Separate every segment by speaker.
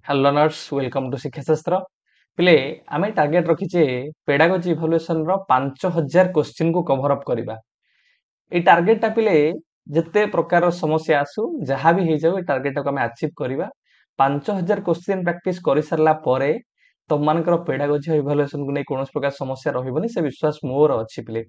Speaker 1: Hello learners welcome to शिक्षाशास्त्र पिले आमे टार्गेट रखीचे पेडागोजी इवैल्यूएशन रो 5000 क्वेश्चन को कवर अप करबा ए टार्गेट टा पिले जते प्रकार समस्या आसु जहां भी हे जाऊ ए टार्गेट को हमें अचीव करबा 5000 क्वेश्चन प्रैक्टिस करि सरला परे तुम मानकर पेडागोजी इवैल्यूएशन को नै कोनोस प्रकार समस्या रहिबनी से विश्वास मोर अछि पिले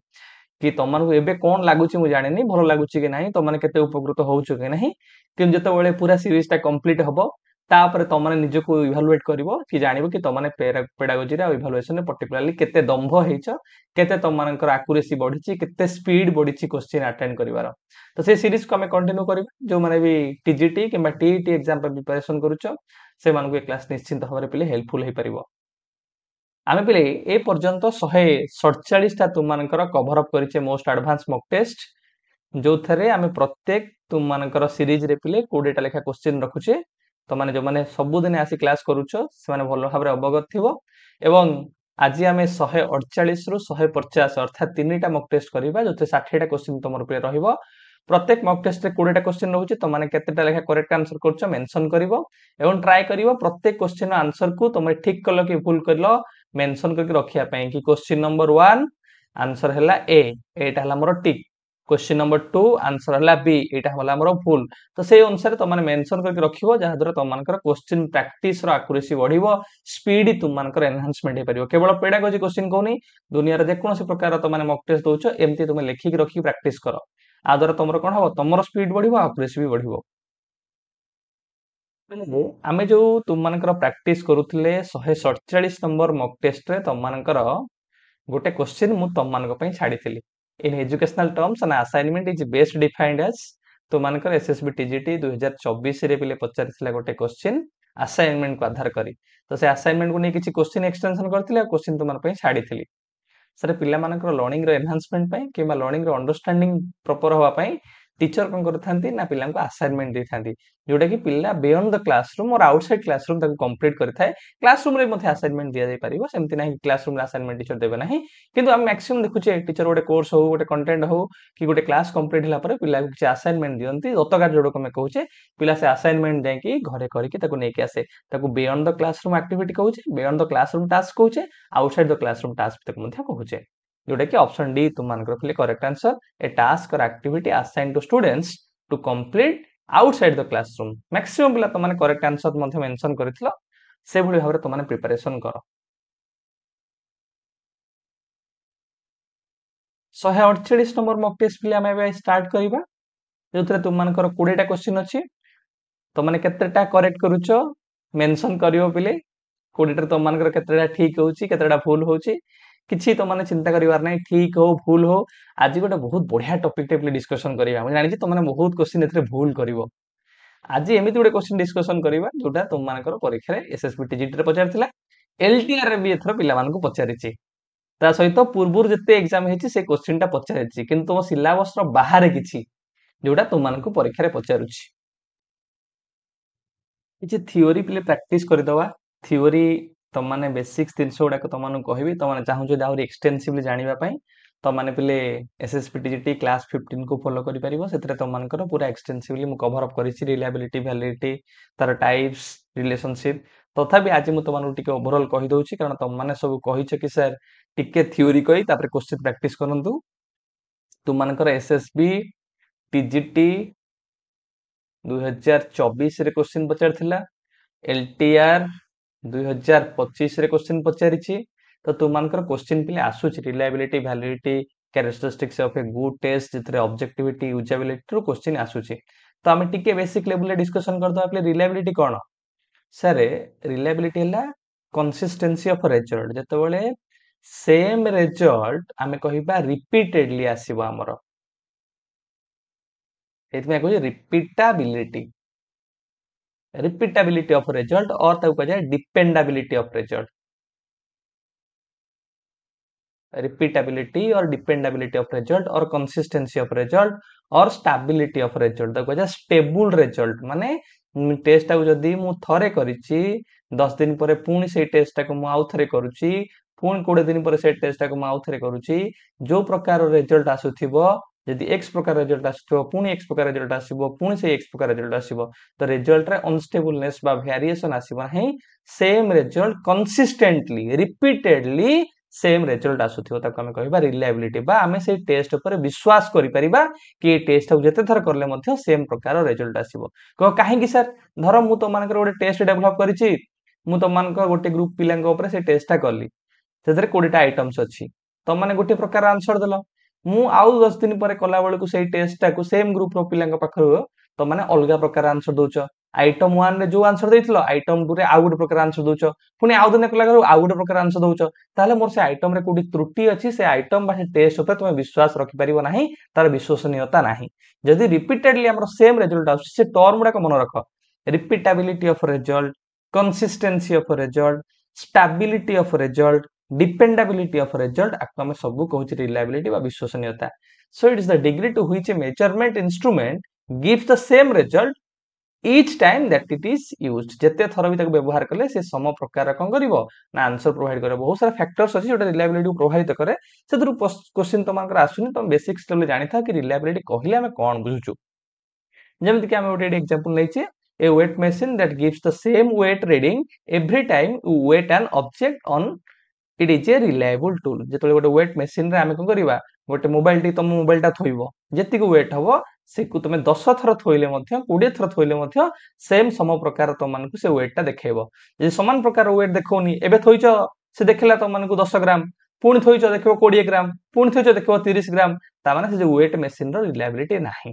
Speaker 1: कि तुम मानक एबे कोन लागुची मु जानिनी भलो लागुची कि नाही तुम माने केते उपकृत होउछु कि नाही कि जते बेले पूरा सीरीज टा कंप्लीट हबो तापर तुम माने निजको इवैल्यूएट करिवो कि जानिबो कि तुम माने पेडागोजी रा इवैल्यूएशन में पर्टिकुलरली केते दंभ हेइछ केते तुम मानकर एक्यूरेसी बढ़िची केते स्पीड बढ़िची क्वेश्चन अटेंड करिवार तो से सीरीज को हमें कंटिन्यू करबा जो माने भी टीजीटी किबा टीईटी एग्जाम पर प्रिपरेशन करूछो से मानको ए क्लास निश्चिंत भाବରେ पिले हेल्पफुल हे परिबो आमे पिले ए पर्यंत 147 टा तुम मानकर कवर अप करिचे मोस्ट एडवांस मॉक टेस्ट जो थरे आमे प्रत्येक तुम मानकर सीरीज रे पिले 20 टा लेखा क्वेश्चन रखुचे तो माने जो माने सब दिन आसी क्लास करूछो से माने भलो भाबरे अवगत थिबो एवं आज आमे 148 रु 150 अर्थात 3 टा मॉक टेस्ट करिबा जोते 60 टा क्वेश्चन तमर पे रहिबो प्रत्येक मॉक टेस्ट रे 20 टा क्वेश्चन रहउचे तो माने केतेटा लेखा करेक्ट आंसर करछो मेंशन करिवो एवं ट्राई करिवो प्रत्येक क्वेश्चन आंसर को तुम ठीक कलो कि भूल करलो मेंशन करके रखिया पई कि क्वेश्चन नंबर 1 आंसर हला ए एटा हला मोर टिक क्वेश्चन नंबर 2 आंसर हला बी एटा हला मोर भूल तो से अनुसार तुम माने मेंशन करके रखिवो जहा द्वारा तुम मानकर क्वेश्चन प्रैक्टिस रो एक्यूरेसी बढ़िवो स्पीड तुम मानकर एनहांसमेंट हे परिवो केवल पेडागोजी क्वेश्चन कोनी दुनिया रे जे कोनोसी प्रकार तुम माने मॉक टेस्ट दोछो एम्ति तुम लेखि के रखि प्रैक्टिस करो आ द्वारा तुमरो कोन हबो तुमरो स्पीड बढ़िवो एक्यूरेसी भी बढ़िवो पहिले आमे जो तुम मानकर प्रैक्टिस करूथिले 147 नंबर मॉक टेस्ट रे तुम मानकर गोटे क्वेश्चन मु तुम मानक पई छाडिथिली in educational terms an assignment is best defined as तुम मानकर एसएसबी टीजीटी 2024 रे पिले पचारिथिला गोटे क्वेश्चन असाइनमेंट को आधार करी तो से असाइनमेंट को नै किछि क्वेश्चन एक्सटेंशन करथिले क्वेश्चन तुम मन पई छाडिथिली सर पिला मानकर लर्निंग रो एनहांसमेंट पई किबा लर्निंग रो अंडरस्टैंडिंग प्रॉपर होवा पई टीचर कोन करथांती ना पिला को असाइनमेंट देथांती जोटा कि पिला बियॉन्ड द क्लासरूम और आउटसाइड क्लासरूम तक कंप्लीट करथाय क्लासरूम रे मध्ये असाइनमेंट दिया जाय परिबो सेमति नाही क्लासरूम रे असाइनमेंट टीचर देबे नाही किंतु हम मैक्सिमम देखुचे टीचर गोटे कोर्स हो गोटे कंटेंट हो कि गोटे क्लास कंप्लीट हला पर पिला किछि असाइनमेंट दियंती दत्तकार जोडो कमे कहूचे पिला से असाइनमेंट जाय कि घरे करिके ताको नै के आसे ताको बियॉन्ड द क्लासरूम एक्टिविटी कहूचे बियॉन्ड द क्लासरूम टास्क कहूचे आउटसाइड द क्लासरूम टास्क तक मध्ये कहूचे जोटा कि ऑप्शन डी तुम मानकर फिले करेक्ट आंसर ए टास्क और activity assign to students to complete outside the classroom maximum पिला तुम माने करेक्ट आंसर मध्ये मेंशन करथिलो से भली भाबरे तुम माने प्रिपरेशन करो 148 नंबर मॉक टेस्ट पिले हमें स्टार्ट करिबा जोथरे तुम मानकर 20 टा क्वेश्चन अछि तो माने केतेटा करेक्ट करूचो मेंशन करियो पिले 20 टा तुम मानकर केतेटा ठीक होउची केतेटा भूल होउची किछि तो माने चिंता करिवार नै ठीक हो भूल हो आज गोटे बहुत बढ़िया टॉपिक टे पिले डिस्कशन करिया हम जानि छी तुम माने बहुत क्वेश्चन एथरे भूल करिवो आज एमिति गोटे क्वेश्चन डिस्कशन करिबा जोटा तुम मानकर परीक्षा रे एसएसबी टीजीटी रे पचारथिला एलटीआर रे भी एथरो पिला मानकु पचारिछि ता सहित पूर्वुर जते एग्जाम हेछि से क्वेश्चन टा पचारिछि किंतु तुम सिलेबस रो बाहर किछि जोटा तुम मानकु परीक्षा रे पचारुछि किछि थ्योरी पिले प्रैक्टिस करि दवा थ्योरी तुम माने बेसिक्स जिनस गुडा तुम मानकु कहबी तुम माने चाहू जे आउरी एक्सटेंसिवली जानिबा पई तुम माने पिले एसएसबी टीजीटी क्लास 15 को फॉलो करि परिबो सेतरे तुम मानकर पूरा एक्सटेंसिवली मु कवर अप करिछि रिलायबिलिटी वैलिडिटी तार टाइप्स रिलेशनशिप तथापि आज मु तुम मानकु टिके ओवरऑल कहि दउछि कारण तुम माने सब कहिछ कि सर टिके थ्योरी कहि तापर क्वेश्चन प्रैक्टिस करंतु तुम मानकर एसएसबी टीजीटी 2024 रे क्वेश्चन पचारथिला एलटीआर 2025 रे क्वेश्चन पचारिछि तो तुम मानकर क्वेश्चन पिले आसुछि reliability validity characteristics of a good test जितरे ऑब्जेक्टिविटी यूजेबिलिटी रो क्वेश्चन आसुछि तो हम टिके बेसिक लेवल रे डिस्कशन करदो आपले रिलायबिलिटी कोन सर रिलायबिलिटी हला कंसिस्टेंसी ऑफ रिजल्ट जतबेले सेम रिजल्ट आमे कहिबा रिपीटेडली आसीबो हमरो एतमे कहै रिपीटेबिलिटी ऑफ रिजल्ट और ताको कह जाय डिपेंडेबिलिटी ऑफ रिजल्ट रिपीटेबिलिटी और डिपेंडेबिलिटी ऑफ रिजल्ट और कंसिस्टेंसी ऑफ रिजल्ट और स्टेबिलिटी ऑफ रिजल्ट ताको कह जाय स्टेबल रिजल्ट माने टेस्ट टाको जदी मु थरे करिछि 10 दिन परे पुणी से टेस्ट टाको मु आउ थरे करूछि पुणी 20 दिन परे से टेस्ट टाको मु आउ थरे करूछि जो प्रकार रिजल्ट आसुथिबो जदि एक्स प्रकार रिजल्ट आसो पुणी एक्स प्रकार रिजल्ट आसो पुणी से एक्स प्रकार रिजल्ट आसो तो रिजल्ट रे अनस्टेबलनेस बा वेरिएशन आसीबो नाही same result consistently repeatedly same result आसुथिबो ताको हम कहबा रिलायबिलिटी बा हमें से टेस्ट ऊपर विश्वास करि परिबा कि टेस्ट को जते थर करले मध्ये सेम प्रकार रिजल्ट आसीबो को काहे कि सर धर मु तो मानकर गोटे टेस्ट डेवलप करिछि मु तो मानकर गोटे ग्रुप पिलांक ऊपर से टेस्टटा करली सेतरे 20 टा आइटम्स अछि तो माने गोटे प्रकार आंसर देलो मु आउ 10 दिन पर कला बेलू से टेस्टा को सेम ग्रुप रो पिलांक पाखरु तो माने अलगा प्रकार आंसर दउछ आइटम 1 रे जो आंसर देथिलो आइटम 2 रे आउ गोटे प्रकार आंसर दउछ पुनी आउ दिन कला आउ गोटे प्रकार आंसर दउछ ताले मोर से आइटम रे कोडी त्रुटि अछि से आइटम बा टेस्ट ऊपर तुम विश्वास रखि परिबो नाही तार विश्वसनीयता नाही जदि रिपीटेडली हमर सेम रिजल्ट आउछ से टर्म गुडा को मन रख repeatability of result consistency of result stability of result dependability of result आपको हम सब कहूँ रिलायबिलिटी विश्वसनीयता so it is the degree to which a measurement instrument gives the same result each time that it is used जते थर भी ताको व्यवहार कले से सम प्रकार कोन करिवो ना आंसर प्रोवाइड करे बहुत सारा फैक्टर्स अछि जोटा रिलायबिलिटी को प्रभावित करे सेतरु क्वेश्चन तमानकर आसुनी तुम बेसिक स्टेप जानि था कि रिलायबिलिटी कहले हम कोन बुझुछु जेमति कि हम ओटे example लेछे a weight machine that gives the same weight reading every time you weight an object on it is a reliable tool जेतले गोटे वेट मशीन रे आमे कोन करबा गोटे मोबाइल टी तुम मोबाइल टा थोइबो जेतिक वेट हबो से को तुमे 10 थर थोइले मध्ये 20 थर थोइले मध्ये सेम सम प्रकार तो मानकु से वेट टा देखेबो जे समान प्रकार वेट देखोनी एबे थोइचो से देखला तो मानकु 10 ग्राम पुणी थोइचो देखबो 20 ग्राम पुणी थोइचो देखबो 30 ग्राम ता माने से वेट मशीन रो रिलायबिलिटी नाही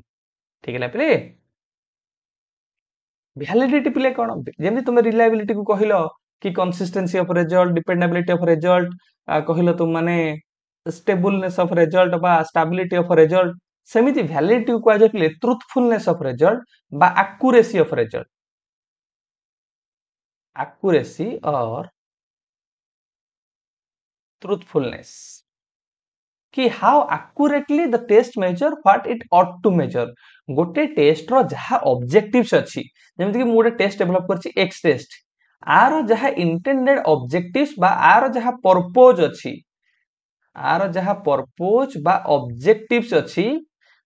Speaker 1: ठीक है प्ले वैलिडिटी प्ले कोन जेमि तुम रिलायबिलिटी को कहिलो कि consistency of result dependability of result कहिलो तुम माने स्टेबलनेस ऑफ रिजल्ट बा स्टेबिलिटी ऑफ रिजल्ट सेमिति वैलिडिटी को कह जाय ट्रुथफुलनेस ऑफ रिजल्ट बा एक्यूरेसी ऑफ रिजल्ट एक्यूरेसी और ट्रुथफुलनेस कि how accurately the test measure what it ought to measure गोटे टेस्ट रो जहा ऑब्जेक्टिव्स अछि जेमति कि मु गोटे टेस्ट डेवलप करछि एक्स टेस्ट आरो जहा इंटेंडेड ऑब्जेक्टिव्स बा आरो जहा पर्पस अछि आरो जहा पर्पस बा ऑब्जेक्टिव्स अछि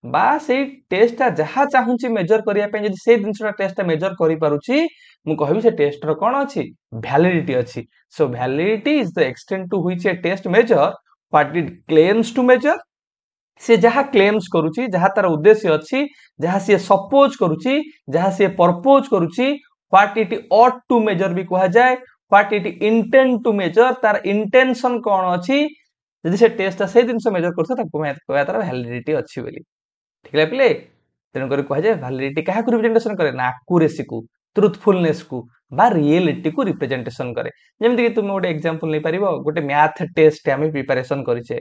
Speaker 1: बा से टेस्ट जहा चाहुछि मेजर करिया पे जदि से दिनसटा टेस्ट मेजर करि पारुछि मु कहबी से टेस्ट रो कोन अछि वैलिडिटी अछि so validity is the extent to which a test measure what it claims to measure से जहा क्लेम्स करूछि जहा तार उद्देश्य अछि जहा से सपोज करूछि जहा से पर्पस करूछि what it ought to measure भी कहा जाय what it intend to measure तार इंटेंशन कोन अछि जदि से टेस्ट से दिन से मेजर करछ ताको मैं कहया तार वैलिडिटी अछि बोली ठीक है प्ले तेन कर कहा जाय वैलिडिटी काहा को रिप्रेजेंटेशन करे ना एक्यूरेसी को ट्रुथफुलनेस को बा रियलिटी को रिप्रेजेंटेशन करे जेमति कि तुम गोटे एग्जांपल नै परिबो गोटे मैथ टेस्ट हम प्रिपरेशन करिसे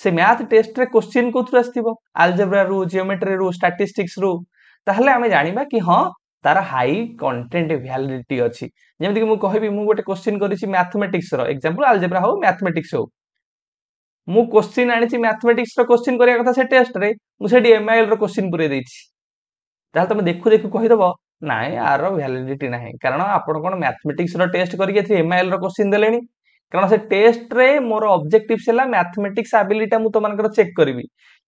Speaker 1: से मैथ टेस्ट रे क्वेश्चन कोथु आस्तिबो अलजेब्रा रू जियोमेट्री रू स्टैटिस्टिक्स रू ताहले हमें जानिबा कि हां तार हाई कंटेंट वैलिडिटी अछि जेमति कि मु कहबी मु गोटे क्वेश्चन करिछि मैथमेटिक्स रो एग्जांपल अलजेब्रा हो मैथमेटिक्स हो मु क्वेश्चन आनिछि मैथमेटिक्स रो क्वेश्चन करिया कथा से टेस्ट रे मु सेडी एमआईएल रो क्वेश्चन पुरे दैछि ताहले तुम देखु देखु कहि दबो नाइ आरो वैलिडिटी नाही कारण आपण कोन मैथमेटिक्स रो टेस्ट करिके थि एमआईएल रो क्वेश्चन देलेनी कारण से टेस्ट रे मोर ऑब्जेक्टिव सेला मैथमेटिक्स एबिलिटी मु तो मानकर चेक करबी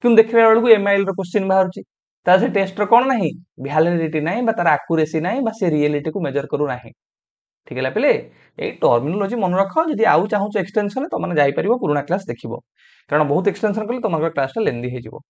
Speaker 1: किन देखबा बेलकु एमआईएल रो क्वेश्चन बाहरची ता से टेस्ट रो कोन नाही वैलिडिटी नाही बा तार एक्यूरेसी नाही बा से रियलिटी को मेजर करू नाही ठीक है पिले ए टर्मिनोलॉजी मन रखो जदि आउ चाहू एक्सटेंशन तो माने जाई परिबो पुराना क्लास देखिबो कारण बहुत एक्सटेंशन कले तमर क्लास टा लेंदी हे जिवो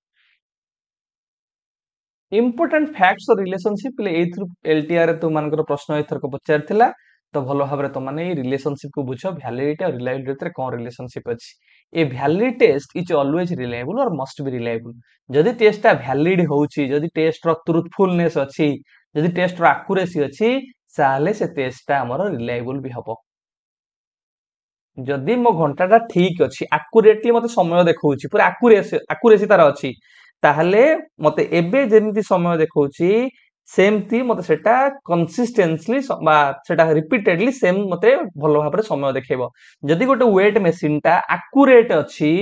Speaker 1: इंपोर्टेंट फैक्ट्स और रिलेशनशिप ले एथ्रु एलटीआर तो मानकर प्रश्न एथर को पचार थिला तो भलो भाबरे तो माने ए रिलेशनशिप को बुझो वैलिडिटी और रिलायबिलिटी रे कोन रिलेशनशिप अछि a valid test is always reliable और मस्ट बी रिलायबल जदि टेस्ट टा वैलिड होउची जदि टेस्ट रो ट्रुथफुलनेस अछि जदि टेस्ट रो एक्यूरेसी अछि साले से टेस्ट टा हमर रिलायबल भी हबो जदि मो घंटाटा ठीक अछि एक्यूरेटली मते समय देखौची पूरा एक्यूरेसी तार अछि ताहले मते एबे जेमिति समय देखौची सेमती मते सेटा कंसिस्टेंटली बा सेटा रिपीटेडली सेम मते भलो भाबरे समय देखेबो जदि गोटे वेट मशीन टा एक्यूरेट अछि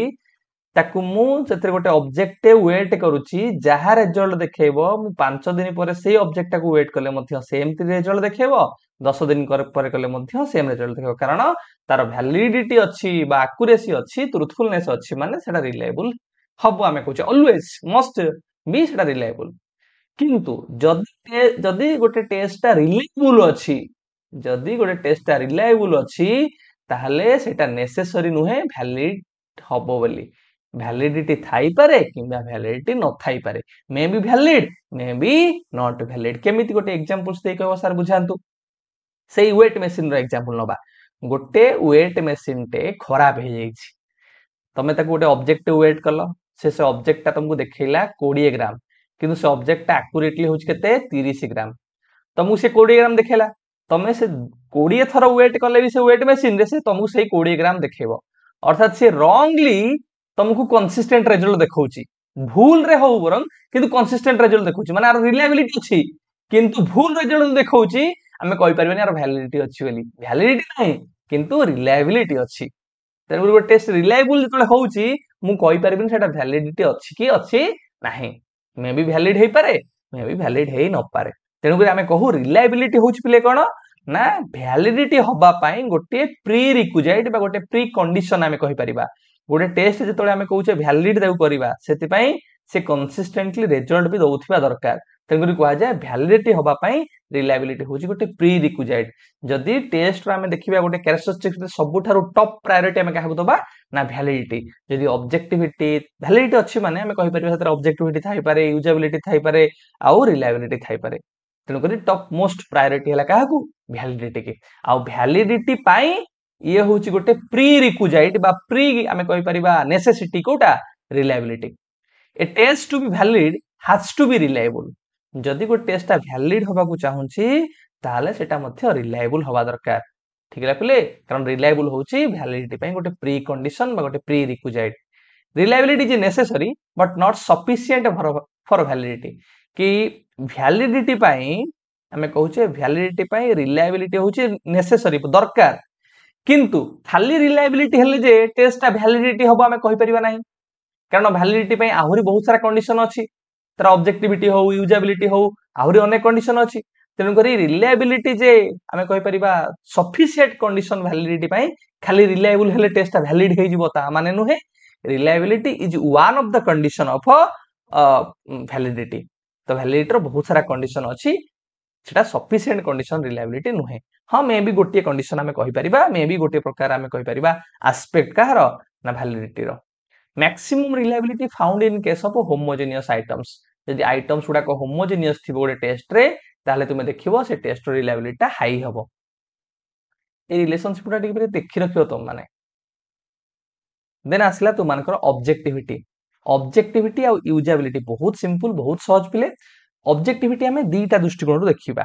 Speaker 1: ताकू मु सेते गोटे ऑब्जेक्ट वेट करूची जहा रिजल्ट देखेबो मु 5 दिन परे सेही ऑब्जेक्ट को वेट करले मध्य सेमती रिजल्ट देखेबो 10 दिन परे करले मध्य सेम रिजल्ट देखेबो कारण तार वैलिडिटी अछि बा एक्यूरेसी अछि ट्रुथफुलनेस अछि माने सेटा रिलायबल हबो आमे कहूचे ऑलवेज मस्ट बी सेटा रिलायबल किंतु जदि गोटे टेस्टटा रिलायबल अछि जदि गोटे टेस्टटा रिलायबल अछि ताहले सेटा नेसेसरी नुहे वैलिड हबो बोली वैलिडिटी थाई पारे किंबा वैलिडिटी न थाई पारे मे be valid may be not valid केमिति गोटे एग्जांपल्स दे कहबो सर बुझांतु सेई वेट मशीन रो एग्जांपल नबा गोटे वेट मशीन टे खराब हे जाईछि तमे ताको गोटे ऑब्जेक्ट वेट कल से ऑब्जेक्ट ता तुमको देखैला 20 ग्राम किंतु से ऑब्जेक्ट ता एक्यूरेटली होछ केते 30 ग्राम तुमको से 20 ग्राम देखेला तमे से 20 थर वेट कले भी से वेट मशीन रे से तुमको से 20 ग्राम देखेबो अर्थात से रॉन्गली तुमको कंसिस्टेंट रिजल्ट देखौची भूल रे हो बरं किंतु कंसिस्टेंट रिजल्ट देखौची माने आर रिलायबिलिटी अछि किंतु भूल रिजल्ट देखौची हमें कहि परबेनी आर वैलिडिटी अछि बोली वैलिडिटी नाही किंतु रिलायबिलिटी अछि तेनु गोटे टेस्ट रिलायबल जतले होउची मु कहि परबेनी सेटा वैलिडिटी अछि कि अछि नाही मे बी वैलिड हे पारे मे बी वैलिड हे न पारे तेनु करी हमें कहू रिलायबिलिटी होउची पिले कोन ना वैलिडिटी हबा पई गोटे प्री रिक्विजिट बा गोटे प्री कंडीशन हमें कहि परिबा गोटे टेस्ट जतले हमें कहूचे वैलिड देउ करिबा सेति पई से कंसिस्टेंटली रिजल्ट भी दउथिबा दरकार तेनु करी कहा जाय वैलिडिटी हबा पई रिलायबिलिटी होउची गोटे प्री रिक्विजिट जदि टेस्ट रा हमें देखिबा गोटे कैरेक्टरिस्टिक्स सबुठारु टॉप प्रायोरिटी हमें काहबो दबा ना वैलिडिटी जदि ऑब्जेक्टिविटी वैलिडिटी अछि माने हमें कहि परिबा सेतर ऑब्जेक्टिविटी थाई पारे यूजेबिलिटी थाई पारे आउ रिलायबिलिटी थाई पारे तेनु करी टॉप मोस्ट प्रायोरिटी हला काहाकू वैलिडिटी के आउ वैलिडिटी पाई ये होउची गोटे प्री रिक्विजिट बा प्री हमें कहि परिबा नेसेसिटी कोटा reliability a test to be valid has to be reliable जदि को टेस्ट वैलिड होबा को चाहूची ताले सेटा मध्य रिलायबल होबा दरकार ठीक है पिले कारण रिलायबल होउची वैलिडिटी पई गोटे प्री कंडीशन बा गोटे pre requisite reliability is necessary but not sufficient for validity कि वैलिडिटी पई हमें कहूचे वैलिडिटी पई रिलायबिलिटी होउची नेसेसरी दरकार किंतु खाली रिलायबिलिटी हेले जे टेस्ट वैलिडिटी होबा हमें कहि परिबा नाही कारण वैलिडिटी पई आहुरी बहुत सारा कंडीशन अछि तर ऑब्जेक्टिविटी हो यूजेबिलिटी हो आहुरी अनेक कंडीशन अछि तेनु करी रिलायबिलिटी जे हमें कहि परिबा सफिशिएंट कंडीशन वैलिडिटी पई खाली रिलायबल हेले टेस्ट वैलिड हे जिवो ता माने नुहे reliability is one of the condition of validity तो वैलिडिटी रो बहुत सारा कंडीशन अछि सेटा सफिशिएंट कंडीशन रिलायबिलिटी नुहे हां मे भी गोटे कंडीशन हमें कहि परिबा मे भी गोटे प्रकार हमें कहि परिबा एस्पेक्ट काहरो ना वैलिडिटी रो maximum reliability found in case of homogeneous items यदि आइटम्स गुडा को होमोजेनियस थिबो गोटे टेस्ट रे ताले तुमे देखिबो से टेस्ट रो रिलायबिलिटी हाई हबो ए रिलेशनशिप गुडा टिके देखि रखियो तुम माने देन आसला तुम मानकर ऑब्जेक्टिविटी आ यूजेबिलिटी बहुत सिंपल बहुत सहज पिले ऑब्जेक्टिविटी हमें दीटा दृष्टिकोण देखिबा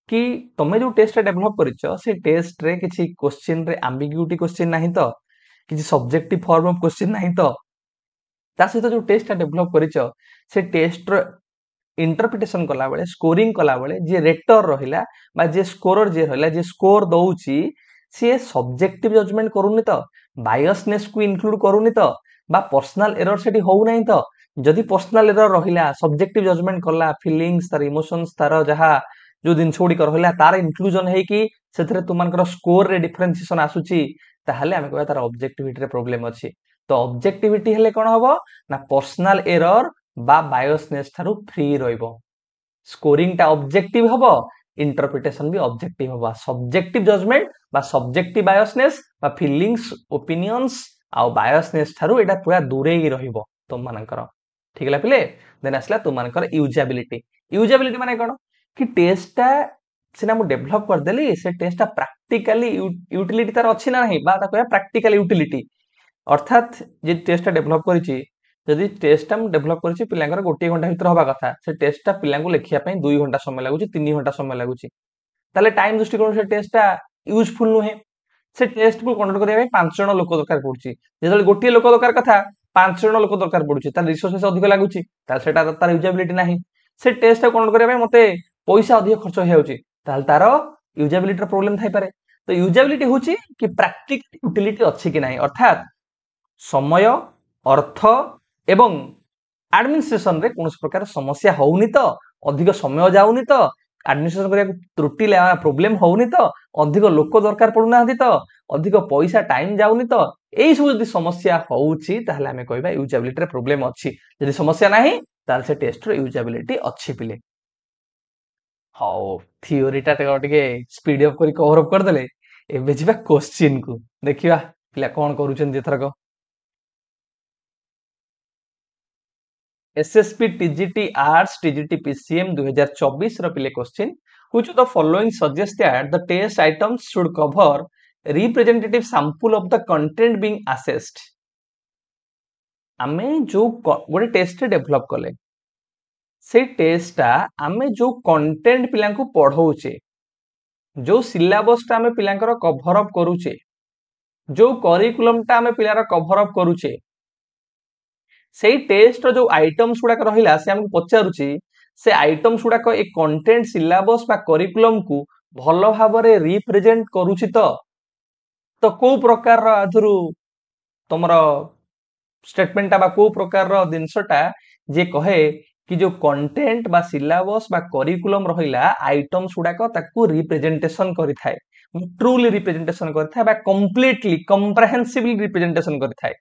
Speaker 1: कि तमे जो टेस्ट डेवलप करिचो से टेस्ट रे किछि क्वेश्चन रे एम्बिग्यूटी क्वेश्चन नाही तो किछि सब्जेक्टिव फॉर्म ऑफ क्वेश्चन नाही तो ता सहित जो टेस्ट डेवलप करिचो से टेस्ट रो इंटरप्रिटेशन कला बेले स्कोरिंग कला बेले जे रेटर रहिला बा जे स्कोरर जे रहिला जे स्कोर दउची से सब्जेक्टिव जजमेंट करूनी तो बायसनेस को इंक्लूड करूनी तो बा पर्सनल एरर सेठी होउ नाही तो जदि पर्सनल एरर रहिला सब्जेक्टिव जजमेंट कला फीलिंग्स तार इमोशंस तार जहा जो दिन छोड़ी कर रहिला तार इंक्लूजन हे कि सेथरे तुमानकर स्कोर रे डिफरेंशिएशन आसुची ताहले हमें कहबा तार ऑब्जेक्टिविटी रे प्रॉब्लम अछि तो ऑब्जेक्टिविटी हेले कोन हबो ना पर्सनल एरर बा बायसनेस थारु फ्री रहइबो स्कोरिंग ता ऑब्जेक्टिव हबो इंटरप्रिटेशन भी ऑब्जेक्टिव हबो सब्जेक्टिव जजमेंट बा सब्जेक्टिव बायसनेस बा फीलिंग्स ओपिनियंस आ बायसनेस थारु एटा पूरा दूरे ही रहिबो तुम मानकर ठीक है पिले देन आसला तुम मानकर यूजेबिलिटी माने कोन कि टेस्टटा सिना मु डेवलप कर देली से टेस्टटा प्रैक्टिकली यूटिलिटी तार अछि ना नहीं बा ता कहया प्रैक्टिकल यूटिलिटी अर्थात जे टेस्टटा डेवलप करिछि जदि टेस्टटा मु डेवलप करिछि पिलांकर गोटे घंटा भीतर होबा कथा से टेस्टटा पिलांको लेखिया पई 2 घंटा समय लागुछि 3 घंटा समय लागुछि ताले टाइम दृष्टिकोण से टेस्टटा यूजफुल नुहे से टेस्ट को कंट्रोल करिया 5 जण लोक दरकार पड़ुछि जेतले गोटे लोक दरकार कथा 5 जण लोक दरकार पड़ुछि तार रिसोर्सेस अधिक लागुछि तार सेटा तार यूजेबिलिटी नाही से टेस्ट को कंट्रोल करिया मते पैसा अधिक खर्च हेउछि ताल तार यूजेबिलिटी प्रॉब्लम थाई पारे तो यूजेबिलिटी होछि कि प्रैक्टिकल यूटिलिटी अछि कि नाही अर्थात समय अर्थ एवं एडमिनिस्ट्रेशन रे कोनोस प्रकार समस्या होउनी तो अधिक समय जाउनी तो एडमिनिस्ट्रेशन करिया त्रुटि प्रॉब्लम होउनी तो अधिक लोक दरकार पडुना तो अधिक पैसा टाइम जाउनी तो एई सब जदि समस्या होउची ताहले आमे कहबा यूजेबिलिटी रे प्रॉब्लम अछि जदि समस्या नाही ताहले से टेस्ट रो यूजेबिलिटी अछि पिले हाउ थियोरी टा टिके स्पीड अप करी कवर अप कर देले एबे जिबा क्वेश्चन को देखिबा पिला कोन करूछन जेथरक SSP TGT arts TGT PCM 2024 रो पिले question which of the following suggests that the test items should cover representative sample of the content being assessed आमे जो गोटे टेस्ट डेभलप कले से टेस्टा आमे जो कंटेंट पिलांको पढौचे जो सिलेबस टा आमे पिलांकर कवर अप करूचे जो करिकुलम टा आमे पिलार कवर अप करूचे सेई टेस्ट जो आइटम्स गुडाक रहिला से हमको पचारुची से आइटम्स गुडाक ए कंटेंट सिलेबस बा करिकुलम को भलो भाबरे रिप्रेजेंट करूची तो को प्रकार आधुरु तमरो स्टेटमेंट बा को प्रकार दिनसटा जे कहे कि जो कंटेंट बा सिलेबस बा करिकुलम रहिला आइटम्स गुडाक ताकू रिप्रेजेंटेशन करि थाए ट्रूली रिप्रेजेंटेशन करि थाए बा कंप्लीटली कंप्रिहेंसिवली रिप्रेजेंटेशन करि थाए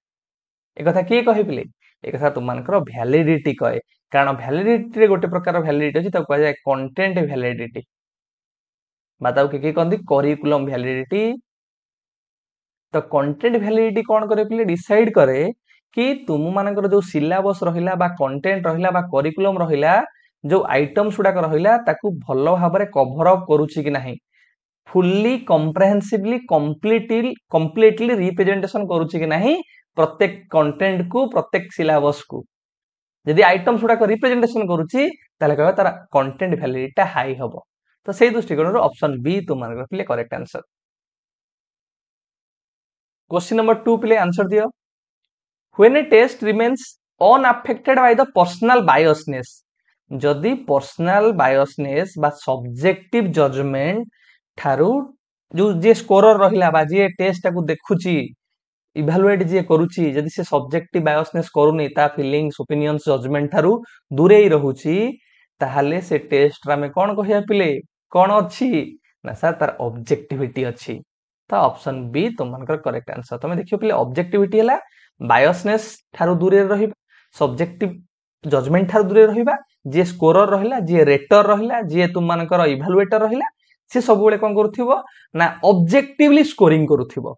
Speaker 1: ए कथा के कहि पिले ए कथा तुमनकर वैलिडिटी कहे कारण वैलिडिटी रे गोटे प्रकार वैलिडिटी अछि ताकू कहा जाय कंटेंट वैलिडिटी बताओ के कहंदी करिकुलम वैलिडिटी तो कंटेंट वैलिडिटी कोन करे पिले डिसाइड करे कि तुम मानकर जो सिलेबस रहिला बा कंटेंट रहिला बा करिकुलम रहिला जो आइटम्स गुडाक रहिला ताकू भलो भाबरे कवर अप करूची कि नाही फुल्ली कंप्रिहेंसिवली कंप्लीटली रिप्रेजेंटेशन करूची कि नाही प्रत्येक कंटेंट को प्रत्येक सिलेबस को यदि आइटम्स गुडाक रिप्रेजेंटेशन करूची ताले कहबा तार कंटेंट वैलिडिटी हाई हबो तो सेही दृष्टिकोण रो ऑप्शन बी तुम मानकर पिले करेक्ट आंसर क्वेश्चन नंबर 2 पिले आंसर दियो when a test remains unaffected by the personal biasness जदि पर्सनल बायसनेस बा सब्जेक्टिव जजमेंट ठारू जो जे स्कोरर रहिला बा जे टेस्ट को देखुची इवैल्यूएट जे करूची जदि से सब्जेक्टिव बायसनेस करूनी ता फीलिंग्स ओपिनियंस जजमेंट ठारू दूरे ही रहूची ताहाले से टेस्ट रा में कोन कहिया पिले कोन अछि ना सर तार ऑब्जेक्टिविटी अछि ता ऑप्शन बी तुमनकर करेक्ट आंसर तमे देखियो पिले ऑब्जेक्टिविटी हला बायसनेस ठारू दूरे रहिबा सब्जेक्टिव जजमेंट ठारू दूरे रहिबा जे स्कोरर रहिला जे रेटर रहिला जे तुम मानकर इवैल्यूएटर रहिला से सब बेले कोन करूथिबो ना ऑब्जेक्टिवली स्कोरिंग करूथिबो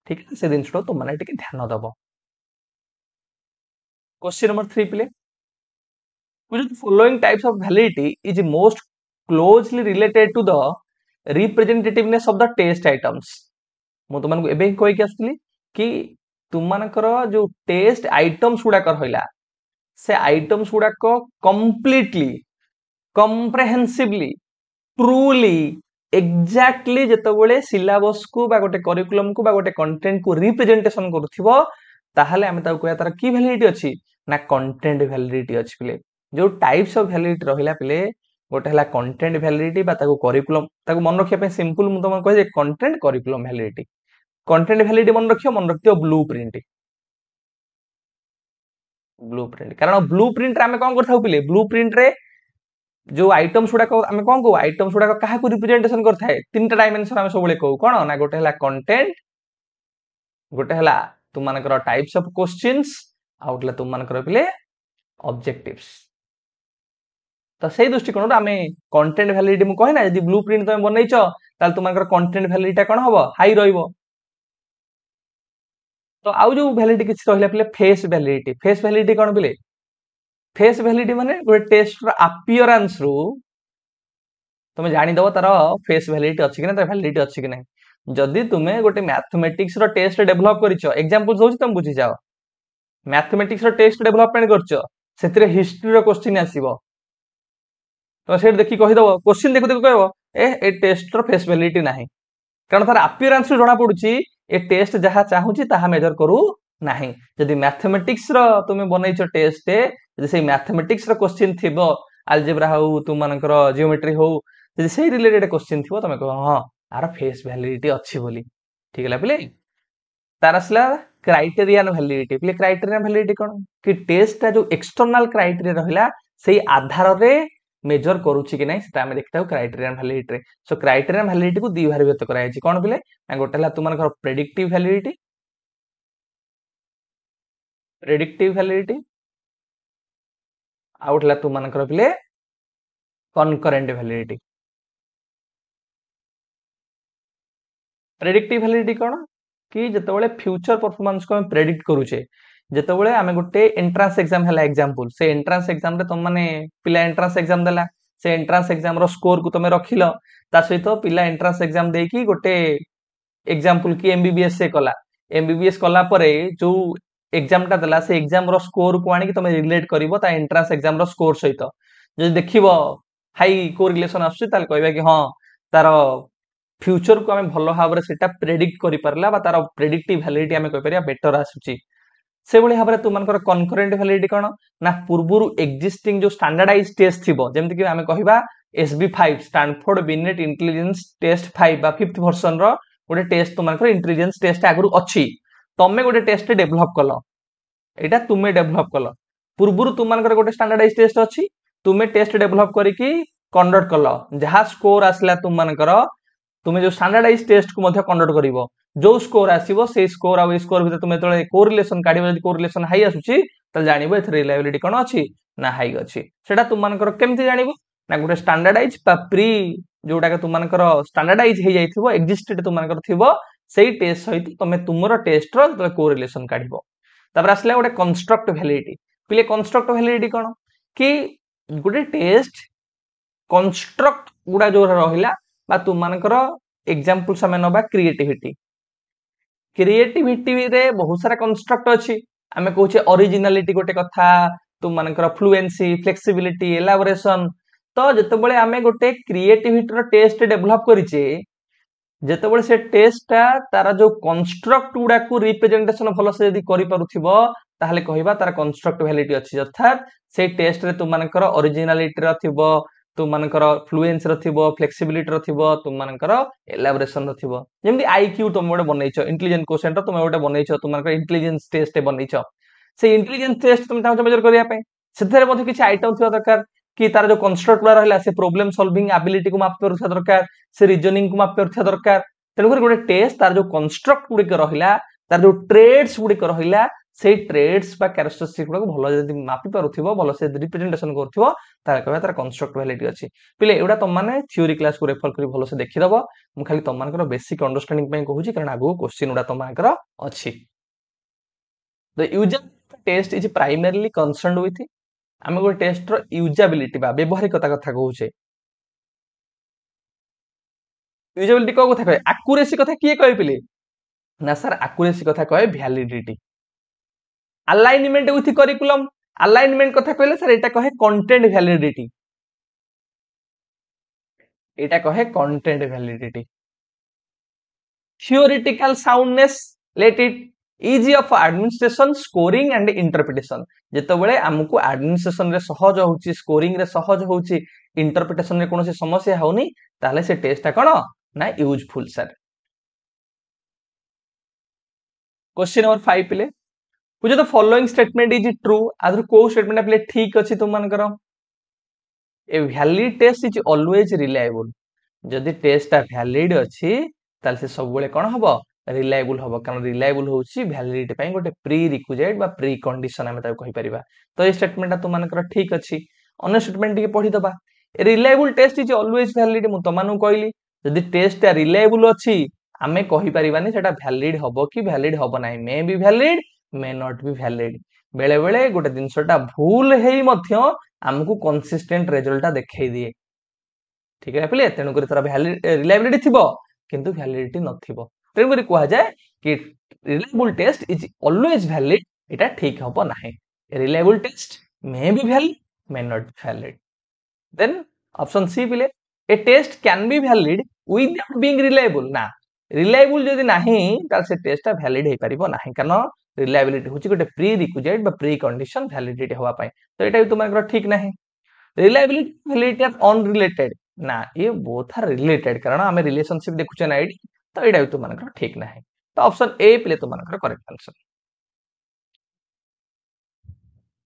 Speaker 1: ठीक है से दिन छो तुम माने टिके ध्यान दबो क्वेश्चन नंबर 3 प्ले which of the following types of validity is most closely related to the representativeness of the test items मु तुम मानको एबे कोइ के आस्तिली कि तुम मानकर जो टेस्ट आइटम्स गुडा कर होइला से आइटम्स गुडाक कंप्लीटली कंप्रिहेंसिवली ट्रूली एक्जाक्टली जेतबेले सिलेबस को बा गोटे करिकुलम को बा गोटे कंटेंट को रिप्रेजेंटेशन करूथिबो ताहाले आमे ताको कहया तार की वैलिडिटी अछि ना कंटेंट वैलिडिटी अछि पिले जो टाइप्स ऑफ वैलिडिटी रहिला पिले गोटे हला कंटेंट वैलिडिटी बा ताको करिकुलम ताको मन रखिया पे सिंपल मु तुम कहि जे content curriculum validity content validity मन रखियो ब्लूप्रिंट कारण ब्लूप्रिंट रे आमे कोन करथाउ पिले ब्लूप्रिंट रे जो आइटम्स गुडा को आमे कोन को आइटम्स गुडा काहा को रिप्रेजेंटेशन करथाय तीनटा डायमेंशन आमे सबले कहू कोन ना गोटे हला कंटेंट गोटे हला तुम मानकर टाइप्स ऑफ क्वेश्चंस आ गोटे तुम मानकर पिले ऑब्जेक्टिव्स तो सेही दृष्टिकोण आमे कंटेंट वैलिडिटी मु कहि ना यदि ब्लूप्रिंट तुम बनैछो ताल तुम मानकर कंटेंट वैलिडिटी कोन हबो हाई रहइबो तो आउ जो वैलिडिटी किछ रहिला पिले फेस वैलिडिटी कोन पिले फेस वैलिडिटी माने गोटे टेस्ट रो अपीयरेंस रो तुम जानि दबो तार फेस वैलिडिटी अछि कि ना तार वैलिडिटी अछि कि नै जदि तुमे गोटे मैथमेटिक्स रो टेस्ट डेवलप करिछो एग्जांपल दोछि तुम बुझि जाओ मैथमेटिक्स रो टेस्ट डेवलपमेंट करछो सेतिरे हिस्ट्री रो क्वेश्चन आसीबो तो सेट देखि कहि दबो क्वेश्चन देखु देखु कहबो ए टेस्ट रो फेस वैलिडिटी नाही कारण तार अपीयरेंस रो जणा पडुची ए टेस्ट जहा चाहूची ताहा मेजर करू नाही जदि मैथमेटिक्स रो तुमे बनैछो टेस्ट जदि से मैथमेटिक्स रो क्वेश्चन थिबो अलजेब्रा हो तुम मानकर जियोमेट्री हो जदि से रिलेटेड क्वेश्चन थिबो तमे कहो हां आर फेस वैलिडिटी अछि बोली ठीक है पिले तार असला क्राइटेरियन वैलिडिटी पिले क्राइटेरियन वैलिडिटी कोन कि टेस्ट जो एक्सटर्नल क्राइटेरिया रहिला सेही आधार रे मेजर करूची कि नै सेटा हम देखताउ क्राइटेरियन वैलिडिटी रे सो क्राइटेरियन वैलिडिटी को दी भार व्यक्त करायछि कोन पिले गोटेला तुम मानकर प्रेडिक्टिव वैलिडिटी प्रेडिक्टिव वैलिडिटी आउटला तुम मानकर पिले कनकरेंट वैलिडिटी प्रेडिक्टिव वैलिडिटी कौन कि जितेबाला फ्यूचर परफॉर्मेंस को प्रेडिक्ट करूचे जितेबाला आम गोटे एंट्रांस एग्जाम है एग्जांपल से एंट्रांस एग्जाम रे तुम माने पिला एंट्रांस एग्जाम देला से एंट्रांस एग्जाम रो स्कोर को तुम रखिल ता सहित पिला एंट्रांस एग्जाम देकी गोटे एग्जांपल की एमबीबीएस से कला एमबीबीएस कला परे जो एग्जाम टा देला से एग्जाम रो स्कोर को आनी तुम रिलेट करिवो ता एंट्रांस एग्जाम रो स्कोर सहित जदि देखिबो हाई कोरिलेशन आसुची ताल कहबा कि हां तार फ्यूचर को आम भल भाव से प्रेडिक्ट कर पारा तार प्रेडिक्टिव वैलिडिटी आम कह बेटर आसूची से भाई भाव में तुम कनकरेंट वैलिडिटी कौन ना पूर्व एक्जिस्टिंग जो स्टैंडर्डाइज टेस्ट थी जमती कि आम कह SB5 Stanford beneath intelligence test 5 बा 5th वर्सन रो गोटे टेस्ट तुम इंटेलिजेंस टेस्ट आगु अच्छी तमें गोटे टेस्ट डेभलप कल एटा तुम्हें डेभलप कल पूर्व तुम गोटे स्टैंडर्डाइज टेस्ट अच्छी तुम्हें टेस्ट डेभलप करके कंडक्ट कल जहाँ स्कोर आसला तुम तुम्हें जो स्टैंडर्डाइज टेस्ट को कंडक्ट करिवो जो स्कोर आसीबो से स्कोर आ स्कोर भीतर तुम जो कोरिलेशन काढिबो जदि कोरिलेशन हाई आसुची त जानिबो एथि रिलायबिलिटी कोन अछि ना हाई अछि सेटा तुम मानकर केमति जानिबो ना गोटे स्टैंडर्डाइज बा प्री जोटा के तुम मानकर स्टैंडर्डाइज हे जाइथिबो एक्जिस्टेड तुम मानकर थिबो सेही टेस्ट सहित तुम तुमरो टेस्ट रो कोरिलेशन काढिबो तापर आसला गोटे कंस्ट्रक्ट वैलिडिटी पिले कंस्ट्रक्ट वैलिडिटी कोन कि गोटे टेस्ट कंस्ट्रक्ट गुडा जो रहिला बा तुम मानकर एग्जांपल समय नबा क्रिएटिविटी रे बहुत सारा कंस्ट्रक्ट अछि आमे कहूचे ओरिजिनलिटी गोटे कथा तुम मानकर फ्लुएंसी फ्लेक्सिबिलिटी एलाबोरेशन तो जतबेले आमे गोटे क्रिएटिविटी रो टेस्ट डेवलप करिचे जतबेले से टेस्टटा तार जो कंस्ट्रक्ट गुडा को रिप्रेजेंटेशन भलो से यदि करि पारुथिबो ताहले कहिबा तार कंस्ट्रक्ट वैलिडिटी अछि अर्थात से टेस्ट रे तुम मानकर ओरिजिनलिटी रो थिबो तुम मानकर फ्लुएंस रथिबो फ्लेक्सिबिलिटी रथिबो तुम मानकर एलाबोरेशन रथिबो जेमि आईक्यू तुम गोटे बनैछो इंटेलिजेंट क्वोशेंट तुम गोटे बनैछो तुम मानकर इंटेलिजेंस टेस्ट बनैछो से इंटेलिजेंस टेस्ट तुम चाहो मेजर करिया पे सेथरे मध्ये किछि आइटम थिबा दरकार कि तार जो कंस्ट्रक्ट वाला रहला से प्रॉब्लम सॉल्विंग एबिलिटी को माप करूथा दरकार से रीजनिंग को माप करूथा दरकार तेनु गोटे टेस्ट तार जो कंस्ट्रक्ट गुडी के रहिला तार जो ट्रेड्स गुडी के रहिला से ट्रेड्स बा कैरेक्टरिस्टिक्स गुडा को भलो जदि मापि पारुथिबो भलो से रिप्रेजेंटेशन करथिबो तार कहबा तार कंस्ट्रक्ट वैलिडिटी अछि पिले एउडा तुम माने थ्योरी क्लास को रेफर करी भलो से देखि दबो मु खाली तुम मानकर बेसिक अंडरस्टैंडिंग पय कहूची कारण आगु क्वेश्चन उडा तुम मानकर अछि the user test is primarily concerned with आमे को टेस्ट रो यूजेबिलिटी बा व्यवहारिकता कथा कहूचे यूजेबिलिटी को कथा कहे एक्यूरेसी कथा किए कहे पिले ना सर एक्यूरेसी कथा कहे validity alignment with curriculum alignment कथा कहले सर एटा कहे कंटेंट वैलिडिटी एटा कहे content validity theoretical soundness let it easy of administration scoring and interpretation जेतेबेले हमकु एडमिनिस्ट्रेशन रे सहज होउची स्कोरिंग रे सहज होउची इंटरप्रिटेशन रे कोनोसी समस्या होउनी ताले से टेस्ट कोन ना यूजफुल सर क्वेश्चन नंबर 5 पिले बुझो the following statement is true आदर को स्टेटमेंट आपले ठीक अछि तुम मानकर a valid test is always reliable जदि टेस्ट वैलिड अछि ताल से सब बेले कोन हबो रिलायबल हबो कारण रिलायबल होउची वैलिडिटी पय गोटे प्री रिक्विजिट बा प्री कंडीशन हम ताको कहि परिबा तो ए स्टेटमेंट तुम मानकर ठीक अछि अन्य स्टेटमेंट के पढी दबा reliable test is always valid मु तमानु कहली जदि टेस्ट रिलायबल अछि आमे कहि परिबानी सेटा वैलिड हबो कि वैलिड हबो नै मे be valid may not be valid बेले बेले गोटे जिनसटा भूल हेई मध्य हमकु कंसिस्टेंट रिजल्ट देखाई दिए ठीक है पिले तेनु करी तार वैलिड रिलायबिलिटी थिबो किंतु वैलिडिटी नथिबो तेनु करी कहआ जाय कि reliable test is always valid एटा ठीक हबो नाही reliable test may be valid may not be valid then option C पिले a test can be valid without being reliable ना रिलायबल जदि नाही ताल से टेस्ट वैलिड हे परिबो नाही कारण रिलायबिलिटी होची गोटे प्री रिक्विजिट बा प्री कंडीशन वैलिडिटी होवा पाए तो एटा तुमरा ठीक नाही रिलायबिलिटी वैलिडिटी आर अनरिलेटेड ना ये बोथ आर रिलेटेड कारण आमे रिलेशनशिप देखुचे ना एडी तो एटा तुमरा ठीक नाही तो ऑप्शन ए पिले तुमरा करेक्ट आंसर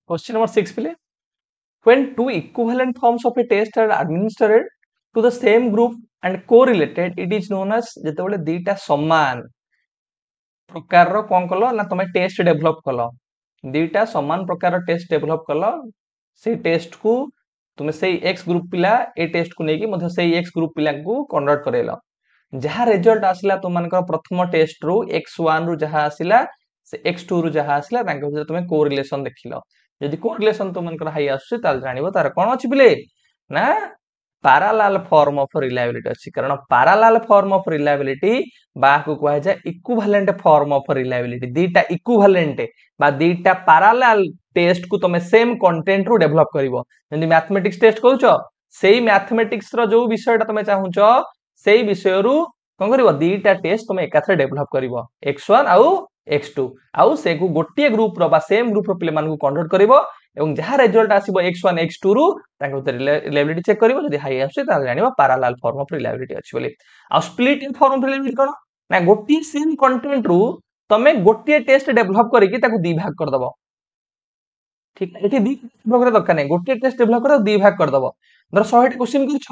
Speaker 1: क्वेश्चन नंबर 6 पिले when two equivalent forms of a test are administered to the same group and correlated it is known as जेतेबेले दीटा समान प्रकार रो कोन कलो ना तमे टेस्ट डेवलप कलो दुईटा समान प्रकार टेस्ट डेभलप कल से टेस्ट को तुम से एक्स ग्रुप पिला ए टेस्ट को लेकिन से एक्स ग्रुप पिला को कन्वर्ट करैल जहाँ रिजल्ट आसला तुम प्रथम टेस्ट रु x1 रु जहाँ आसला से x2 रु जहाँ आसला तुम कोरिलेशन देखिल जदि कोरिलेशन तुम हाई आसुची जानिबो तार कोन अछि बिले ना parallel form of reliability अछि कारण parallel form of reliability बाकु कहै जाय इक्विवेलेंट फॉर्म ऑफ रिलायबिलिटी दीटा इक्विवेलेंट बा दीटा पैरेलल टेस्ट को तमे सेम कंटेंट रो डेवलप करिवो जंदी मैथमेटिक्स टेस्ट करूचो सेही मैथमेटिक्स रो जो विषयटा तमे चाहुचो सेही विषय रु कोन करिवो दीटा टेस्ट तमे एकाथरे डेवलप करिवो x1 आउ x2 आउ से को गोटिए ग्रुप रो बा सेम ग्रुप रो प्ले मान को कन्वर्ट करिवो एवं जहाँ रिजल्ट आसीबो x1 x2 रु ताको रिलायबिलिटी चेक करिवो जदि हाई आसी ता जानिबो पैरेलल फॉर्म ऑफ रिलायबिलिटी अछि बोली आ स्प्लिट फॉर्म ऑफ रिलायबिलिटी कोन ना गोटिए सेम कंटेंट रु तमे गोटिए टेस्ट डेवलप करिकि ताको दी भाग कर दबो ठीक है एठी दी भाग करे दरकार नै गोटिए टेस्ट डेवलप कर दी भाग कर दबो धर 100 टा क्वेश्चन करछ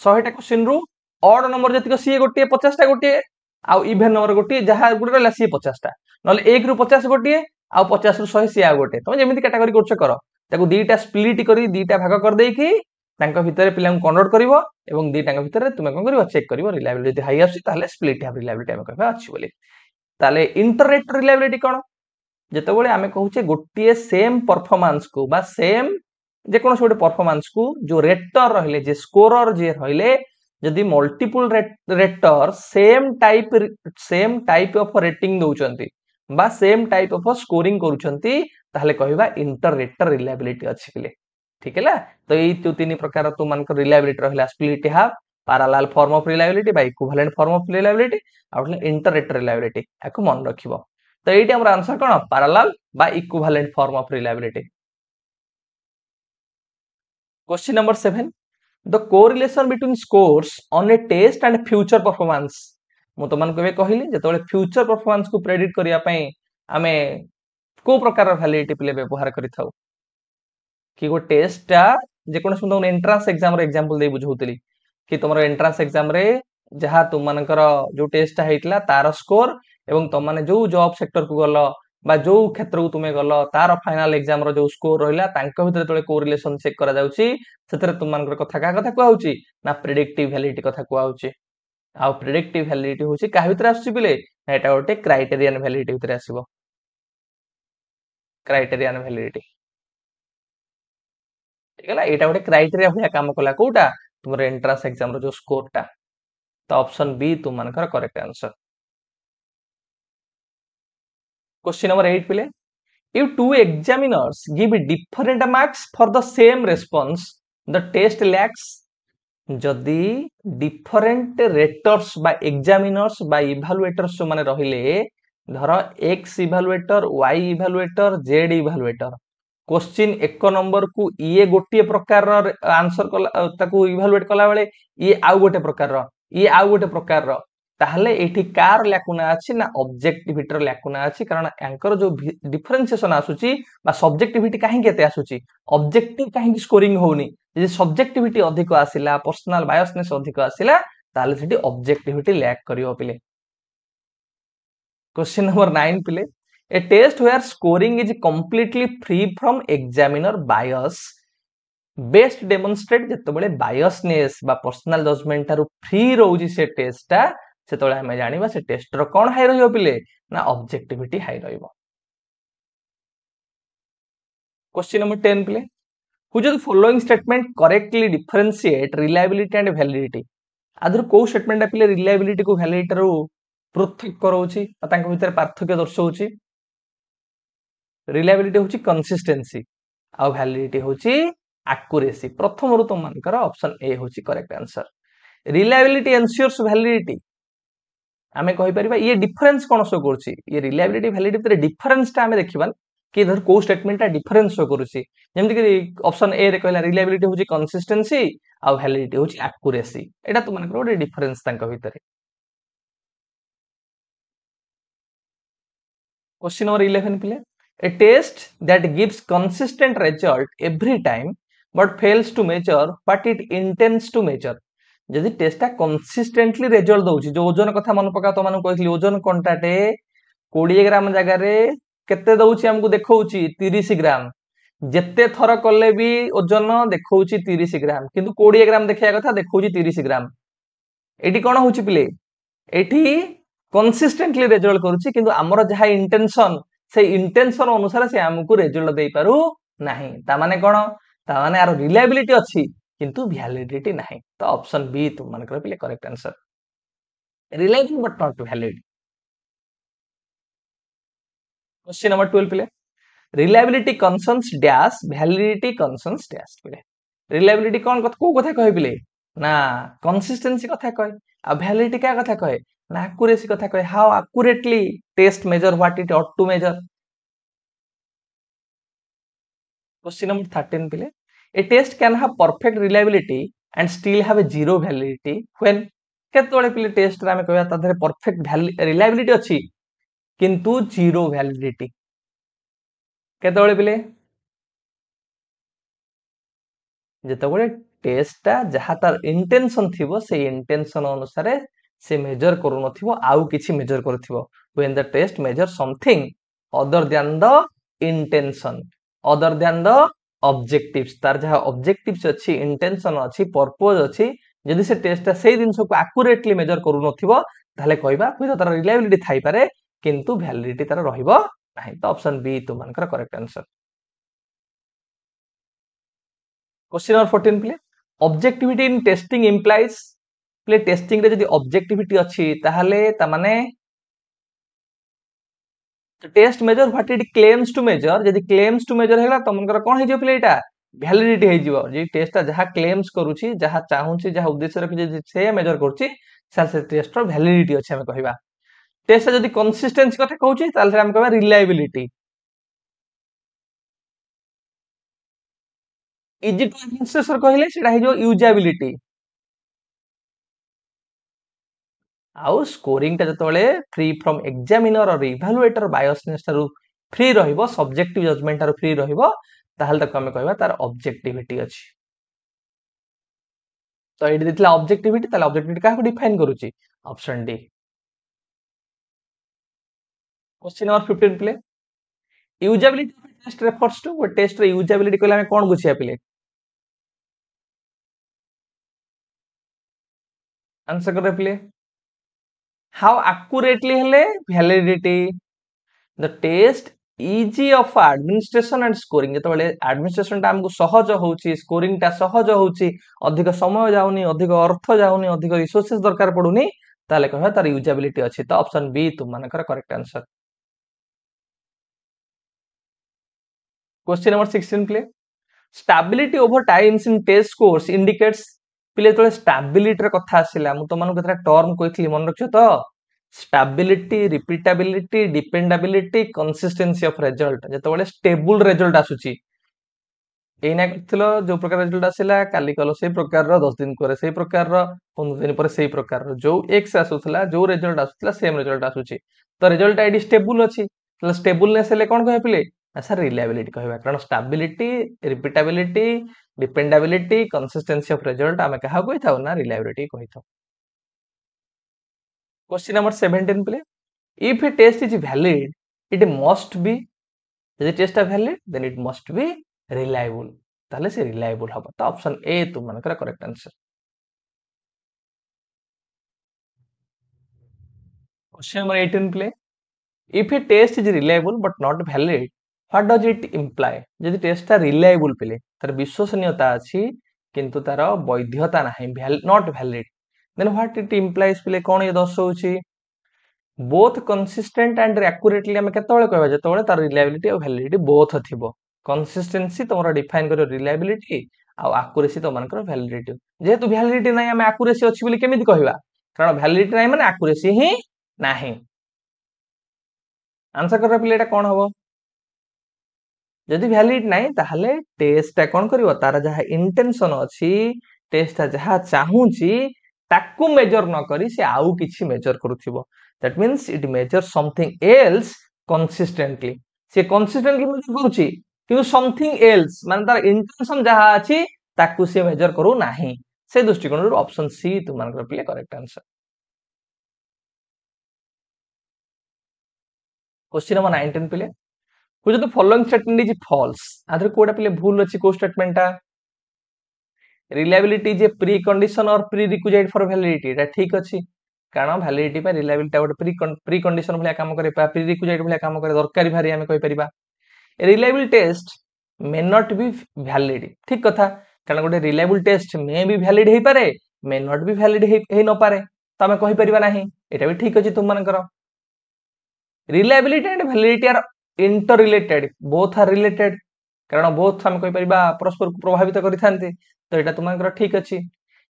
Speaker 1: 100 टा क्वेश्चन रु ऑड नंबर जतिक सी गोटिए 50 टा गोटिए आ इवन नंबर गोटिए जहा गुड रहला सी 50 टा नले 1 रु 50 गोटिए आ 50 रु 100 सी आ गोटे तमे जेमिति कैटेगरी करछ कर ताको दीटा स्प्लिट करी दीटा भाग कर देकी तांका भितरे पिला को कन्वर्ट करिवो एवं दीटा भितरे तुमे कोन करिवो चेक करिवो रिलायबिलिटी जदि हाई आसी ताले स्प्लिट हैव रिलायबिलिटी हम कहबा अछि बोली ताले इंटररेट रिलायबिलिटी कोन जेतेबेले आमे कहूचे गोटिए सेम परफॉर्मेंस को बा सेम जे कोन सोटे परफॉर्मेंस को जो रेटर रहले जे स्कोरर जे रहले जदि multiple rater same type of rating दउचंती बा सेम टाइप ऑफ स्कोरिंग करूचंती ताहले कहबा इंटररेटर रिलायबिलिटी अछि बिले ठीक हैला तो एई तो तीन प्रकार तो मान रिलायबिलिटी रहला split half parallel form of reliability बा इक्विवेलेंट फॉर्म ऑफ रिलायबिलिटी आ इंटररेटर रिलायबिलिटी आको मन रखिबो तो एटी हमर आंसर कोन पैरेलल बा equivalent form of reliability question number 7 the correlation between scores on a test and future performance मु तो मान कहली जेतबेले फ्यूचर परफॉर्मेंस को प्रेडिक्ट करिया पई आमे को प्रकार वैलिडिटी प्ले व्यवहार करिथाउ कि गो टेस्टा जे कोन सुंदर एंट्रेंस एग्जाम रे एग्जांपल दे बुझौतली कि तुमरो एंट्रेंस एग्जाम रे जहा तुम मानकर जो टेस्ट हेइतला तार स्कोर एवं तुम माने जो जॉब सेक्टर को गलो बा जो क्षेत्र को तुमे गलो तार फाइनल एग्जाम रो जो स्कोर रहला तांका भितर तळे कोरिलेशन चेक करा जाउची सेतरे तुम मानकर कथा का कथा को आउची ना प्रेडिक्टिव वैलिडिटी कथा को आउची आ प्रेडिक्टिव वैलिडिटी होची का भितर आसुची बिले एटा गोटे क्राइटेरियन वैलिडिटी भितर आसीबो क्राइटेरियन वैलिडिटी ठीक है ना एटा गोटे क्राइटेरिया भया काम कला कोटा तुमर एंट्रेंस एग्जाम रो जो स्कोर टा तो ऑप्शन बी तुम मानकर करेक्ट आंसर क्वेश्चन नंबर 8 पिले if two examiners give different marks for the same response the test lacks जदि डिफरेंट रेटर्स बा एग्जामिनर्स बा इभालुएटर्स जो माने रहिले धर एक्स इभालुएटर वाई इभालुएटर जेड इभालुएटर क्वेश्चन एक नंबर को ये गोटे प्रकार आंसर कला ताको इभालुएट कला बेले ये आउ गोटे प्रकार ये आउ गोटे प्रकार ताहले एठी कार लैकुना अछि ना ऑब्जेक्टिविटी लैकुना अछि कारण एंकर जो डिफरेंशिएशन आसुची बा सब्जेक्टिविटी काहे केते आसुची ऑब्जेक्टिव काहे स्कोरिंग होउनी जे सब्जेक्टिविटी अधिक आसिला पर्सनल बायसनेस अधिक आसिला ताले सेठी ऑब्जेक्टिविटी लैक करियो पिले क्वेश्चन नंबर 9 पिले a test where scoring is completely free from examiner bias best demonstrate जेतबेले बायसनेस बा पर्सनल जजमेंट तारु फ्री रहउजी से टेस्टटा सेतबेले हमें जानिबा से टेस्ट रो कोन हाई रहियो पिले ना ऑब्जेक्टिविटी हाई रहिबो क्वेश्चन नंबर 10 पिले which of the following statement correctly differentiate reliability and validity आदर को स्टेटमेंट पिले रिलायबिलिटी को वैलिडिटी रो पृथक करौची तांका भितर पार्थक्य दर्शाउची रिलायबिलिटी होची कंसिस्टेंसी आ वैलिडिटी होची एक्यूरेसी प्रथम रु तुम मानकर ऑप्शन ए होची correct answer reliability ensures validity आमे कहि परिबा ये डिफरेंस कोन शो करछि ये रिलायबिलिटी वैलिडिटी भितर डिफरेंस ता आमे देखिबा कि धर को स्टेटमेंट ता डिफरेंस शो करूछि जेमति कि ऑप्शन ए रे कहला रिलायबिलिटी होची कंसिस्टेंसी आ वैलिडिटी होची एक्यूरेसी एटा तो मानकर ओडे डिफरेंस तांका भितर क्वेश्चन नंबर 11 पिले a test that gives consistent result every time but fails to measure what it intends to measure जदि टेस्टा कंसिस्टेंटली रिजल्ट दउची जो ओजन कथा मन पका तो माने कहली ओजन कोनटाटे 20 ग्राम जगह रे केते दउची हमकु देखौची 30 ग्राम जेते थर कले भी ओजन देखौची 30 ग्राम किंतु 20 ग्राम देखिया कथा देखौची 30 ग्राम एटी कोन होची पिले एटी कंसिस्टेंटली रिजल्ट करूची किंतु हमर जहा इंटेंशन से इंटेंशन अनुसार से हमकु रिजल्ट देई पारु नाही ता माने कोन ता माने आरो रिलायबिलिटी अछि किंतु वैलिडिटी नाही तो ऑप्शन बी तुम मानकर पिले correct answer reliable but not valid question number 12 पिले reliability concerns dash validity concerns dash पिले रिलायबिलिटी कोन को कथा कहे पिले ना कंसिस्टेंसी कथा कहे आ वैलिडिटी क्या कथा कहे ना एक्यूरेसी कथा कहे how accurately test measure what it ought to measure question number 13 पिले a test can have perfect reliability and still have a zero validity when केतोळे पिले टेस्ट रे हम कहया ता धरे परफेक्ट रिलायबिलिटी अछि किंतु जीरो वैलिडिटी केतोळे पिले जेतोळे टेस्ट ता जहा तार इंटेंशन थिबो से इंटेंशन अनुसार से मेजर करू नथिबो आउ किछि major करथिबो when the test measure something other than the intention other than the objectives तार जहा ऑब्जेक्टिव्स अछि इंटेंशन अछि पर्पस अछि जदि से टेस्ट से दिन को एक्यूरेटली मेजर करू नथिबो ताले कहबा हुई तार रिलायबिलिटी थाई पारे किंतु वैलिडिटी तार रहिबो नाही तो ऑप्शन बी तुम मानकर करेक्ट आंसर क्वेश्चन नंबर 14 प्ले ऑब्जेक्टिविटी इन टेस्टिंग इंप्लाइज प्ले टेस्टिंग रे जदि ऑब्जेक्टिविटी अछि ताहाले ता माने test measure what it claims to measure जदि क्लेम्स टू मेजर हैला तमनकर कोन हे जो प्ले एटा वैलिडिटी हे जिवो जे टेस्ट जहा क्लेम्स करूची जहा चाहूची जहा उद्देश्य रखि जे से मेजर करूची से टेस्ट रो वैलिडिटी अछि हम कहबा टेस्ट जदि कंसिस्टेंसी कथा कहूची ताले हम कहबा रिलायबिलिटी इजी टू एडमिनिस्ट्रेटर कहले सेटा हे जो यूजेबिलिटी आउ स्कोरिंग ता जतोले फ्री फ्रॉम एग्जामिनर और इवैल्यूएटर बायसनेस तारु फ्री रहिबो सब्जेक्टिव जजमेंट तारु फ्री रहिबो ताहले तक हम कहबा तार ऑब्जेक्टिविटी अछि तो एडी दितला ऑब्जेक्टिविटी ताले ऑब्जेक्टिविटी काहा को डिफाइन करूची ऑप्शन डी क्वेश्चन नंबर 15 प्ले usability of test refers to वो टेस्ट रे यूजेबिलिटी कहले हम कोन बुझिया प्ले आंसर करे प्ले हाउ एक्यूरेटली हेले validity the test easy of administration and scoring जेतबेले administration टा हमको सहज होउची स्कोरिंग टा सहज होउची अधिक समय जाउनी अधिक अर्थ जाउनी अधिक रिसोर्सेस दरकार पडुनी ताले कहबा तार यूजेबिलिटी अछि तो ऑप्शन बी तुम मानकर करेक्ट आंसर क्वेश्चन नंबर 16 प्ले stability over times in test scores indicates पिले तळे स्टेबिलिटी रे कथा आसिला मु तो मानको केतरा टर्म कहितली मन रखियो तो stability repeatability dependability consistency of result जेतबेले स्टेबल रिजल्ट आसुची एना करथिलो जो प्रकार रिजल्ट आसिला काली कलो से प्रकार रो 10 दिन करे से प्रकार रो 15 दिन पर से प्रकार रो जो एक्स आसुथला जो रिजल्ट आसुथला सेम रिजल्ट आसुची तो रिजल्ट आईडी स्टेबल अछि तो स्टेबलनेस ले कोन कहै पिले सर रिलायबिलिटी कहबा कारण stability repeatability dependability consistency of result आमे कहा कहिथाउ ना रिलायबिलिटी कहिथाउ क्वेश्चन नंबर 17 प्ले if a test is valid it must be यदि test valid then it must be reliable ताले से reliable हबा तो ऑप्शन ए तुम मानकर correct answer question number 18 play if a test is reliable but not valid what does it imply यदि test ता reliable पिले तार विश्वसनीयता अछि किंतु तार वैधता नाही not valid then what it implies पिले कोन ये दर्शौची both consistent and accurately हम केतबेले कहबा जेतबेले तार reliability और validity both थिबो consistency तमरा डिफाइन करियो reliability आ accuracy तो मानकर validity जेहेतु validity नाही हम accuracy अछि बोली केमिति कहबा कारण validity नाही माने accuracy ही नाही आंसर कर पिले एटा कोन हबो जदि वैलिड नाही ताहले टेस्ट कोन करिवो तार जहा इंटेंशन अछि टेस्ट जहा चाहूची ताकू मेजर न करी से आउ किछि मेजर करूथिबो that means it measure something else consistently से कंसिस्टेंटली मेजर करूची किंतु समथिंग एल्स माने तार इंटेंशन जहा अछि ताकू से मेजर करू नाही से दृष्टिकोण ऑप्शन सी तुम मानकर पिले करेक्ट आंसर क्वेश्चन नंबर 19 पिले which of the following statement is false? आधर कोडा पिले भूल अछि को स्टेटमेंट टा reliability is a precondition or prerequisite for validity एटा ठीक अछि कारण validity पे reliability गोटे precondition भलिया काम करे prerequisite भलिया काम करे दरकारी भारी हमें कहि परिबा reliable test may not be valid ठीक कथा कारण गोटे reliable test may be valid हेई पारे may not be valid हेई न पारे त हमें कहि परिबा नाही एटा भी ठीक अछि तुम मानकर reliability and validity are interrelated both are related कारण both हम कहि परिबा परस्पर को प्रभावित करिथांते तो एटा तुमनकर ठीक अछि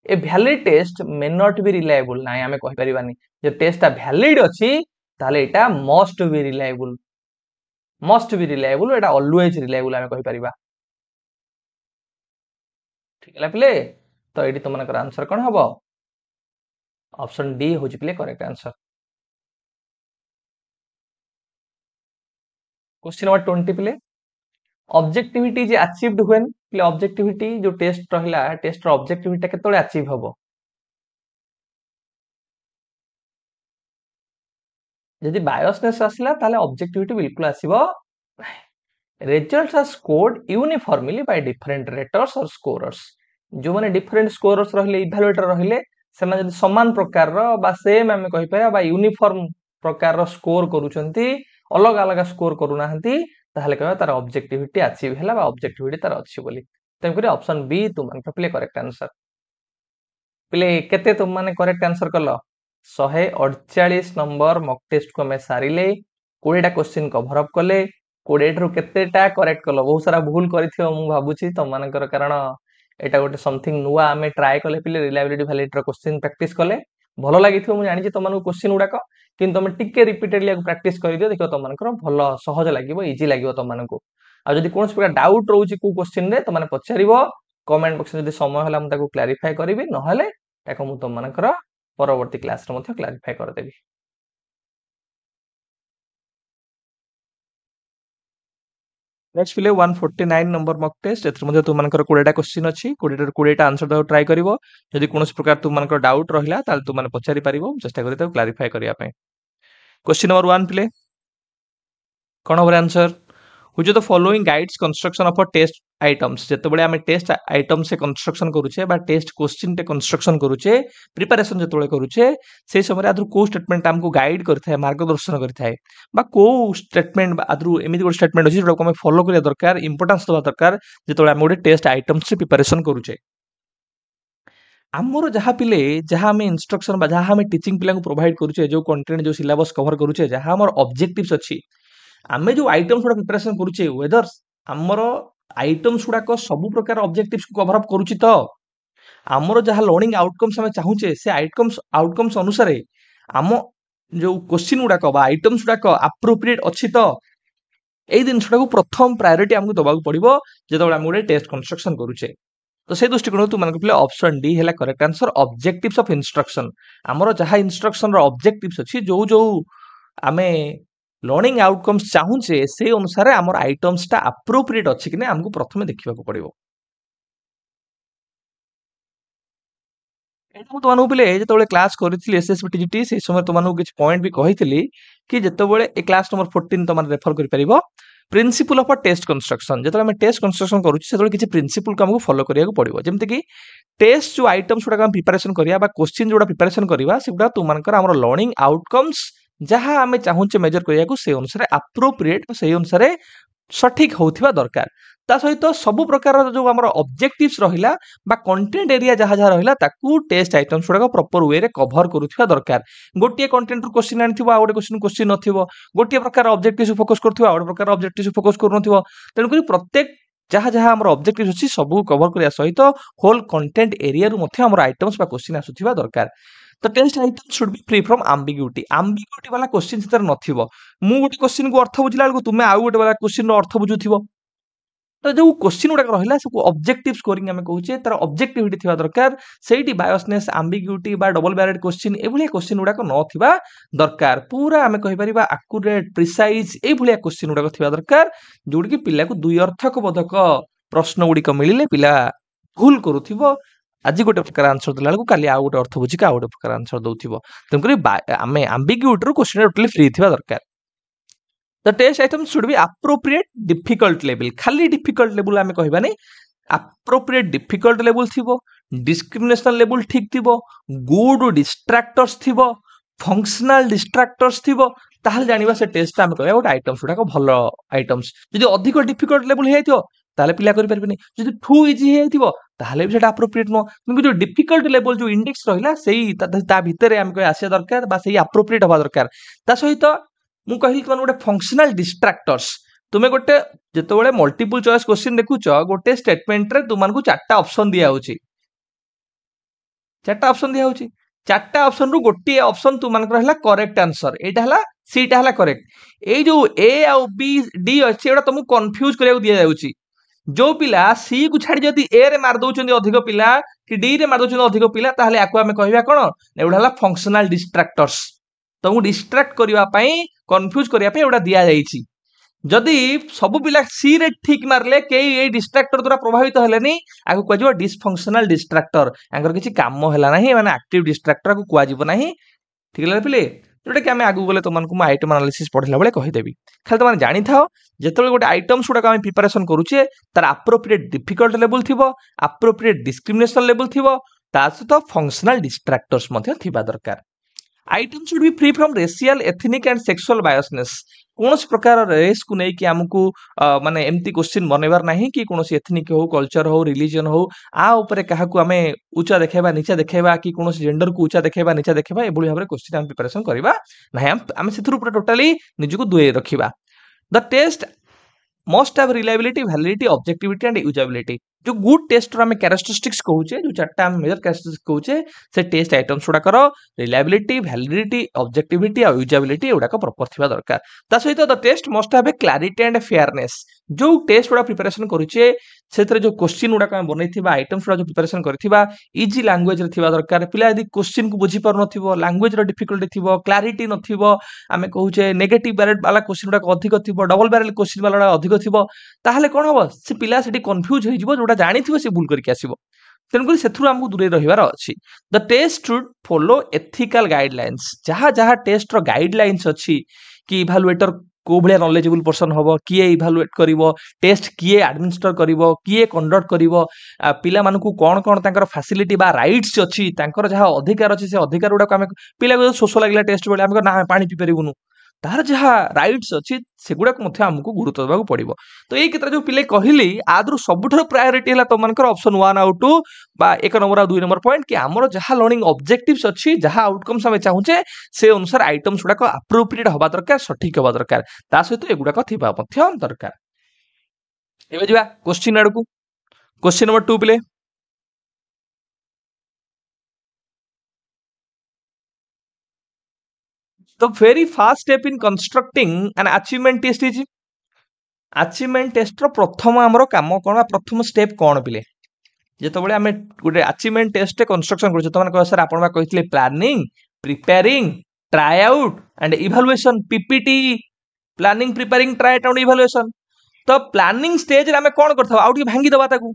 Speaker 1: a valid test may not be reliable नाही हमें कहि परिबानी जे टेस्टटा वैलिड अछि ताले एटा must be reliable Etah always reliable हमें कहि परिबा ठीक है पिले तो एटी तुमनकर आंसर कोन हबो ऑप्शन डी होछि पिले करेक्ट आंसर क्वेश्चन नंबर 20 पिले ऑब्जेक्टिविटी इज अचीव्ड व्हेन पिले ऑब्जेक्टिविटी जो टेस्ट रहिला टेस्ट रो ऑब्जेक्टिविटी केतोले अचीव हबो यदि बायोसनेस आसला ताले ऑब्जेक्टिविटी बिल्कुल आसीबो results are scored uniformly by different raters or scorers जो माने डिफरेंट स्कोरर्स रहिले इवैल्यूएटर रहिले सेना जदि समान प्रकार रो बा सेम हमें कहि पाया बा यूनिफॉर्म प्रकार रो स्कोर करूचंती अलग अलग स्कोर करू नाहंती ताहले कहबा तार ऑब्जेक्टिविटी अचीव हैला बा ऑब्जेक्टिविटी तार अछि बोली तेम करी ऑप्शन बी तुम मन प्ले करेक्ट आंसर प्ले केते तुम माने करेक्ट आंसर कलो 148 नंबर मॉक टेस्ट को हमें सारिले 20 टा क्वेश्चन कवर अप कले 20 रु केतेटा करेक्ट कलो बहुत सारा भूल करिथियो मु भाबुची त मानकर कारण एटा गोटे समथिंग नुवा आमे ट्राई कले पिले रिलायबिलिटी वैलिडिटी रो क्वेश्चन प्रैक्टिस कले भलो लागिथियो मु जानि छि तमन क्वेश्चन उडाक किंतु तमे टिके रिपीटेडली प्रैक्टिस करि दियो देखो तमनकर भलो सहज लागिवो इजी लागिवो तमनकु आ जदि कोनस प्रकार डाउट रहउची को क्वेश्चन रे तमने पछारिबो कमेंट बॉक्स में जदि समय होला मु ताको क्लैरिफाई करबी नहले ताको मु तमनकर परवर्ती क्लास रे मथि क्लैरिफाई कर देबी नेक्स्ट पिले 149 नंबर मॉक टेस्ट एथर मध्ये तुमनकर 20 टा क्वेश्चन अछि 20 टा 20 टा आंसर द ट्राई करिवो यदि कोनस प्रकार तुमनकर डाउट रहिला ताल तुमने पछारी परिबो चेष्टा करि ताको क्लैरिफाई करिया पे क्वेश्चन नंबर 1 पिले कोन होबे answer which of the following guides construction of a test items जते बळे आमे टेस्ट आइटम से कंस्ट्रक्शन करूछे बा टेस्ट क्वेश्चन ते कंस्ट्रक्शन करूछे प्रिपरेशन जते बळे करूछे से समय आदरु को स्टेटमेंट हमको गाइड करथाय मार्गदर्शन करथाय बा को स्टेटमेंट आदरु एमिति को स्टेटमेंट अछि जोको हमें फॉलो करिया दरकार इंपोर्टेंस दबा दरकार जते बळे आमे गोटे टेस्ट आइटम से प्रिपरेशन करूछे आमर जहाँ पिले जहाँ हमें इंस्ट्रक्शन बा जहाँ हमें टीचिंग पिला को प्रोवाइड करूछे जो कंटेंट जो सिलेबस कवर करूछे जहाँ हमर ऑब्जेक्टिव्स अछि आमे जो आइटम्स गुडा प्रिपरेशन करूछे वेदर हमर आइटम्स गुडा को सब प्रकार ऑब्जेक्टिव्स को कवर अप करूछि तो हमर जहाँ लर्निंग आउटकम्स हमें चाहूचे से आउटकम्स अनुसार हम जो क्वेश्चन गुडा को बा आइटम्स गुडा को एप्रोप्रिएट अछि तो एई दिन छडा को प्रथम प्रायोरिटी हमको दबा को पड़िबो जेतबे हम गोटे टेस्ट कंस्ट्रक्शन करूछे तो से दृष्टिकोण तु मानक पिले ऑप्शन डी हैला correct answer objectives of instruction हमर जहाँ इंस्ट्रक्शन रो ऑब्जेक्टिव्स अछि जो जो आमे लर्निंग आउटकम्स चाहूचे से अनुसार हमर आइटम्स ता एप्रोप्रिएट अछि कि नै हमको प्रथमे देखिबा को पड़िबो एटा मु तमानु पिले जेतबेले क्लास करिथिली एसएसबीटीजीटी से समय तमानु किछ पॉइंट भी कहिथिली कि जेतबेले ए क्लास नंबर 14 तमान रेफर करि परिबो principle of a test construction जेतबेले हम टेस्ट कंस्ट्रक्शन करूची सेतबेले किछ प्रिंसिपल को हमको फॉलो करिया को पड़िबो जेमते कि टेस्ट जो आइटम्स गुडा हम प्रिपरेशन करिया बा क्वेश्चन जोडा प्रिपरेशन करिवा सेगुडा तुमानकर हमर लर्निंग आउटकम्स जहाँ आमे चाहूचे मेजर करिया को से अनुसार एप्रोप्रिएट से अनुसार सठिक होथिबा दरकार ता सहित सब प्रकार जो हमर ऑब्जेक्टिव्स रहिला बा कंटेंट एरिया जहाँ जहाँ रहिला ताकू टेस्ट आइटम्स गुडा प्रॉपर वे रे कवर करूथिबा दरकार गोटिए कंटेंट रो क्वेश्चन आनिथिबो आ गोटे क्वेश्चन नथिबो गोटिए प्रकार ऑब्जेक्टिव्स फोकस करथिबो आ गोटे प्रकार ऑब्जेक्टिव्स फोकस करू नथिबो तेनु करी प्रत्येक जहाँ जहाँ हमर ऑब्जेक्टिव्स अछि सब कवर करिया सहित होल कंटेंट एरिया रु मध्ये हमर आइटम्स बा क्वेश्चन आसुथिबा दरकार तो test item should be free from ambiguity वाला क्वेश्चन सेतर नथिबो मु गोटे क्वेश्चन को अर्थ बुझिला बेलको तुमे आउ गोटे वाला क्वेश्चन रो अर्थ बुझुथिबो तो जो क्वेश्चन गुडा रहिला सब ऑब्जेक्टिव स्कोरिंग हमें कहूचे तार ऑब्जेक्टिविटी थिबा दरकार सेठी बायोसनेस एम्बिग्यूटी बा डबल बैरिड क्वेश्चन ए भलिया क्वेश्चन गुडा न थिबा दरकार पूरा हमें कहि परिबा एक्यूरेट प्रिसाइज ए भलिया क्वेश्चन गुडा थिबा दरकार जोडी कि पिला को दुई अर्थक बोधक प्रश्न गुडी मिलिले पिला भूल करूथिबो आज गोटे प्रकार आंसर देला बेलको काली आ गोटे अर्थ बुझिका आ गोटे प्रकार आंसर दउथिबो तमकरी आमे एम्बिग्यूटी रो क्वेश्चन टोटली फ्री थिबा दरकार the test item should be appropriate difficult level खाली डिफिकल्ट लेवल आम कहबानी अप्रोप्रिएट डिफिकल्ट लेवल थी डिस्क्रिमिनेशन लेवल ठीक थी गुड डिस्ट्राक्टर्स थी फंक्शनल डिस्ट्राक्टर्स थी ताहले जानिबा से टेस्ट आम कहबा गोटे आइटम्स गुड़ाक भल आइटम्स जदि अधिक डिफिकल्ट लेवल हो ताहले पिला करि परबेनी जदि टू इजी हो ताहले भी सेटा अप्रोप्रिएट नो किंतु जो डिफिकल्ट लेवल जो इंडेक्स रहिला सेही ता भितरे आम कहि आसिया दरकार बा सेही अप्रोप्रिएट हवा दरकार ता सहित मु कहिली तुम गोटे फंक्शनल डिस्ट्राक्टर्स तुमे गोटे जेतेबेले मल्टीपल चॉइस क्वेश्चन देखुच गोटे स्टेटमेंट रे तुमको चारटा ऑप्शन दिया होची चारटा ऑप्शन दिया होची चारटा ऑप्शन रु गोटे ऑप्शन तुमको रहला करेक्ट आंसर एटा हला सीटा हला करेक्ट ए जो ए आ बी डी अछि एटा तुमको कंफ्यूज करिया दिया जाउची जो पिला सी को छाड़ी जदि ए रे मार दउछन अधिक पिला कि डी रे मार दउछन अधिक पिला ताहले आको हमें कहबा कोन एटा हला फंक्शनल डिस्ट्राक्टर्स तुमको डिस्ट्राक्ट करिवा पई कंफ्यूज करिया पई एटा दिया जाईची जदि सब पिला सी रे ठीक मारले के ए डिस्ट्राक्टर द्वारा प्रभावित हेलेनी आको कहजिबो डिसफंक्शनल डिस्ट्राक्टर आंकर किछि काम हैला नाही माने एक्टिव डिस्ट्राक्टर को कहजिबो नाही ठीक लागले पिले जोटा कि आम आगू गले तुमको आइटम एनालिसिस पढ़ला बेले कहीदेवी खाली तुम जानी था जिते गोटे आइटम्स गुड़ाक आम प्रिपारेसन करुचे तार अप्रोप्रिएट डिफिकल्ट लेवल थी अप्रोप्रिएट डिस्क्रिमिनेशन लेवल थी सहित फंक्शनल डिस्ट्राक्टर्स दरकार item should be free from racial ethnic and sexual biasness कौन प्रकार रेस को लेकिन आमको माने एमती क्वेश्चन बनइबार नहीं कि कौन एथनिक हो कल्चर हो रिलीजन हो आ उपरे काहाकू आमे ऊंचा देखेबा नीचा देखेबा कि कौन जेंडर को ऊंचा देखेबा नीचा देखेबा एभली भाबरे क्वेश्चन हम प्रिपरेशन करबा नाही आमे सेथुरु पूरा टोटली निजको दुए रखिबा the test must have reliability validity objectivity and usability जो गुड टेस्ट रो हमें कैरेक्टरिस्टिक्स कहूचे जो चारटा हम मेजर कैरेक्टरिस्टिक्स कहूचे से टेस्ट आइटम्स गुड़ा कर रिलायबिलिटी वैलिडिटी ऑब्जेक्टिविटी और यूजेबिलिटी एगुड़ा प्रॉपर थिबा दरकार ता सहित the test must have a clarity and fairness जो टेस्ट गुड़ा प्रिपरेशन करूचे सेतरे जो क्वेश्चन गुड़ा हम बनैथिबा आइटम्स गुड़ा जो प्रिपरेशन करथिबा इजी लैंग्वेज रे थिबा दरकार पिला यदि क्वेश्चन को बुझी पार नथिबो लैंग्वेज रो डिफिकल्टी थिबो क्लैरिटी नथिबो आमे कहूचे नेगेटिव बैरेल वाला क्वेश्चन गुड़ा अधिक थिबो डबल बैरेल क्वेश्चन वाला अधिक थिबो ताहले कोन हबो से पिला सेठी कंफ्यूज होई जिवो जोटा जानि थिबो से भूल करके आसीबो तेणुकर सेथुरु हमको दूरे रहिबार अछि the test should follow ethical guidelines जहाँ जहाँ टेस्ट रो गाइडलाइंस अछि कि इवैल्यूएटर को भले नॉलेजेबल पर्सन हबो किए इवैल्यूएट करिवो टेस्ट किए एडमिनिस्टर करिवो किए कंडक्ट करिवो पिला मानकू कोन कोन तांकर फैसिलिटी बा राइट्स अछि तांकर जहाँ अधिकार अछि से अधिकार गुडा हम पिला को शोष लागला टेस्ट बेले हम ना पानी पी परिबुनु तार जहाँ राइट्स अच्छी सेगुड़ा आमको गुरुत्व देवाक पड़ो तो ये क्षेत्र जो पिले कहली आदर सबुठ प्रायोरीटी है तुम ऑप्शन 1 आउ 2 बा 1 नंबर और 2 नंबर पॉइंट कि आमर जहाँ लर्निंग ऑब्जेक्टिव्स अच्छी जहाँ आउटकम्स आम चाहूचे से अनुसार आइटम्स गुड़ाक अप्रोप्रिएट हवा दरकार सठिक हवा दरकार ता सहित एगुड़ाक थिबा दरकार एबे जिबा क्वेश्चन आड़ को क्वेश्चन नंबर 2 पिले The very first step in constructing an achievement test is achievement test रो प्रथम हमरो काम कोन प्रथम स्टेप कोन पिले जेतबेले हमें गोटे अचीवमेंट टेस्ट कंस्ट्रक्शन करू तो माने सर आपण कहितले planning preparing try out and evaluation PPT planning preparing try out and evaluation तो प्लानिंग स्टेज रे हमें कोन करथबा आउट भांगी दबा ताकू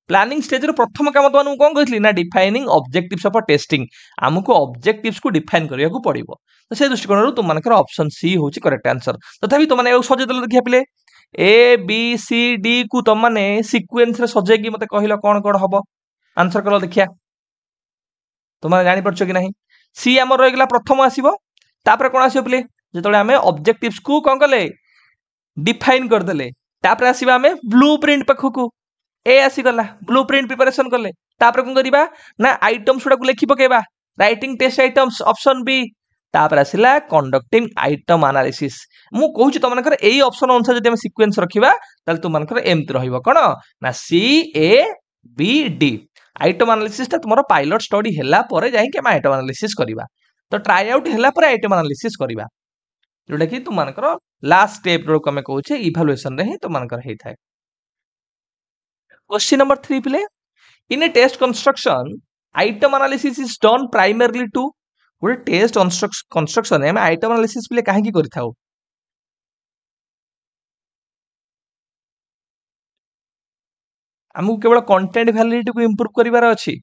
Speaker 1: प्लानिंग स्टेज रो प्रथम काम तो माने कोन कहितली ना डिफाइनिंग ऑब्जेक्टिव्स ऑफ टेस्टिंग हमको ऑब्जेक्टिव्स को डिफाइन करिया को पड़िबो तो से दृष्टिकोण रो तुम मानकर ऑप्शन सी होची करेक्ट आंसर तथापि तुम माने सजे देले देखिया पिले ए बी सी डी को तुम माने सीक्वेंस रे सजे की मते कहिलो कोन कोन हबो आंसर कलो देखिया तुम जानि परछो कि नहीं सी हमर रह गेला प्रथम आसीबो तापर कोन आसीबो पिले जेतले हमें ऑब्जेक्टिव्स को कोन कले डिफाइन कर देले तापर आसीबा हमें ब्लूप्रिंट पखु को ए आसी गला ब्लूप्रिंट प्रिपरेशन करले तापर कोन करिबा ना आइटम्स गुडा को लिखि पकेबा writing test items option B तापर आसिला कंडक्टिंग आइटम एनालिसिस मु कहूची तुम मानकर एई ऑप्शन अनुसार जदि हम सीक्वेंस रखिबा ताले तुम मानकर एमति रहइबो कोन ना C A B D item analysis ता तुमरो पायलट स्टडी हैला परे जाई के हम आइटम एनालिसिस करिबा तो ट्राई आउट हैला परे आइटम एनालिसिस करिबा जोटा कि तुम मानकर लास्ट स्टेप रो कमे कहूचे इवैल्यूएशन रे ही तुम मानकर हेइ थाए क्वेश्चन नंबर 3 पिले in a test construction item analysis is done primarily to गोटे टेस्ट कंस्ट्रक्शन में आइटम एनालिसिस पिले काहे की करथाउ हमको केवल कंटेंट वैलिडिटी को इंप्रूव करिवार अछि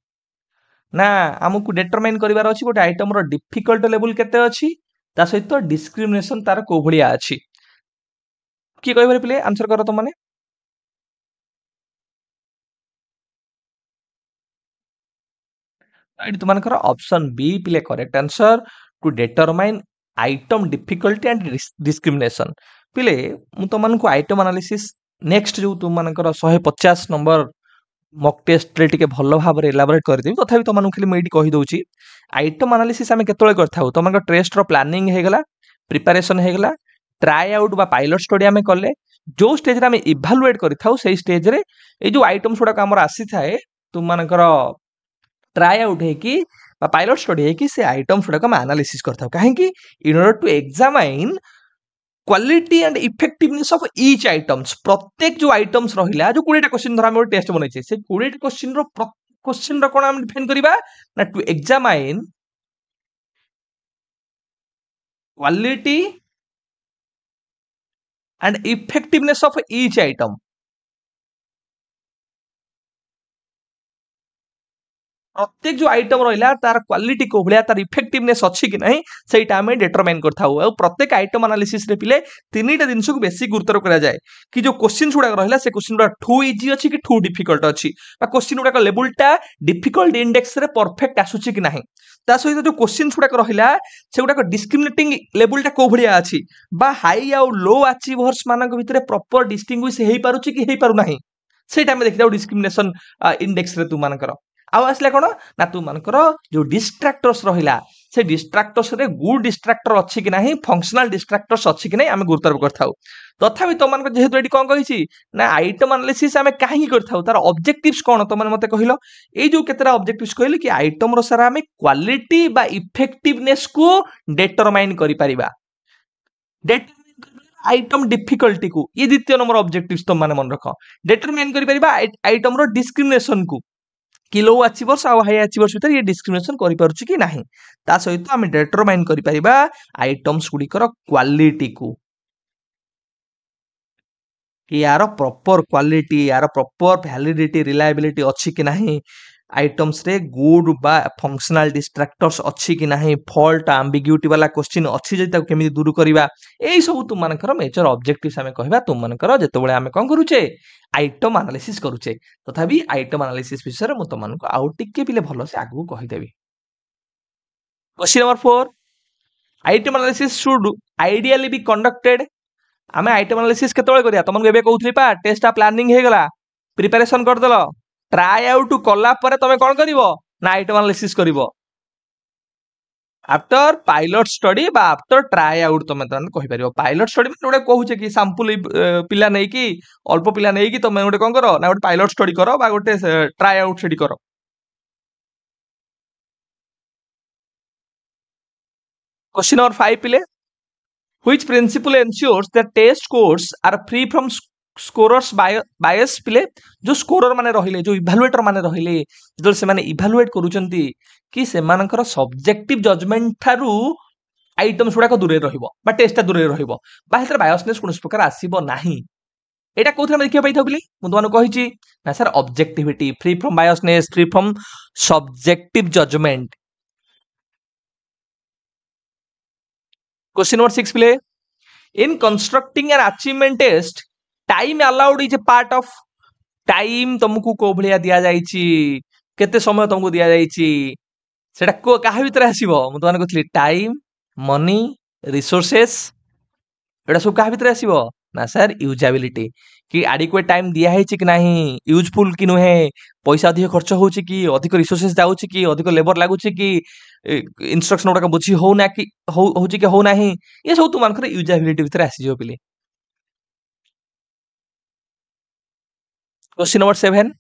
Speaker 1: ना हमको डिटरमाइन करिवार अछि गोटे आइटम रो डिफिकल्ट लेवल केते अछि ता सहित डिस्क्रिमिनेशन तार को भलिया अछि किए कहबे पिले आंसर कर तुम माने एटी तुमनकर ऑप्शन बी पिले correct answer to determine item difficulty and discrimination पिले मु तुमनको आइटम एनालिसिस नेक्स्ट जो तुमनकर 150 नंबर मॉक टेस्ट रे टिके भलो भाव एलाबोरेट कर देबी तथापि तुमनको खाली मैं कहि दउची आइटम एनालिसिस आमे केतळे करथाउ तुमनको टेस्ट रो प्लानिंग हेगला प्रिपरेशन हेगला ट्राई आउट बा पायलट स्टडी आमे करले जो स्टेज रे आमे इवैल्यूएट करथाउ सेही स्टेज रे ए जो आइटम्स गुडा हमर आसी थाए तुमनकर ट्राई आउट है कि पायलट स्टडी है कि से आइटम्स गुडा हम एनालिसिस करथाउ काहे कि in order to examine quality and effectiveness of each items प्रत्येक जो आइटम्स रहिला जो 20 टा क्वेश्चन धर हम टेस्ट बनैछे से 20 टा क्वेश्चन रो कोन हम डिफाइन करबा ना to examine quality and effectiveness of each item प्रत्येक जो आइटम रहा तार क्वालिटी को भाया तार इफेक्टिवनेस अच्छी कि नहीं सेटा आम डिटरमाइन कर प्रत्येक आइटम एनालिसिस रे पिले तीन टा जिनस को बेसी गुरुतर करा जाए कि जो क्वेश्चन गुड़ा रहा से क्वेश्चन गुड़ा ठू इजी अच्छी कि ठू डिफिकल्ट अच्छी क्वेश्चन गुड़ा लेवलटा डिफिकल्ट इंडेक्स रे परफेक्ट आसूची कि नहीं ता सहित जो क्वेश्चन गुड़ाक रहा से गुड़ाक डिस्क्रिमिनेटिंग लेवलटा कौ भाया अच्छी हाई आउ लो अचीवर्स मान भितर प्रॉपर डिस्टिंग्विश हो पारुची कि हो पारु नाही सेटा आम देखि डिस्क्रिमिनेशन इंडेक्स रे तु मानकर आउ आसला कौन ना तु मानकर जो डिस्ट्राक्टर्स रहिला से डिस्ट्राक्टर्स रे गुड डिस्ट्राक्टर अच्छी कि नहीं फंक्शनल डिस्ट्राक्टर्स अच्छी कि नहीं आम गुरुत्व करथाउ तथापि तुम मान जेहेतु ये कौन कही ना आइटम एनालिसिस आम कहीं करथाउ तार ऑब्जेक्टिव्स कौन तुम मते कहलो ए जो केतेरा ऑब्जेक्टिव्स कहले कि आइटम रो सारा आम क्वालिटी बा इफेक्टिवनेस को डिटरमाइन करि परिबा आइटम डिफिकल्टी को ये द्वितीय नंबर ऑब्जेक्टिव्स तुम माने मन रख डिटरमाइन करि परिबा आइटम रो डिस्क्रिमिनेशन को कि लो अचीवर्स आ हाई अचीवर्स भीतर ये डिस्क्रिमिनेशन करि पारुछि कि नाही ता सहित आम डिटरमाइन करि परिबा आइटम्स गुड़िकर क्वालिटी को कि यार प्रॉपर क्वालिटी यार प्रॉपर वैलिडिटी रिलायबिलिटी अच्छी कि नहीं आइटम्स रे गुड बा फंक्शनल डिस्ट्राक्टर्स अच्छी कि नहीं फॉल्ट एम्बिग्यूटी वाला क्वेश्चन अच्छी जदि केमिति दूर करबा एई सब तुम मानकर मेजर ऑब्जेक्टिव्स आमे कहबा तुम मानकर जेतेबेले आमे कोन करूचे आइटम एनालिसिस करूचे तथापि आइटम एनालिसिस विषय रे मु तुम मानको आउ टिके पिले भलो से आगु कहि देबी question number 4 item analysis should ideally be conducted आमे आइटम एनालिसिस केतବେଳେ करिया तुमको एबे कहउथली पा टेस्ट प्लानिंग हे गला प्रिपरेशन कर देलो ट्राई आउट कला परे तमे कोन करिवो ना आइटम एनालिसिस करिवो आफ्टर पायलट स्टडी बा आफ्टर ट्राई आउट तमे तने कहि परिवो पायलट स्टडी में गोटे कहूचे कि सैंपल पिला नै कि अल्प पिला नै कि तमे गोटे कोन करो ना गोटे पायलट स्टडी करो बा गोटे ट्राई आउट स्टडी करो क्वेश्चन नंबर 5 पिले which principle ensures that test scores are free from scorers bias पिले जो स्कोरर माने रहिले जो इवैल्यूएटर माने रहिले जो से माने इवैल्यूएट करूचंती कि से मानकर सब्जेक्टिव जजमेंट थारू आइटम्स गुडा को दूरे रहिबो बा टेस्ट दूरे रहिबो बा हेतर बायसनेस कोनस प्रकार आसीबो नाही एटा कोथरा देखियो पाइथौ बिले मु तुमन कहिची ना sir objectivity free from biasness free from subjective judgment question number 6 पिले in constructing an achievement test time allowed is a part of time तुमको को भलिया दिया जाईची केते समय तुमको दिया जाईची सेटा को काहा भीतर आसीबो मु तने कहथली टाइम मनी रिसोर्सेस एटा सब काहा भीतर आसीबो ना सर यूजेबिलिटी कि एडिक्वेट टाइम दिया है कि नहीं यूजफुल कि नुहे पैसा अधिक खर्च होउची कि अधिक रिसोर्सेस जाउची कि अधिक लेबर लागुची कि इंस्ट्रक्शन गुडा बुझी हो ना कि होउची कि हो नाही ये सब तुम मानकर यूजेबिलिटी भीतर आसी जो पिले question number 7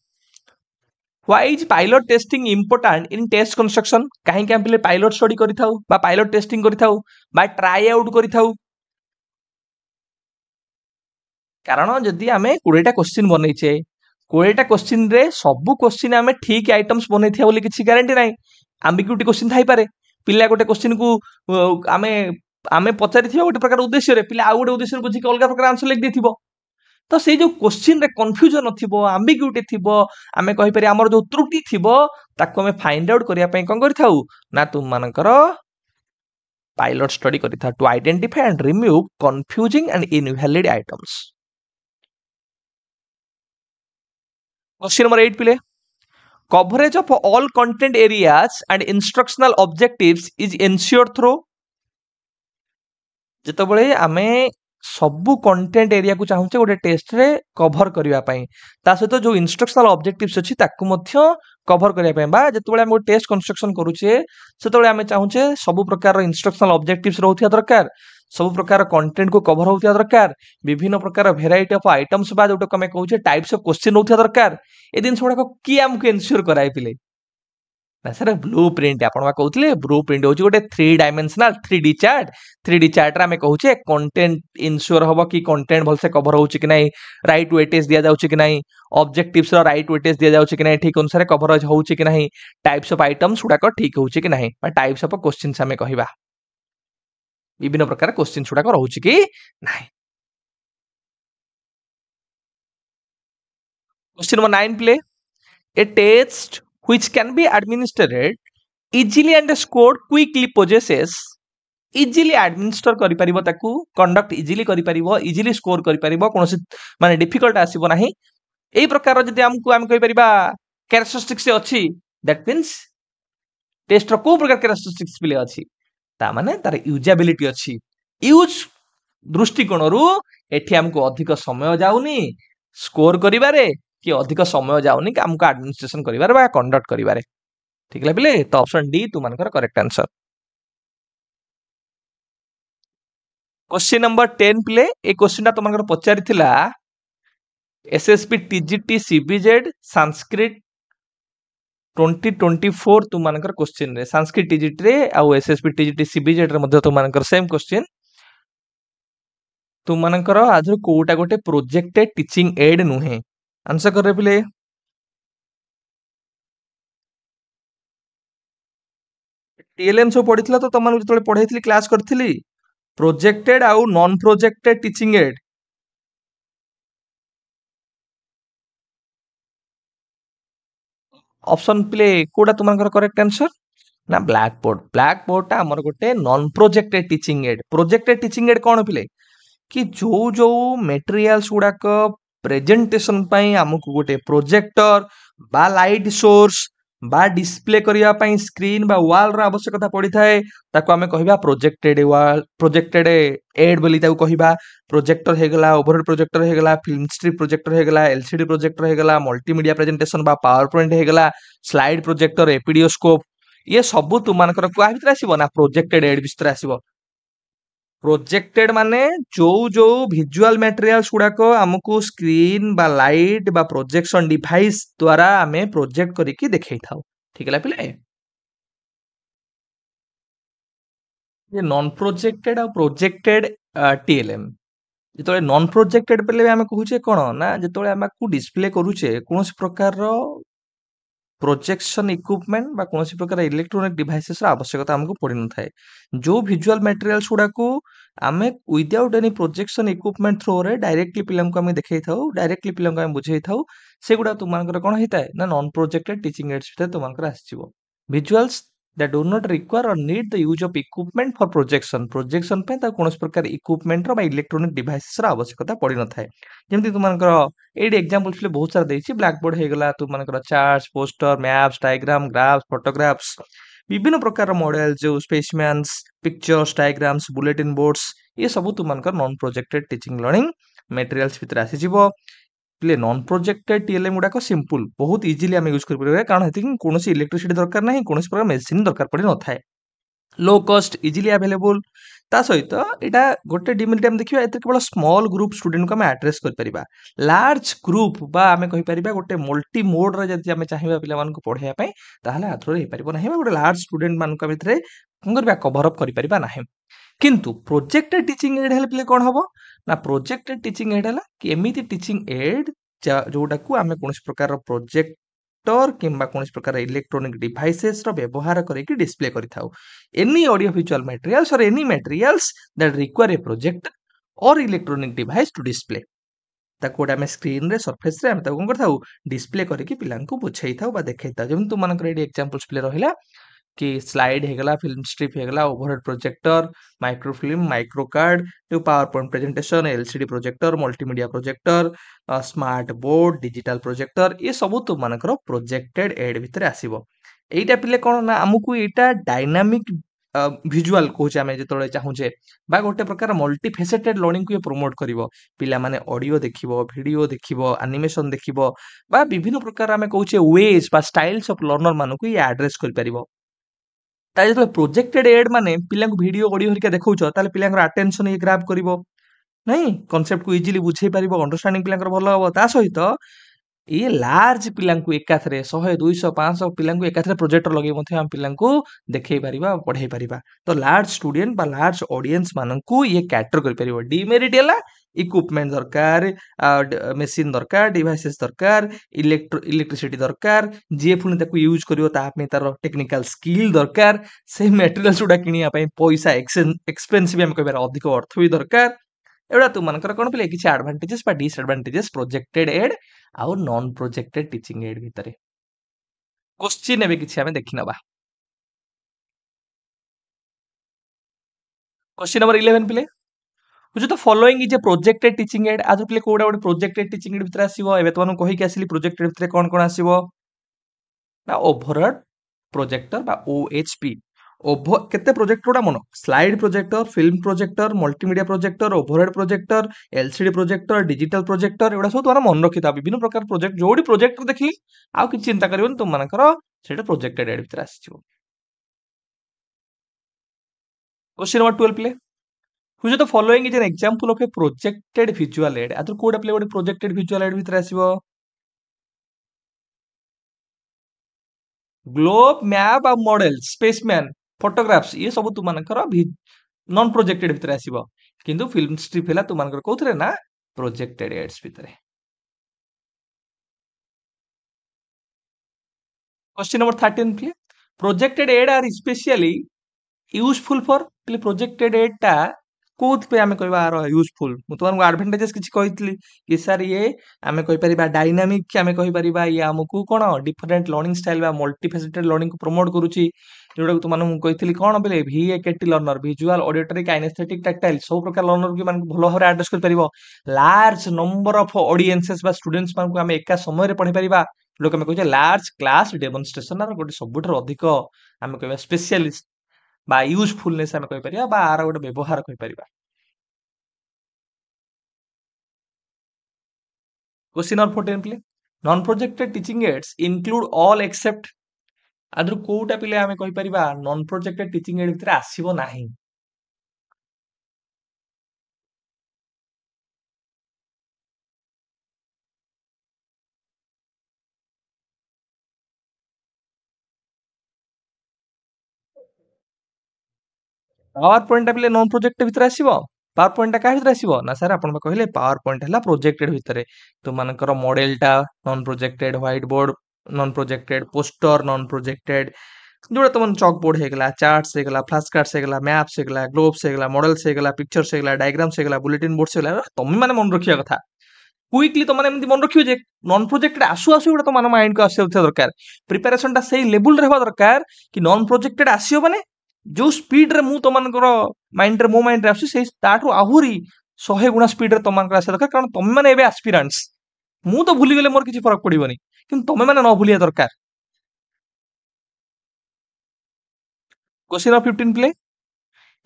Speaker 1: why is pilot testing important in test construction काहे कि हम पिले पायलट स्टडी करिथाउ बा पायलट टेस्टिंग करिथाउ बा ट्राई आउट करिथाउ कारण जदि आमे 20 टा क्वेश्चन बनैछे 20 टा क्वेश्चन रे सब क्वेश्चन आमे ठीक आइटम्स बनैथिया बोली किछि गारंटी नाही एम्बिग्यूटी क्वेश्चन थाई पारे पिला गोटे क्वेश्चन को आमे आमे पचारिथिबा गोटे प्रकार उद्देश्य रे पिला आ गोटे उद्देश्य बुझी के अलगा प्रकार आंसर लिख देथिबो तो से जो क्वेश्चन रे कंफ्यूजन थिबो एम्बिग्यूटी थिबो आमे कहि पारे हमर जो त्रुटि थिबो ताको आमे फाइंड आउट करिया पई कोन करिथाउ ना तुम मानकर पायलट स्टडी करिथा to identify and remove confusing and invalid items question number 8 पिले coverage of all content areas and instructional objectives is ensured through ଯେତେବେଳେ ଆମେ ସବୁ କଣ୍ଟେଣ୍ଟ ଏରିଆକୁ ଚାହୁଁଛେ ଗୋଟେ ଟେଷ୍ଟରେ କଭର କରିବା ପାଇଁ ତା ସହିତ ଯୋଉ ଇନଷ୍ଟ୍ରକ୍ସନାଲ ଅବଜେକ୍ଟିଭ୍ସ ଅଛି ତାକୁ ମଧ୍ୟ କଭର କରିବା ପାଇଁ ବା ଯେତେବେଳେ ଆମେ ଗୋଟେ ଟେଷ୍ଟ କନଷ୍ଟ୍ରକ୍ସନ କରୁଛେ ସେତେବେଳେ ଆମେ ଚାହୁଁଛେ ସବୁ ପ୍ରକାର ଇନଷ୍ଟ୍ରକ୍ସନାଲ ଅବଜେକ୍ଟିଭ୍ସ ରହୁଥିବା ଦରକାର ସବୁ ପ୍ରକାର କଣ୍ଟେଣ୍ଟକୁ କଭର ହଉଥିବା ଦରକାର ବିଭିନ୍ନ ପ୍ରକାର ଭେରାଇଟି ଅଫ ଆଇଟମ୍ସ ବା ଯୋଉଟାକୁ ଆମେ କହୁଛେ ଟାଇପ୍ସ ଅଫ କ୍ୱେଶ୍ଚିନ୍ ରହୁଥିବା ଦରକାର ଏ ଜିନିଷ ଗୁଡାକ କିଏ ଆମକୁ ଏନସିଓର କରାଇ ପିଲେ ନା ସାର୍ ବ୍ଲୁ ପ୍ରିଣ୍ଟ ଆପଣ କହୁଥିଲେ ବ୍ଲୁ ପ୍ରିଣ୍ଟ ହଉଛି ଗୋଟେ 3 डायमेंशनल 3D ଚାର୍ଟ 3D ଚାର୍ଟରେ ଆମେ କହୁଛେ କଣ୍ଟେଣ୍ଟ ଇନସିଓର ହବ କି କଣ୍ଟେଣ୍ଟ ଭଲସେ କଭର ହଉଛି କି ନାହିଁ ରାଇଟ୍ ୱେଟେଜ ଦିଆଯାଉଛି କି ନାହିଁ ଅବଜେକ୍ଟିଭ୍ସ ର ରାଇଟ୍ ୱେଟେଜ ଦିଆଯାଉଛି କି ନାହିଁ ଠିକ ଅନୁସାରେ କଭରେଜ ହଉଛି କି ନାହିଁ ଟାଇପ୍ସ ଅଫ ଆଇଟମ୍ସ ଗୁଡାକ ଠିକ ହଉଛି କି ନାହିଁ ବା ଟାଇପ୍ସ ଅଫ କ୍ୱେଶ୍ଚିନ୍ସ ଆମେ କହିବା ବିଭିନ୍ନ ପ୍ରକାର କ୍ୱେଶ୍ଚିନ୍ସ ଗୁଡାକ ରହୁଛି କି ନାହିଁ question number 9 play a test which can be administered easily and scored quickly possesses easily administer करि परिबो ताकू कंडक्ट इजिली करि परिबो इजिली स्कोर करि परिबो कोनोसी माने डिफिकल्ट आसीबो नाही एई प्रकार जदि हमकु हम कहि परिबा कैरेक्टरिस्टिक्स अछि दैट मींस टेस्ट रो को प्रकार कैरेक्टरिस्टिक्स पिले अछि ता माने तार यूजेबिलिटी अछि यूज दृष्टिकोणरू एठी हमकु अधिक समय जाउनी स्कोर करिबारे कि अधिक समय जाउनी कि हमकु एडमिनिस्ट्रेशन करिबारे बा कंडक्ट करिबारे ठीक लागले तो ऑप्शन डी तु मानकर correct answer question number 10 play ए क्वेश्चन तुम पचारि एसएसपी टीजीटी सीबीजेड संस्कृत 2024 तुम क्वेश्चन रे संस्कृत टीजीटी रे आउ एसएसपी टीजीटी सीबीजेड रे मध्ये तुम सेम क्वेश्चन तुम आज कोटा गोटे प्रोजेक्टेड टीचिंग एड नुहे आंसर कर प्ले टीएलएम सब पढ़ी तो तुम जो पढ़ाई क्लास करी प्रोजेक्टेड आउ non projected teaching aid option प्ले कोडा तुमनकर करेक्ट आंसर ना ब्लैक बोर्ड टा हमर गोटे non projected teaching aid projected teaching aid कोन पिले कि जो जो मटेरियल्स गुडाक प्रेजेंटेशन पई हमकु गोटे प्रोजेक्टर बा लाइट सोर्स बा डिस्प्ले करिया पई स्क्रीन बा वॉल रा आवश्यकता पड़ी थाए ताको हमें कहिबा प्रोजेक्टेड वॉल प्रोजेक्टेड एड बोली ताको कहिबा प्रोजेक्टर हे गला ओवरहेड प्रोजेक्टर हे गला फिल्म स्ट्रिप प्रोजेक्टर हे गला एलसीडी प्रोजेक्टर हे गला मल्टीमीडिया प्रेजेंटेशन बा पावर पॉइंट हे गला स्लाइड प्रोजेक्टर एपीडियोस्कोप ये सब तुमनकर कुआ भितर आसीबो ना प्रोजेक्टेड एड भितर आसीबो प्रोजेक्टेड माने जो विजुअल मटेरियल्स गुड़ाक आमको स्क्रीन बा लाइट बा प्रोजेक्शन डिवाइस द्वारा आमे प्रोजेक्ट करिकी देखै थाउ ठीक है पिले ये नॉन प्रोजेक्टेड और प्रोजेक्टेड टीएलएम जेतोले नॉन प्रोजेक्टेड पिले आमे कहूचे कोन ना जेतोले आमे को डिस्प्ले करूचे कोनोसी प्रकार रो प्रोजेक्शन इक्विपमेंट बा कोनोसी प्रकार इलेक्ट्रोनिक डिवाइसेस रा आवश्यकता हमको पड़ी न थाए जो विजुअल मटेरियल्स गुडा को आमे without any projection equipment through रे डायरेक्टली पिलम को आमे देखै थाउ डायरेक्टली पिलम को आमे बुझै थाउ से गुडा तुमानकर कोन हेताए ना नॉन प्रोजेक्टेड टीचिंग एड्स भितर तुमानकर आसीबो visuals that do not require or need the use of equipment for projection पे ता कोनोस प्रकार इक्विपमेंट रो बा इलेक्ट्रोनिक डिवाइसेस रा आवश्यकता पड़ी न थाए जेमति तुमानकर एडी एग्जांपल्स ले बहुत सारा देछि ब्लैक बोर्ड हे गला तुमानकर charts poster maps diagram graphs photographs विभिन्न प्रकार मॉडल जो specimens pictures diagrams bulletin boards ये सब तुमानकर non projected teaching learning materials भितर आसी जिवो प्ले नॉन प्रोजेक्टेड टीएलएम गुडाक सिंपल बहुत इजीली आम यूज कर कारण हेतु कौन इलेक्ट्रिसिटी दरकार ना कौन प्रकार मेसीन दरकार पड़ी न थाए लो कस्ट इजिली अवेलेबल ता सहित एटा गोटे डिमेरिट आम देखिबा एते केवल स्मॉल ग्रुप स्टूडेंट को आम एड्रेस कर परिबा लार्ज ग्रुप बा आम कहि परिबा गोटे मल्टी मोड रे जदि आम चाहिबा पिला मान को पढाया पई ताहाले आथरो हे परिबो नाही गोटे लार्ज स्टूडेंट मान को भितरे कोन करबा कवर अप करि परिबा नाही किंतु प्रोजेक्टेड टीचिंग एड हेल्प ले कोन हबो ना प्रोजेक्टेड टीचिंग एड हला कि एमिति टीचिंग एड जोटा को आम कौन प्रकार प्रोजेक्टर किंबा कौन प्रकार इलेक्ट्रोनिक डिवाइसेस रो व्यवहार करके डिस्प्ले करिथाउ एनी ऑडियो विजुअल मटेरियल्स और any materials that require a projector और इलेक्ट्रोनिक डिवाइस टू डिस्प्ले ताको आम स्क्रीन रे सरफेस रे आम कोन करथाउ डिस्प्ले करके पिलांको बुझाई थाउ बा देखै थाउ जेम तुम मानकर एडी एग्जांपल्स प्ले रहिला कि स्लाइड हेगला फिल्म स्ट्रिप हेगला overhead projector microfilm micro card जो power point presentation LCD projector multimedia projector smart board digital projector ये सब तुम मानकर प्रोजेक्टेड एड भितर आसीबो एटा पिले कोन ना हमकु एटा डायनामिक ଭିଜୁଆଲ କହୁଛେ ଆମେ ଯେତେବେଳେ ଚାହୁଁଛେ ବା ଗୋଟେ ପ୍ରକାର ମଲ୍ଟି ଫେସେଟେଡ ଲର୍ଣ୍ଣିଂକୁ ଇଏ ପ୍ରମୋଟ କରିବ ପିଲାମାନେ ଅଡିଓ ଦେଖିବ ଭିଡିଓ ଦେଖିବ ଆନିମେସନ ଦେଖିବ ବା ବିଭିନ୍ନ ପ୍ରକାର ଆମେ କହୁଛେ ୱେଜ ବା ଷ୍ଟାଇଲ୍ସ ଅଫ ଲର୍ଣ୍ଣର ମାନଙ୍କୁ ଇଏ ଆଡ୍ରେସ କରିପାରିବ ତା ଯେତେବେଳେ ପ୍ରୋଜେକ୍ଟେଡ ଏଡ୍ ମାନେ ପିଲାଙ୍କୁ ଭିଡିଓ ଅଡିଓ ହରିକା ଦେଖଉଛ ତାହେଲେ ପିଲାଙ୍କର ଆଟେନସନ ଇଏ ଗ୍ରାବ କରିବ ନାଇଁ କନସେପ୍ଟକୁ ଇଜିଲି ବୁଝେଇ ପାରିବ ଅଣ୍ଡରଷ୍ଟାଣ୍ଡିଂ ପିଲାଙ୍କର ଭଲ ହବ ତା ସହିତ ଇଏ ଲାର୍ଜ ପିଲାଙ୍କୁ ଏକାଥରେ 100 200 500 ପିଲାଙ୍କୁ ଏକାଥରେ ପ୍ରୋଜେକ୍ଟର ଲଗେଇ ମଧ୍ୟ ଆମେ ପିଲାଙ୍କୁ ଦେଖେଇ ପାରିବା ପଢେଇ ପାରିବା ତ ଲାର୍ଜ ଷ୍ଟୁଡେଣ୍ଟ ବା ଲାର୍ଜ ଅଡିଏନ୍ସ ମାନଙ୍କୁ ଇଏ କ୍ୟାଟର କରିପାରିବ ଡିମେରିଟ ହେଲା ଇକ୍ୱିପମେଣ୍ଟ ଦରକାର ମେସିନ ଦରକାର ଡିଭାଇସେସ୍ ଦରକାର ଇଲେକ୍ଟ୍ରିସିଟି ଦରକାର ଯିଏ ପୁଣି ତାକୁ ୟୁଜ କରିବ ତା ପାଇଁ ତାର ଟେକ୍ନିକାଲ ସ୍କିଲ୍ ଦରକାର ସେଇ ମେଟେରିଆଲ୍ସ ଗୁଡା କିଣିବା ପାଇଁ ପଇସା ଏକ୍ସପେନ୍ସିଭ ଆମେ କହିବାର ଅଧିକ ଅର୍ଥ ବି ଦରକାର ଏଗୁଡ଼ା ତୁମମାନଙ୍କର କଣ ପିଲେ କିଛି ଆଡଭାଣ୍ଟେଜେସ୍ ବା ଡିସଆଡଭାଣ୍ଟେଜେସ୍ ପ୍ରୋଜେକ୍ଟେଡ ଏଡ୍ ଆଉ ନନ୍ ପ୍ରୋଜେକ୍ଟେଡ ଟିଚିଂ ଏଡ୍ ଭିତରେ क्वेश्चन ଏବେ କିଛି ଆମେ ଦେଖିନବା क्वेश्चन नंबर 11 पिले which of the following is a projected teaching aid आज पिले कोडा ଗୋଟେ projected teaching aid ଭିତରେ ଆସିବ ଏବେ ତମକୁ କହିକି ଆସିଲି projected ଭିତରେ କଣ କଣ ଆସିବ ନା overhead projector ବା OHP କେତେ ପ୍ରୋଜେକ୍ଟର ଗୁଡା ମନ ସ୍ଲାଇଡ ପ୍ରୋଜେକ୍ଟର ଫିଲ୍ମ ପ୍ରୋଜେକ୍ଟର ମଲ୍ଟିମିଡିଆ ପ୍ରୋଜେକ୍ଟର ଓଭରହେଡ୍ ପ୍ରୋଜେକ୍ଟର ଏଲସିଡି ପ୍ରୋଜେକ୍ଟର ଡିଜିଟାଲ ପ୍ରୋଜେକ୍ଟର ଏଗୁଡା ସବୁ ତୁମର ମନେ ରଖିଥା ବିଭିନ୍ନ ପ୍ରକାର ପ୍ରୋଜେକ୍ଟ ଯୋଉଠି ପ୍ରୋଜେକ୍ଟର ଦେଖିଲି ଆଉ କିଛି ଚିନ୍ତା କରିବନି ତୁମମାନଙ୍କର ସେଇଟା ପ୍ରୋଜେକ୍ଟେଡ ଏଡ୍ ଭିତରେ ଆସିଯିବ question number 12 play which of the following is an example of a projected visual aid ଆದ್ರ କୋଉଟା ପ୍ଲେ ଗୋଟେ ପ୍ରୋଜେକ୍ଟେଡ visual aid ଭିତରେ ଆସିବ ग्लोब मैप ଆଉ ମଡେଲ ସ୍ପେସମ୍ୟାନ ଫଟୋଗ୍ରାଫ୍ସ ଇଏ ସବୁ ତୁମମାନଙ୍କର ନନ୍ ପ୍ରୋଜେକ୍ଟେଡ ଭିତରେ ଆସିବ କିନ୍ତୁ ଫିଲ୍ମ ଷ୍ଟ୍ରିପ ହେଲା ତୁମମାନଙ୍କର କୋଉଥିରେ ନା ପ୍ରୋଜେକ୍ଟେଡ ଏଡ୍ସ ଭିତରେ क्वेश्चन नंबर 13 प्ले projected aid are specially useful for प्ले प्रोजेक्टेड एड टा कोउथपे आमे कहबा आर यूजफुल मु तुमको एडवांटेजेस किछि कहितली कि सर ये आमे कहि परिबा डायनामिक आमे कहि परिबा ये हमकु कोन डिफरेंट लर्निंग स्टाइल बा मल्टी फेसेटेड लर्निंग को प्रमोट करूची जोडा तुमन मु कहितली कोन बेले VAKT learner visual auditory kinesthetic tactile सब प्रकार लर्नर कि मान भलो हरे एड्रेस कर परिबो लार्ज नंबर ऑफ ऑडियंसेस बा स्टूडेंट्स मान को आमे एका समय रे पढि परिबा लोक आमे कहै लार्ज क्लास डेमोन्स्ट्रेशन आर गोटे सबुठर अधिक आमे कहबा स्पेशलिस्ट बा यूजफुलनेस आमे कहि परिबा बा आर गोटे व्यवहार कहि परिबा क्वेश्चन नंबर 14 प्ले non projected teaching aids include all except आदर कोउटा पिले आमे कहि परिबा नॉन प्रोजेक्टेड टीचिंग एड भितर आसीबो नाही पावर पॉइंट पिले नॉन प्रोजेक्टेड भितर आसीबो पावर पॉइंट का भितर आसीबो ना सर आपण कहले पावर पॉइंट हला प्रोजेक्टेड भितर तो मानकर मॉडल टा non projected white board non projected poster non projected जोड़ा तुम चॉक बोर्ड हेगला चार्ट्स हेगला फ्लैश कार्ड्स हेगला मैप्स हेगला ग्लोब्स हेगला मॉडल्स हेगला पिक्चर्स हेगला डायग्राम्स हेगला बुलेटिन बोर्ड्स हेगला तुम माने मन रखिया कथा क्विकली तुम माने एमती मन रखियो जे नॉन प्रोजेक्टेड आसु आसु एटा तुम माइंड को आसे दरकार प्रिपरेशन टा सही लेवल रे होबा दरकार कि नॉन प्रोजेक्टेड आसियो माने जो स्पीड रे मु तुमनकर माइंड रे मो माइंड रे आसु से ताठू आहुरी 100 गुना स्पीड रे तुमनकर आसे दरकार कारण तुम माने एबे एस्पिरेंट्स मु तो भूली गेले मोर किछि फरक पड़िबनी किंतु तुम माने न भूलिया दरकार question number 15 play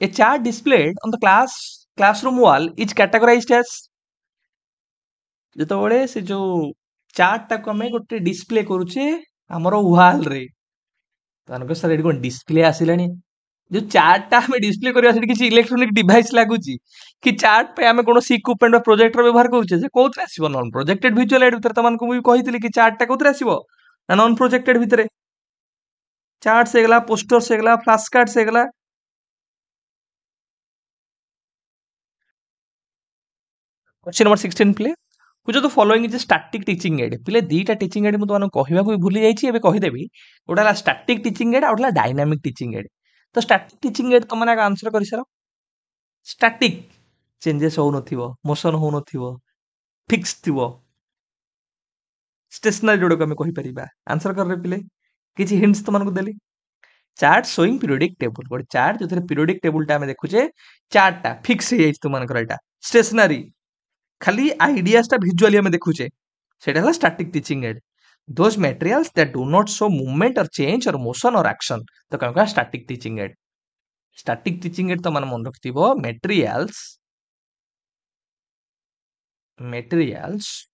Speaker 1: A chart displayed on the classroom wall is categorized as ଯେତେବେଳେ ସେ ଯୋଉ ଚାର୍ଟ ଟାକୁ ଆମେ ଗୋଟେ ଡିସପ୍ଲେ କରୁଛେ ଆମର ୱାଲ ରେ ତାନକ ସାର୍ ଏଠି କଣ ଡିସପ୍ଲେ ଆସିଲାଣି ଯୋଉ ଚାର୍ଟ ଟା ଆମେ ଡିସପ୍ଲେ କରିବା ସେଠି କିଛି ଇଲେକ୍ଟ୍ରୋନିକ ଡିଭାଇସ ଲାଗୁଛି କି ଚାର୍ଟ ପାଇଁ ଆମେ କୌଣସି ଇକ୍ୱିପମେଣ୍ଟ ବା ପ୍ରୋଜେକ୍ଟର ବ୍ୟବହାର କରୁଛେ ଯେ କୋଉଥିରେ ଆସିବ ନନ୍ ପ୍ରୋଜେକ୍ଟେଡ ଭିଜୁଆଲ ଏଡ୍ ଭିତରେ ତମାନଙ୍କୁ ମୁଁ କହିଥିଲି କି ଚାର୍ଟ ଟା କୋଉଥିରେ ଆସିବ ନା ନନ୍ ପ୍ରୋଜେକ୍ଟେଡ ଭିତରେ ଚାର୍ଟ ହେଇଗଲା ପୋଷ୍ଟର୍ସ ହେଇଗଲା ଫ୍ଲାଶ କାର୍ଡସ୍ ହେଇଗଲା question number 16 play which of the following is a static teaching aid पिले दीटा टीचिंग एड मु तुमन कहबाकू भूली जाईची एबे कहि देबी ओटा ला स्टैटिक टीचिंग एड ओटा ला डायनामिक टीचिंग एड तो स्टैटिक टीचिंग एड तुम माने आंसर करि सारो स्टैटिक चेंजेस हो नथिवो मोशन हो नथिवो फिक्स थिवो स्टेशनरी जोडो को हम कहि परिबा आंसर कर रे पिले किछि हिंट्स तुमन को देली चार्ट शोइंग पीरियोडिक टेबल गोटे चार्ट जो पीरियोडिक टेबुलटा आम देखुचे चार्टटा फिक्स हो तुमको एटा स्टेशनरी खाली आइडियासटा भिजुआली आम देखुचे सेटा हला static teaching add those materials that do not show movement और चेंज और मोशन और एक्शन तो कौन static teaching add static teaching add तो मन मन रखिथिबो materials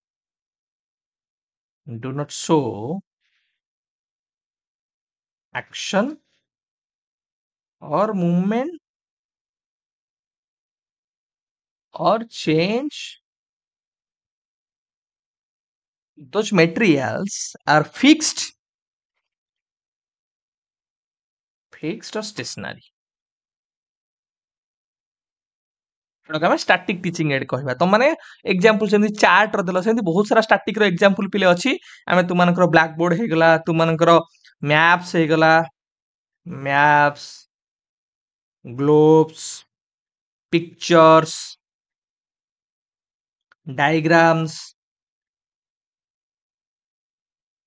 Speaker 1: do not show action or movement or change. Those materials are fixed or stationary. जोटा आम स्टाटिक टीचिंग एड कहवा तुम मैंने एग्जांपल सेमती चार्ट रो देलो सेमती बहुत सारा स्टाटिक रो एग्जांपल पिले अछि आमे तुमनकर ब्लैक बोर्ड हे गला तुमनकर मैप्स हे गला maps globes pictures diagrams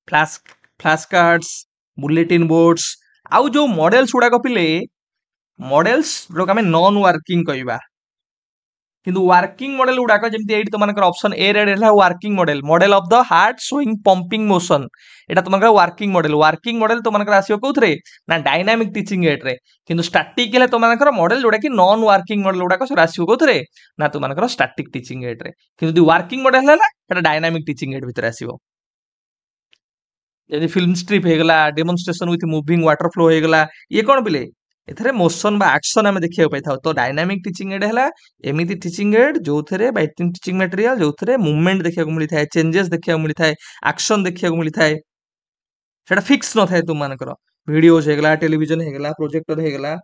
Speaker 1: flash cards bulletin boards आउ जो मॉडल्स गुडा पिले मॉडल्स जो आम नॉन वर्किंग कहवा किंतु वर्किंग मॉडल गुडाक जमती एठी तुमनकर ऑप्शन ए रे रहला working model of the heart showing pumping motion Etah तुमनकर working model तुमनकर आसीयो कोथरे ना डायनामिक टीचिंग एड रे किंतु स्टैटिक हेले तुमनकर मॉडल जोडा कि नॉन वर्किंग मॉडल गुडाक से आसीयो कोथरे ना तुमनकर स्टैटिक टीचिंग एड रे किंतु वर्किंग मॉडल हैला एटा डायनामिक टीचिंग एड भितर आसीयो यदि फिल्म स्ट्रिप हो गला demonstration with moving water flow हो गला ये कौन पिले एथरे मोशन बा एक्शन आमे देखिया पाई था तो डायनामिक टीचिंग एड हैला एमिति टीचिंग एड जो थरे बाय टीचिंग मटेरियल जो थरे मूवमेंट देखिया को मिली थाए चेंजेस देखिया को मिली थाए एक्शन देखिया को मिली थाए सेटा फिक्स न थाए तुम मानकर वीडियोस हो गला टेलीविजन हो गला प्रोजेक्टर हो गला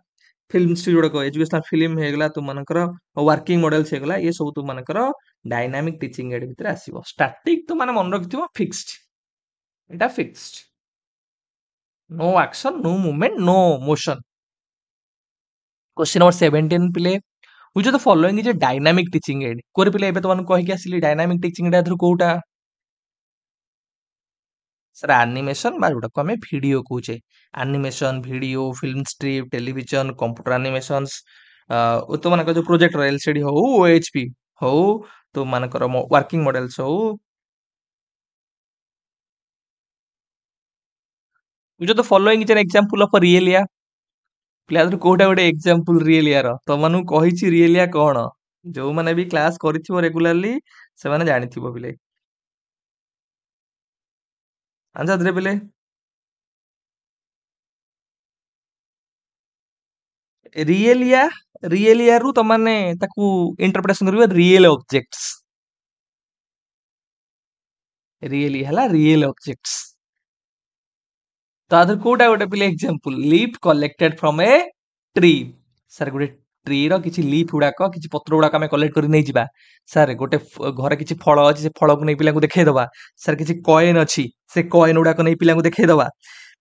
Speaker 1: फिल्म स्टूडियो जोड़ा एजुकेशनल फिल्म हो गला तुम मानकर वर्किंग मॉडल्स हो गला ये सब तुम मानकर डायनामिक टीचिंग एड भितर आसीबो स्टैटिक तो माने मन रखिथिबो फिक्स्ड एटा fixed no action no movement no motion. Question number 17 पिले which of the following is a dynamic teaching aid कोरे पिले एबे तमन कहि के आसिली डायनामिक टीचिंग एड थ्रू कोउटा सर एनिमेशन बा जोटा को हमें वीडियो कहूचे animation video film strip television computer animations तो मानक जो प्रोजेक्टर एलसीडी हो ओएचपी हो तो मानकर वर्किंग मॉडल्स हो which of the following is an example of a real या ପିଲା କୋଉଟା ଗୋଟେ ଏକ୍ସାମ୍ପଲ ରିଏଲ ୟାର ତମମାନଙ୍କୁ କହିଛି ରିଏଲ ୟା କଣ ଯୋଉମାନେ ବି କ୍ଲାସ କରିଥିବ ରେଗୁଲାରଲି ସେମାନେ ଜାଣିଥିବ ପିଲେ ଆନ୍ସର ଦେଲେ ପିଲେ ରିଏଲ ୟା ରୁ ତମାନେ ତାକୁ ଇଣ୍ଟରପ୍ରିଟେସନ କରିବ ରିଏଲ ଅବଜେକ୍ଟସ ରିଏଲି ହେଲା ରିଏଲ ଅବଜେକ୍ଟସ तो आधर कोटा गोटे पिले example leaf collected from a tree sir गोटे ट्री रो किछि लीफ गुडाक किछि पत्र गुडाक आमे कलेक्ट करि नै जिबा सर गोटे घर किछि फळ अछि से फळ को नै पिला को देखाइ दबा सर किछि कॉइन अछि से कॉइन गुडाक नै पिला को देखाइ दबा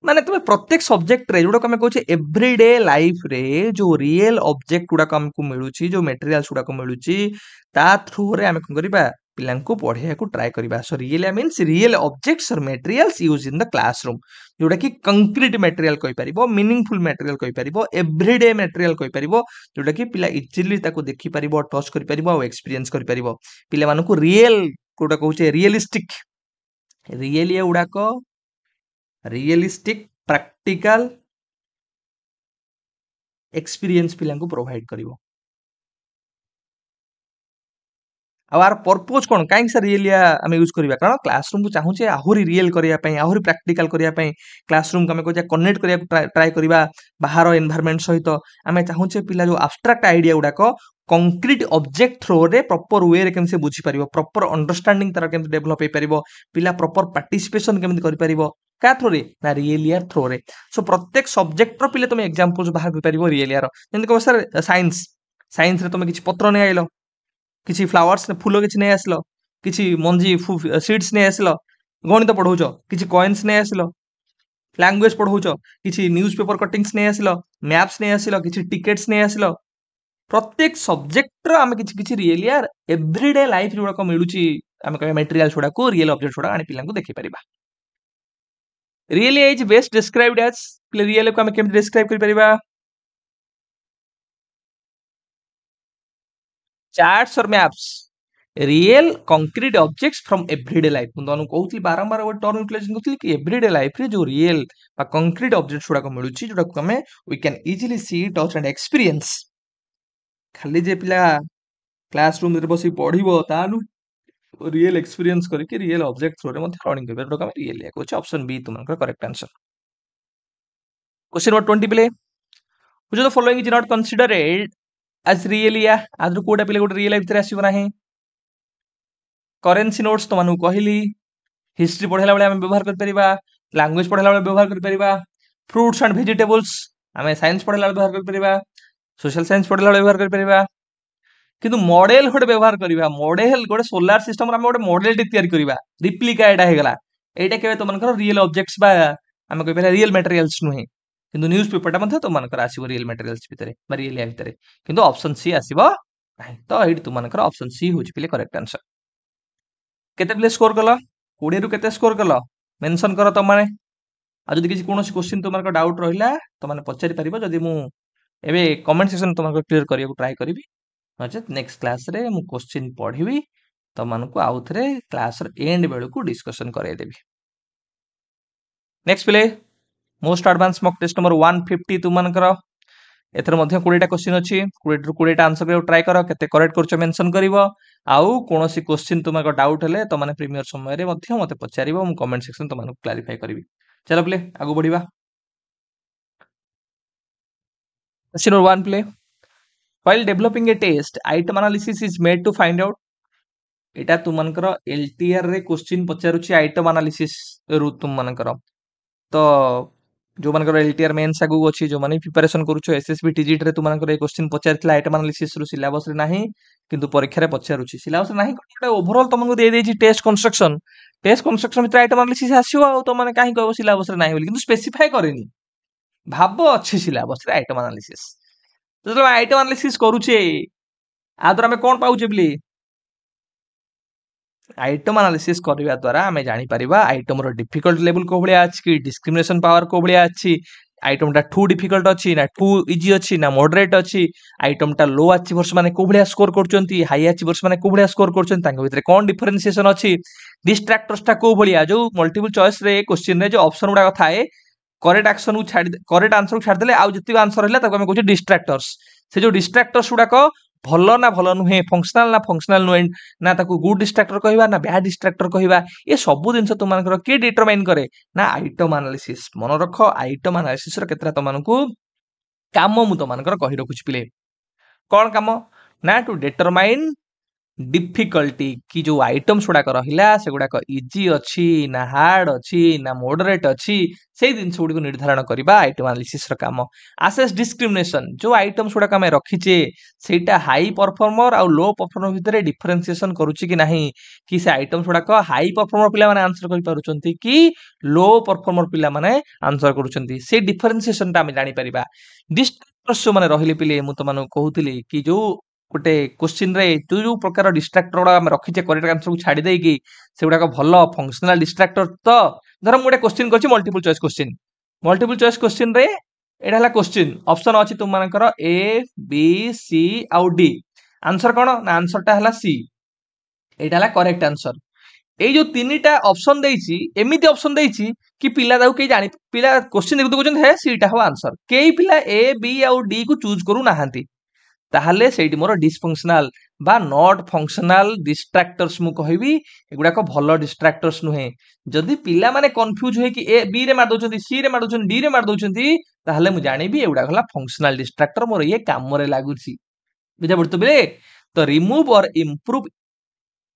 Speaker 1: माने तुमे प्रत्येक सब्जेक्ट रे जोडा आमे कहूचे एवरीडे लाइफ रे जो रियल ऑब्जेक्ट गुडाक हमकु मिलुची जो मटेरियल्स गुडाक मिलुची ता थ्रू रे आमे कोन करिबा पिलांको पढिया को ट्राई करिबा so real means real objects or materials use in the classroom जोटा कि कंक्रीट मटेरियल कहि परिबो मीनिंगफुल मटेरियल कहि परिबो एवरीडे मटेरियल कहि परिबो जोटा कि पिला इजीली ताको देखि परिबो टच करि परिबो और एक्सपीरियंस करि परिबो पिला मानको रियल कोटा कहूचे रियलिस्टिक रियल ये उडाक रियलिस्टिक प्रैक्टिकल एक्सपीरियंस पिलांको प्रोवाइड करिवो आर पर्पज कौन कहीं सर रियल आम यूज करवा कारण क्लासरूम को चाहूचे आहरी रियल करने आहरी प्राक्टिकल करने क्लासरूम को आम कह कनेक्ट करने ट्राए करवा बाहर एनवायरनमेंट सहित आम चाहूचे पिला जो आब्स्ट्राक्ट आइडिया गुड़ाक कंक्रीट ऑब्जेक्ट थ्रो रे प्रॉपर वे रे केमसे बुझी परिबो प्रॉपर अंडरस्टैंडिंग तार केमसे डेवलप हे परिबो पिला प्रॉपर पार्टिसिपेशन केमसे करि परिबो का थ्रो रे ना रियल ईयर थ्रो रे सो प्रत्येक सब्जेक्ट रो पिले तुम एग्जांपल्स बाहर कर परिबो रियल ईयर जेंति को सर साइंस रे तुम किछि पत्र नै आइलो किछि फ्लावर्स फूल किछि नै आसलो किछि मंजी सीड्स नै आसलो गणित पढौछ किछि कॉइन्स नै आसलो लैंग्वेज पढौछ किछि न्यूज़पेपर कटिंग्स नै आसलो मैप्स नै आसलो किछि टिकेट्स नै आसलो प्रत्येक सब्जेक्ट रो आमे किछि किछि रियल यार एवरीडे लाइफ जोडा को मिलुची आमे कहे मटेरियल छोडा को रियल ऑब्जेक्ट छोडा आनी पिलांको देखि परिबा realia is best described as real को हम केमती डिस्क्राइब कर परिबा charts or maps real concrete objects from everyday life मुझे तमको कहूली बारंबार गोटे टर्म यूटिलाइज करथि कि एवरीडे लाइफ रे जो रियल बा कंक्रीट ऑब्जेक्ट्स गुडा मिलुछि जोटा को हमें we can easily see touch and experience खाली जे पिला क्लासरूम रे बसी पढिबो तानु रियल एक्सपीरियंस करके रियल ऑब्जेक्ट थ्रू रे मध्ये लर्निंग करबे जोटा को हमें रियल या कहूछि ऑप्शन बी तुमनकर करेक्ट आंसर क्वेश्चन नंबर 20 प्ले which of the following is not considered as real या आदर कोडा पिले गोटे रियल लाइफ रे आसीबो नाही करेंसी नोट्स तो मानु कहली हिस्ट्री पढ़ेला बेले आमे व्यवहार कर परिबा लैंग्वेज पढ़ेला बेले व्यवहार कर परिबा फ्रूट्स एंड वेजिटेबल्स आमे साइंस पढ़ेला बेले व्यवहार कर परिबा सोशल साइंस पढ़ेला बेले व्यवहार कर परिबा किंतु मॉडल गोटे व्यवहार करबा मॉडल गोटे सोलार सिस्टम रे आमे गोटे मॉडल टी तयार करबा रिप्लिका एटा हेगला एटा केबे तो मनकर रियल ऑब्जेक्ट्स बा आमे कहि परिबा रियल मटेरियल्स नुहे किंतु न्यूज पेपर टा मध्ये तो मनकर आसीबो रियल मटेरियल्स भितरे बा रियल या भितरे किंतु ऑप्शन सी आसीबो नाही तो एठी तु मनकर ऑप्शन सी होची पिले करेक्ट आंसर केते प्ले स्कोर कला 20 रु केते स्कोर कला मेंशन करो त माने आ जदि किसी कोनोसी क्वेश्चन तुमरका डाउट रहिला त माने पचारि परिबो जदि मु एबे कमेंट सेक्शन तुमरका क्लियर करिया ट्राई करिवि अच्छा नेक्स्ट क्लास रे मु क्वेश्चन पढिवि त मानको आउ थरे क्लास रे एंड बेलु को डिस्कशन कराइ देबि नेक्स्ट प्ले most advance mock test number 150 तुमनकर एथर मध्ये 20टा क्वेश्चन अछि 20 रु 20टा आंसर करियो ट्राई करो केते करेक्ट करछो मेंशन करिवो आउ कोनोसी क्वेश्चन तुमको डाउट हेले तो माने प्रीमियर समय रे मध्ये मते पचारिबो मु कमेंट सेक्शन तुमको क्लैरिफाई करबी चलो प्ले आगु बढ़िबा क्वेश्चन नंबर 1 प्ले while developing a test item analysis is made to find out Etah तुमनकर LTR रे क्वेश्चन पचारुछि आइटम एनालिसिस रु तुमनकर तो जो मानकर एलटीआर मेंस आगु अछि जो माने प्रिपरेशन करूछो एसएसबी टीजीटी रे तुमनकर ए क्वेश्चन पचारथिला आइटम एनालिसिस रु सिलेबस रे नाही किंतु परीक्षा रे पचारुछि सिलेबस रे नाही कोटा ओवरऑल तुमको दे देछि टेस्ट कंस्ट्रक्शन भितर आइटम एनालिसिस आसीबो आ तो माने काहे कहबो सिलेबस रे नाही बोली किंतु स्पेसिफाई करेनी भाबो अछि सिलेबस रे आइटम एनालिसिस तो जब आइटम एनालिसिस करूछे आदर हमें कोन पाउछे बली आइटम एनालिसिस करबा द्वारा हमें जानि परिबा आइटम रो डिफिकल्ट लेवल को भलिया अछि कि डिस्क्रिमिनेशन पावर को भलिया अछि आइटम टा टू डिफिकल्ट अछि ना टू इजी अछि ना मॉडरेट अछि आइटम टा लो अचीवर्स माने को भलिया स्कोर करचंती हाई अचीवर्स माने को भलिया स्कोर करचंती तांग भितरे कोन डिफरेंशिएशन अछि डिस्ट्रैक्टर्स टा को भलिया जो मल्टीपल चॉइस रे क्वेश्चन रे जो ऑप्शन गुडा थाए करेक्ट एक्शन को छाड़ करेक्ट आंसर को छाड़ देले आ जति आंसर हैला ताको हमें कहू डिस्ट्रैक्टर्स से जो डिस्ट्रैक्टर्स गुडा को भलो ना भलो नुहे फंक्शनल नुहे ना ताको गुड डिस्ट्रैक्टर कहबा ना बैड डिस्ट्रैक्टर कहबा ये सब दिन तुम मानकर के डिटरमाइन करे ना आइटम एनालिसिस मन रख आइटम एनालिसिस रो केतरा तुमनको काम मु तो मानकर कहि रखुछ पिले कोन काम ना टू डिटरमाइन डिफिकल्टी कि जो आइटम्स गुड़ाक रहा से गुड़ाक इजी अच्छी ना हार्ड अच्छी ना मॉडरेट अच्छी से दिन गुड़ी निर्धारण करबा आइटम एनालिसिस रो काम आसेस डिस्क्रिमिनेशन जो आइटम्स गुड़ाक आमे रखिचे सेटा हाई परफॉर्मर आ लो परफॉर्मर भितर डिफरेंशिएशन करूची कि नाही कि से आइटम्स गुड़ाक हाई परफॉर्मर पिला माने आंसर करि पारुचंती कि लो परफॉर्मर पिला माने आंसर करूचंती से डिफरेंशिएशन ता आमे जानि परिबा डिस्ट्रैक्टर्स माने रहिले पिले मु त माने कहूतिली कि जो गोटे क्वेश्चन रे जो जो प्रकार डिस्ट्रैक्टर गुड़ा आम रखीचे करेक्ट आंसर को छाड़ी देकी से गुड़ाक भल फंक्शनल डिस्ट्रैक्टर तो धर मुझे क्वेश्चन करछि मल्टीपल चॉइस क्वेश्चन रे एटा हला क्वेश्चन ऑप्शन अछि तुम मानकर ए बी सी आउ डी आंसर कोन ना आंसर टा हला सी एटा हला करेक्ट आंसर ए जो तीनटा ऑप्शन देइछि एमिति ऑप्शन देइछि कि पिला दाउ के जानि पिला क्वेश्चन देखु कहउछन हे सीटा हो आंसर केई पिला ए बी आउ डी को चूज करू नाहांती ताहले सेठी मोर डिसफंक्शनल बा नॉट फंक्शनल डिस्ट्रैक्टर्स मु कहबी एगुडा को भलो डिस्ट्रैक्टर्स नुहे जदि पिला माने कंफ्यूज होय कि ए बी रे मार दोचंती सी रे मार दोचंती डी रे मार दोचंती ताहले मु जानिबी एगुडा हला फंक्शनल डिस्ट्रैक्टर मोर ये काम रे लागुची बुझा पड़तो बेले तो रिमूव और इंप्रूव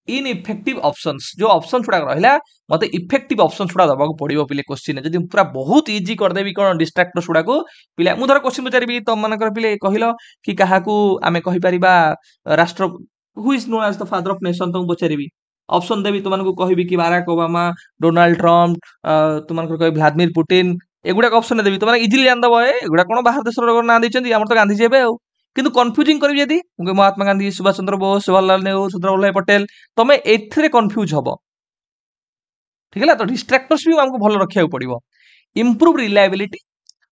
Speaker 1: इनइफेक्टिव ऑप्शंस जो ऑप्शन गुड़ा रहा मत इफेक्टिव ऑप्शन गुड़ा दबा पड़ो पे क्वेश्चन जब पूरा बहुत इजी करदेवी कौन डिस्ट्रैक्टर्स गुड़ा को पिला मुझे क्वेश्चन पचारि तुम मान पे कहल कि क्या आम कहीपर राष्ट्र who is known as the father of nation तुमको पचारि ऑप्शन देवी तुमको कहबी कि बाराक ओबामा डोनाल्ड ट्रम्प तुमको कह व्लादिमिर पुटिन एगुड़ा ऑप्शन देवी तुम इजिली जानदब एगुड़ा कौन बाहर देश ना देते आम तो गांधीजी ए किंतु कन्फ्यूजिंग करी जदी महात्मा गांधी सुभाष चंद्र बोस जवाहरलाल नेहरू सरदार वल्लभ पटेल तमे एथिरे कन्फ्यूज हबो ठीक है तो डिस्ट्रैक्टर्स भी हमको भलो रखिया पड़िबो इम्प्रूव रिलायबिलिटी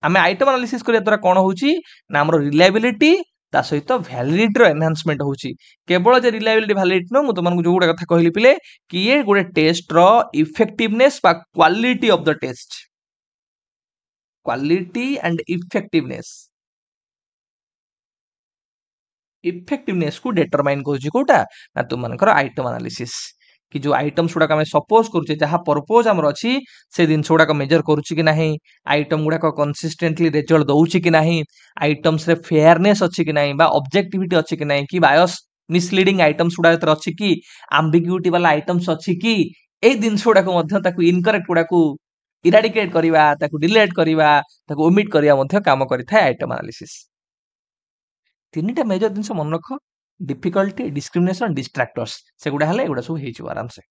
Speaker 1: आम आइटम एनालिसिस करिया द्वारा कौन होची ना हमर रिलायबिलिटी ता सहित वैलिडिटी रो एनहांसमेंट होची केवल जे रिलायबिलिटी वैलिडिटी न मु तुमन जो गुडा कथा कहली पिले कि ये गुडे टेस्ट रो इफेक्टिवनेस बा quality of the test quality and effectiveness को डिटरमाइन करूची कोटा ना तुम मानकर आइटम एनालिसिस कि जो आइटम्स गुडा आम सपोज करूचे जहाँ पर्पज आमर अच्छी से जिन गुड़ाक मेजर करुच्ची कि नहीं आइटम गुड़ाक कंसिस्टेंटली रिजल्ट दउची कि नहीं आइटम्स रे फेयरनेस अच्छी कि नहीं बा ऑब्जेक्टिविटी अच्छी कि नहीं कि बायस मिसलीडिंग आइटम्स गुडा अच्छी कि आम्बिग्यूटी वाला आइटम्स अच्छी कि ए जिनस गुड़ाक इनकरेक्ट गुड़ाक इराडिकेट करवा डिलीट करवा ओमिट करवा काम करिथाय आइटम एनालिसिस तीनटा मेजर जिनस मन रख डिफिकल्टी डिस्क्रिमिनेशन डिस्ट्राक्टर्स से गुड़ा हेले एगुड़ा सब हो आराम से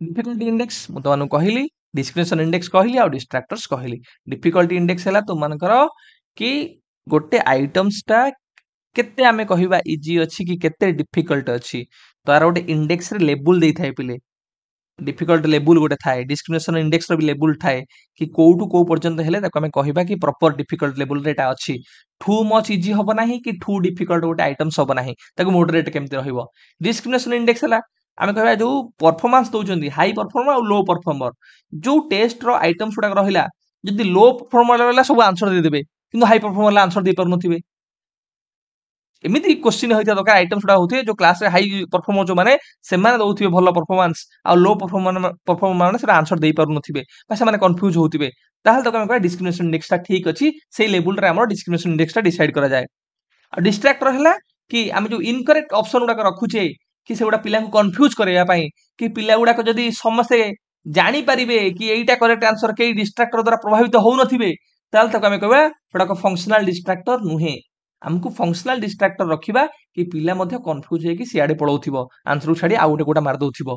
Speaker 1: डिफिकल्टी इंडेक्स मु तुमको कहली डिस्क्रिमिनेशन इंडेक्स कहली आ डिस्ट्राक्टर्स कहली डिफिकल्टी इंडेक्स है तुम मानकर कि गोटे आइटम्स टा केते आमे कहिबा इजी अछि कि केते डिफिकल्ट अछि तार गोटे इंडेक्स रे लेबल देई थाए पिले डिफिकल्ट लेबल गोटे थाए डिस्क्रिमिनेशन इंडेक्स रो भी लेबल थाए कि कोउटू को पर्यंत हेले ताको आमे कहिबा कि प्रॉपर डिफिकल्ट लेबल रे एटा अछि टू मच इजी हबो नाही कि टू डिफिकल्ट गोटे आइटम्स हबो नाही ताको मॉडरेट केमते रहइबो डिस्क्रिमिनेशन इंडेक्स हला आमे कहबा जो परफॉर्मेंस दउचंदी हाई परफॉर्मर और लो परफॉर्मर जो टेस्ट रो आइटम्स गुडा रहिला जदि लो परफॉर्मर रहला सब आंसर दे देबे किंतु हाई परफॉर्मर आंसर दे पर नथिबे एमिति क्वेश्चन होइता दरकार आइटम्स गुडा होथे जो क्लास रे हाई परफॉर्मर जो माने से माने दउथिबे भलो परफॉर्मेंस आ लो परफॉर्मर माने से आंसर दे पारु नथिबे बा से माने कंफ्यूज होथिबे ताहले तो हम कहबा डिस्क्रिमिनेशन इंडेक्स ता ठीक अछि सेही लेवल रे हमर डिस्क्रिमिनेशन इंडेक्स ता डिसाइड करा जाय आ डिस्ट्रैक्टर हला कि आमे जो इनकरेक्ट ऑप्शन गुडा रखुचे कि से गुडा पिला को कंफ्यूज करैया पई कि पिला गुडा को जदी समस्ते जानी परिबे कि एईटा करेक्ट आंसर के डिस्ट्रैक्टर द्वारा प्रभावित हो नथिबे ताल तक आमे कहबा सेडा को फंक्शनल डिस्ट्रैक्टर नुहे हमकु फंक्शनल डिस्ट्रैक्टर रखिबा कि पिला मध्ये कंफ्यूज हे कि सियाडे पळौथिबो आंसर छाडी आ गोटे गोटा मार दउथिबो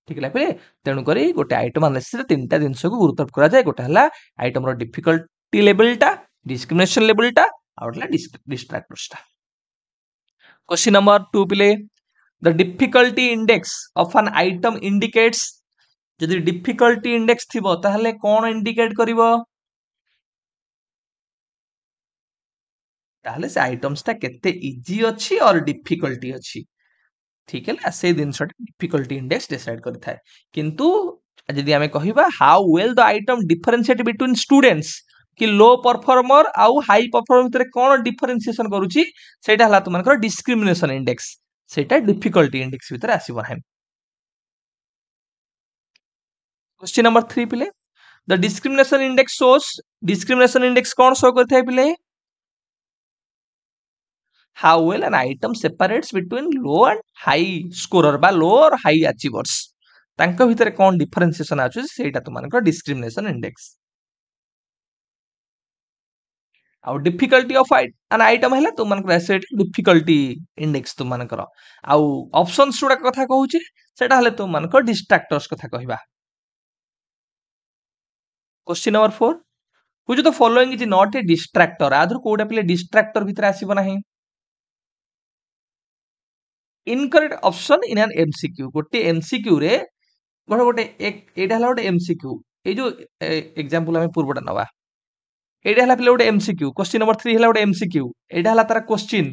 Speaker 1: ठीक लागले तेनु करी गोटे आइटम एनालिसिस रे तीनटा जिंस को गुरुत्व करा जाय गोटा हला आइटम रो डिफिकल्टी लेवल टा डिस्क्रिमिनेशन लेवल टा आ गोटा डिस्ट्रैक्टर्स टा क्वेश्चन नंबर 2 पिले the difficulty index of an item indicates जदि डिफिकल्टी इंडेक्स थिबो ताहले कोन इंडिकेट करिवो ताहले से आइटम्स ता केते इजी अछि और डिफिकल्टी अछि ठीक है से दिन डिफिकल्टी इंडेक्स डिसाइड करथाय किंतु जदि आमे कहिबा how well the item differentiate between students कि लो परफॉर्मर आउ हाई परफॉर्मर भितर कोन डिफरेंशिएशन करूची सेटा हला तुमनकर डिस्क्रिमिनेशन इंडेक्स सेटा डिफिकल्टी इंडेक्स भितर आसीबो नाही क्वेश्चन नंबर 3 पिले the discrimination index shows discrimination index कोन शो करथाय पिले how well an item separates between low and high scorer बा low और high achievers तांको भितरे कोन डिफरेंशिएशन आछु सेटा तुमनकर डिस्क्रिमिनेशन इंडेक्स आउ डिफिकल्टी ऑफ एन आइटम हैला तुमनकर सेटा डिफिकल्टी इंडेक्स तुमनकर आउ ऑप्शंस जोडा कथा कहूची सेटा हले तुमनकर डिस्ट्रैक्टर्स कथा कहिबा question number 4 which of the following is not a distractor आधर कोडा पिले डिस्ट्रैक्टर भितर आसीबो नाही incorrect option in an MCQ गोटे एमसीक्यू रे गोटे गोटे एटा हला गोटे एमसीक्यू ए जो एग्जांपल हम पूर्वटा नवा एटा हला पिले गोटे एमसीक्यू क्वेश्चन नंबर 3 हला गोटे एमसीक्यू एटा हला तार क्वेश्चन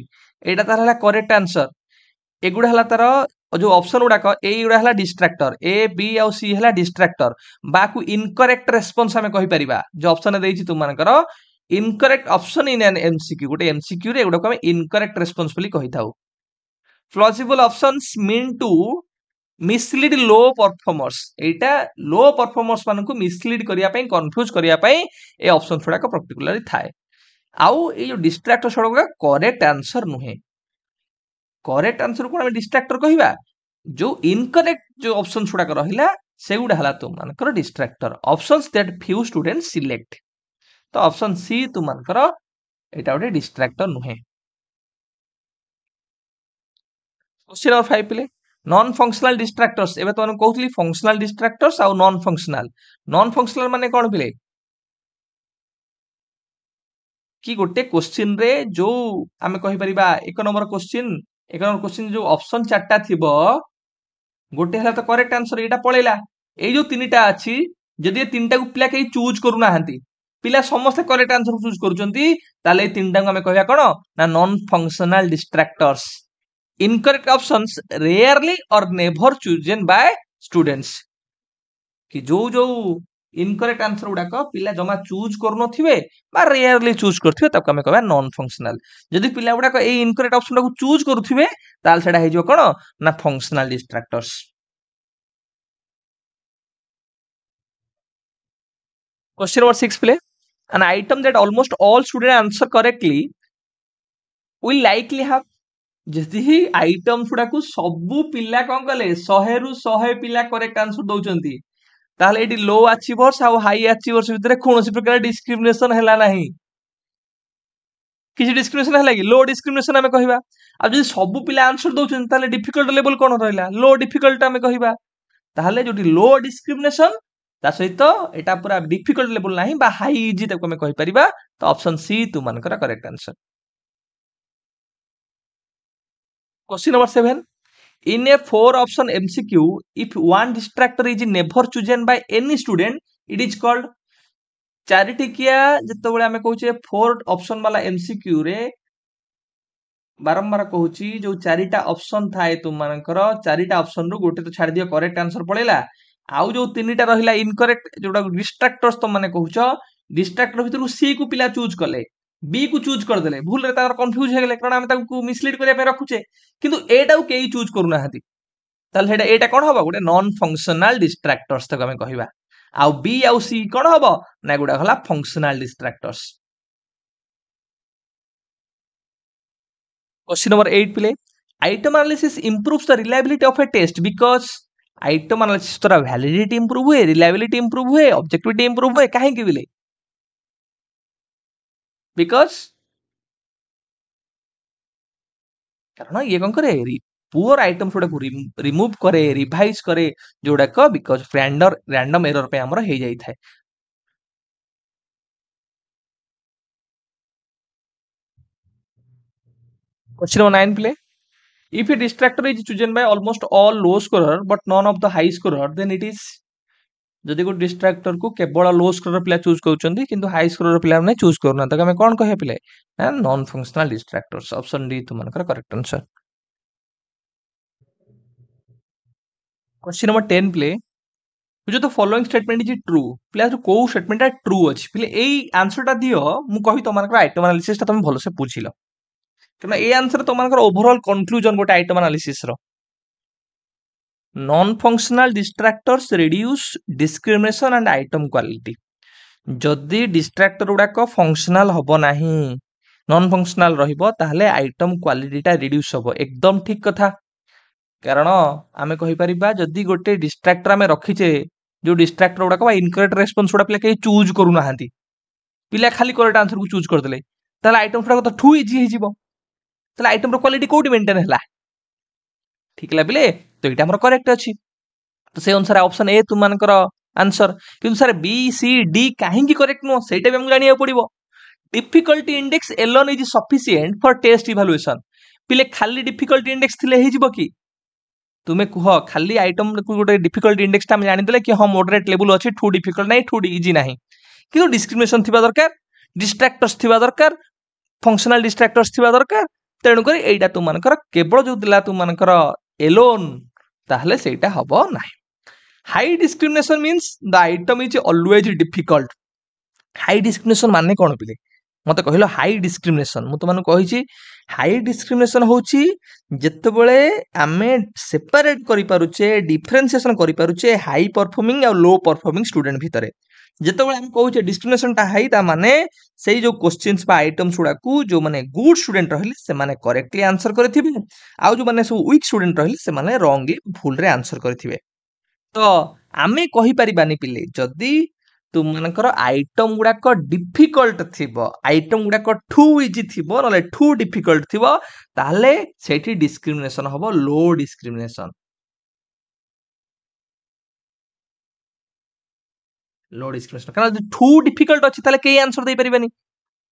Speaker 1: एटा तार हला करेक्ट आंसर एगुडा हला तार जो ऑप्शन गुडा ए गुडा हला डिस्ट्रैक्टर ए बी आ सी हला डिस्ट्रैक्टर बाकू इनकरेक्ट रेस्पॉन्स हमें कहि परिबा जो ऑप्शन देइछि तुम मानकर incorrect option in an MCQ गोटे एमसीक्यू रे एगुडा को हम इनकरेक्ट रेस्पॉन्स बोली कहि थाउ plausible options mean to mislead low performers एटा लो परफॉर्मर्स मान को मिसलीड करिया पई कंफ्यूज करिया पई ए ऑप्शन थोड़ा को पर्टिकुलरली थाए आउ ए जो डिस्ट्रैक्टर सडा करेक्ट आंसर नुहे करेक्ट आंसर को हम डिस्ट्रैक्टर कहिबा जो इनकरेक्ट जो ऑप्शन गुडा रहिला सेगुडा हला तुम मानकर distractor options that few students select तो ऑप्शन सी तुम मानकर एटा गोटे डिस्ट्रैक्टर नुहे क्वेश्चन नंबर 5 पिले नॉन फंक्शनल डिस्ट्रैक्टर्स एबे तो कहउतली फंक्शनल डिस्ट्रैक्टर्स आ नॉन फंक्शनल माने कोन पिले कि गोटे क्वेश्चन रे जो आमे कहि परिबा एक नंबर क्वेश्चन जो ऑप्शन चारटा थिबो गोटे हला तो करेक्ट आंसर एटा पळेला ए जो तीनटा अछि जदि ये तीनटा को पिला कहीं चूज करूना पिला समस्त करेक्ट आंसर चूज करूचंती ताले तीनटा को हमें कहया कोन ना non functional distractors incorrect options rarely or never chosen by students कि जो जो इनकरेक्ट आंसर गुड़ाक पिला जमा चूज कर रेयरली चूज करथिबे ताको हमें कहबा नॉन फंक्शनल जदि पिला गुड़ाक ए इनकरेक्ट ऑप्शन को चूज करूथिबे ताल सेडा हे जो कोन ना फंक्शनल डिस्ट्रैक्टर्स क्वेश्चन नंबर 6 प्ले an item that almost all students answer correctly will likely have जदि ही आइटम गुड़ाक सबू पिला कौन कले 100 रु 100 पिला करेक्ट आंसर दउचंती ताहले एटी लो अचीवर्स आ हाई अचीवर्स भितर कोनोसी प्रकार डिस्क्रिमिनेशन हैला नाही किसी डिस्क्रिमिनेशन हैला कि लो डिस्क्रिमिनेशन हमें कहिबा आ जदि सबू पिला आंसर दउचंती ताहले डिफिकल्ट लेवल कोन रहला लो डिफिकल्ट हमें कहिबा ताहले जोटी लो डिस्क्रिमिनेशन ता सहित एटा पूरा डिफिकल्ट लेवल नाही बा हाई इजी ताको हमें कहि परिबा तो ऑप्शन सी तु मानकर correct answer question number 7 in a 4 option MCQ if one distractor is never chosen by any student it is called चारिटिकिया जेतेबेले आमे कहूचे 4 ऑप्शन वाला MCQ रे बारंबार कहूची जो चारिटा ऑप्शन थाए तुम मानकर चारिटा ऑप्शन रु गोटे तो छाड़ दियो करेक्ट आंसर पळेला आउ जो तीनटा रहिला इनकरेक्ट जोटा डिस्ट्रैक्टर्स तो माने कहूचो डिस्ट्रैक्टर भितरु सी को पिला चूज कले बी को चूज कर देले भूल रे तार कंफ्यूज हे गेले कारण आमे ताको मिसलीड करिया पे रखुचे किंतु एटा को केई चूज करू नाहंती ताल हेडा एटा कोन हबो गोटे नॉन फंक्शनल डिस्ट्रैक्टर्स तक हमें कहिबा आउ बी आउ सी कोन हबो ना गुडा हला फंक्शनल डिस्ट्रैक्टर्स क्वेश्चन नंबर 8 प्ले item analysis improves the reliability of a test because item analysis द्वारा वैलिडिटी इंप्रूव हुए रिलायबिलिटी इंप्रूव हुए ऑब्जेक्टिविटी इंप्रूव हुए काहे कि बिले बिकॉज़ कारण ये कौन करे पुअर आइटम गुड़ा रिमूव करे रिवाइज करे जोड़ाक बिकॉज रैंडम एरर पे हमर हे जाई थाए question number 9 play if a distractor is chosen by almost all low scorer but none of the high scorer then it is जदि को डिस्ट्रैक्टर को केवल लो स्कोर पिला चूज करूचंती किंतु हाई स्कोर पिला ने चूज करना तक हमें कोन कहे पिले नॉन फंक्शनल डिस्ट्रैक्टर्स ऑप्शन डी तुम मानकर correct answer question number 10 play जो तो फॉलोइंग स्टेटमेंट इज ट्रू पिला जो को स्टेटमेंट ट्रू अछि पिले एई आंसर टा दियो मु कहि तो मानकर आइटम एनालिसिस ता तुम भलो से पूछिलो कारण ए आंसर तो मानकर ओवरऑल कंक्लूजन गोटे आइटम एनालिसिस रो non functional distractors reduce discrimination and item quality जदि डिस्ट्रैक्टर गुड़ाक फंक्शनल हबो नाही नॉन फंक्शनल रहिबो ताहले आइटम क्वालिटी टा रिड्यूस हबो एकदम ठीक कथा कारण आमे कहि परिबा जदि गोटे डिस्ट्रैक्टर आमे रखिचे जो डिस्ट्रैक्टर गुड़ाक बा इनकरेक्ट रेस्पॉन्स गुड़ा पिला के चूज करू नाहंती पिला खाली करेक्ट आंसर को चूज कर देले ताहले आइटम गुड़ाक तो ठू इजी हे जिवो ताहले आइटम रो क्वालिटी कोठी मेंटेन हैला ठीक लागले तो एटा हमर करेक्ट अछि तो से अनुसार ऑप्शन ए तुम मानकर आंसर किंतु सर बी सी डी काहे की करेक्ट नो सेटा भी हम जानिया पड़िबो difficulty index alone is sufficient for test evaluation पिले खाली डिफिकल्टी इंडेक्स थिले हे जिवो की तुमे कुह खाली आइटम को गोटे डिफिकल्टी इंडेक्स ता हम जानि देले कि हां मॉडरेट लेवल अछि ठू डिफिकल्ट नाही ठू इजी नाही किंतु डिस्क्रिमिनेशन थिबा दरकार डिस्ट्रैक्टर्स थिबा दरकार फंक्शनल डिस्ट्रैक्टर्स थिबा दरकार तेणु करी एटा तुम मानकर केवल जो दिला तुम मानकर एलोन ताहले सेटा हबो नाही high discrimination means the item is always difficult high discrimination माने कोन पिले मते कहिलो हाई डिस्क्रिमिनेशन मु तो मानु कहिची हाई डिस्क्रिमिनेशन होची जेतेबेले आमे सेपरेट करि पारुचे डिफरेंशिएशन करि पारुचे हाई परफॉर्मिंग और लो परफॉर्मिंग स्टूडेंट भितरे जेतेबेले हम कहूचे डिस्क्रिमिनेशन टा हाई ता माने सेई जो क्वेश्चंस बा आइटम्स गुडा को जो माने गुड स्टूडेंट रहिले से माने करेक्टली आंसर करथिबे आ जो माने सब वीक स्टूडेंट रहिले से माने रॉन्गली भूल रे आंसर करथिबे तो आमे कहि परिबानी पिले जदी तुम मानकर आइटम गुडाक डिफिकल्ट थिबो आइटम गुडाक ठू इजी थिबो नले ठू डिफिकल्ट थिबो ताले सेठी डिस्क्रिमिनेशन हबो लो डिस्क्रिमिनेशन कारण ठू डिफिकल्ट अछि ताले के आंसर दे परिबानी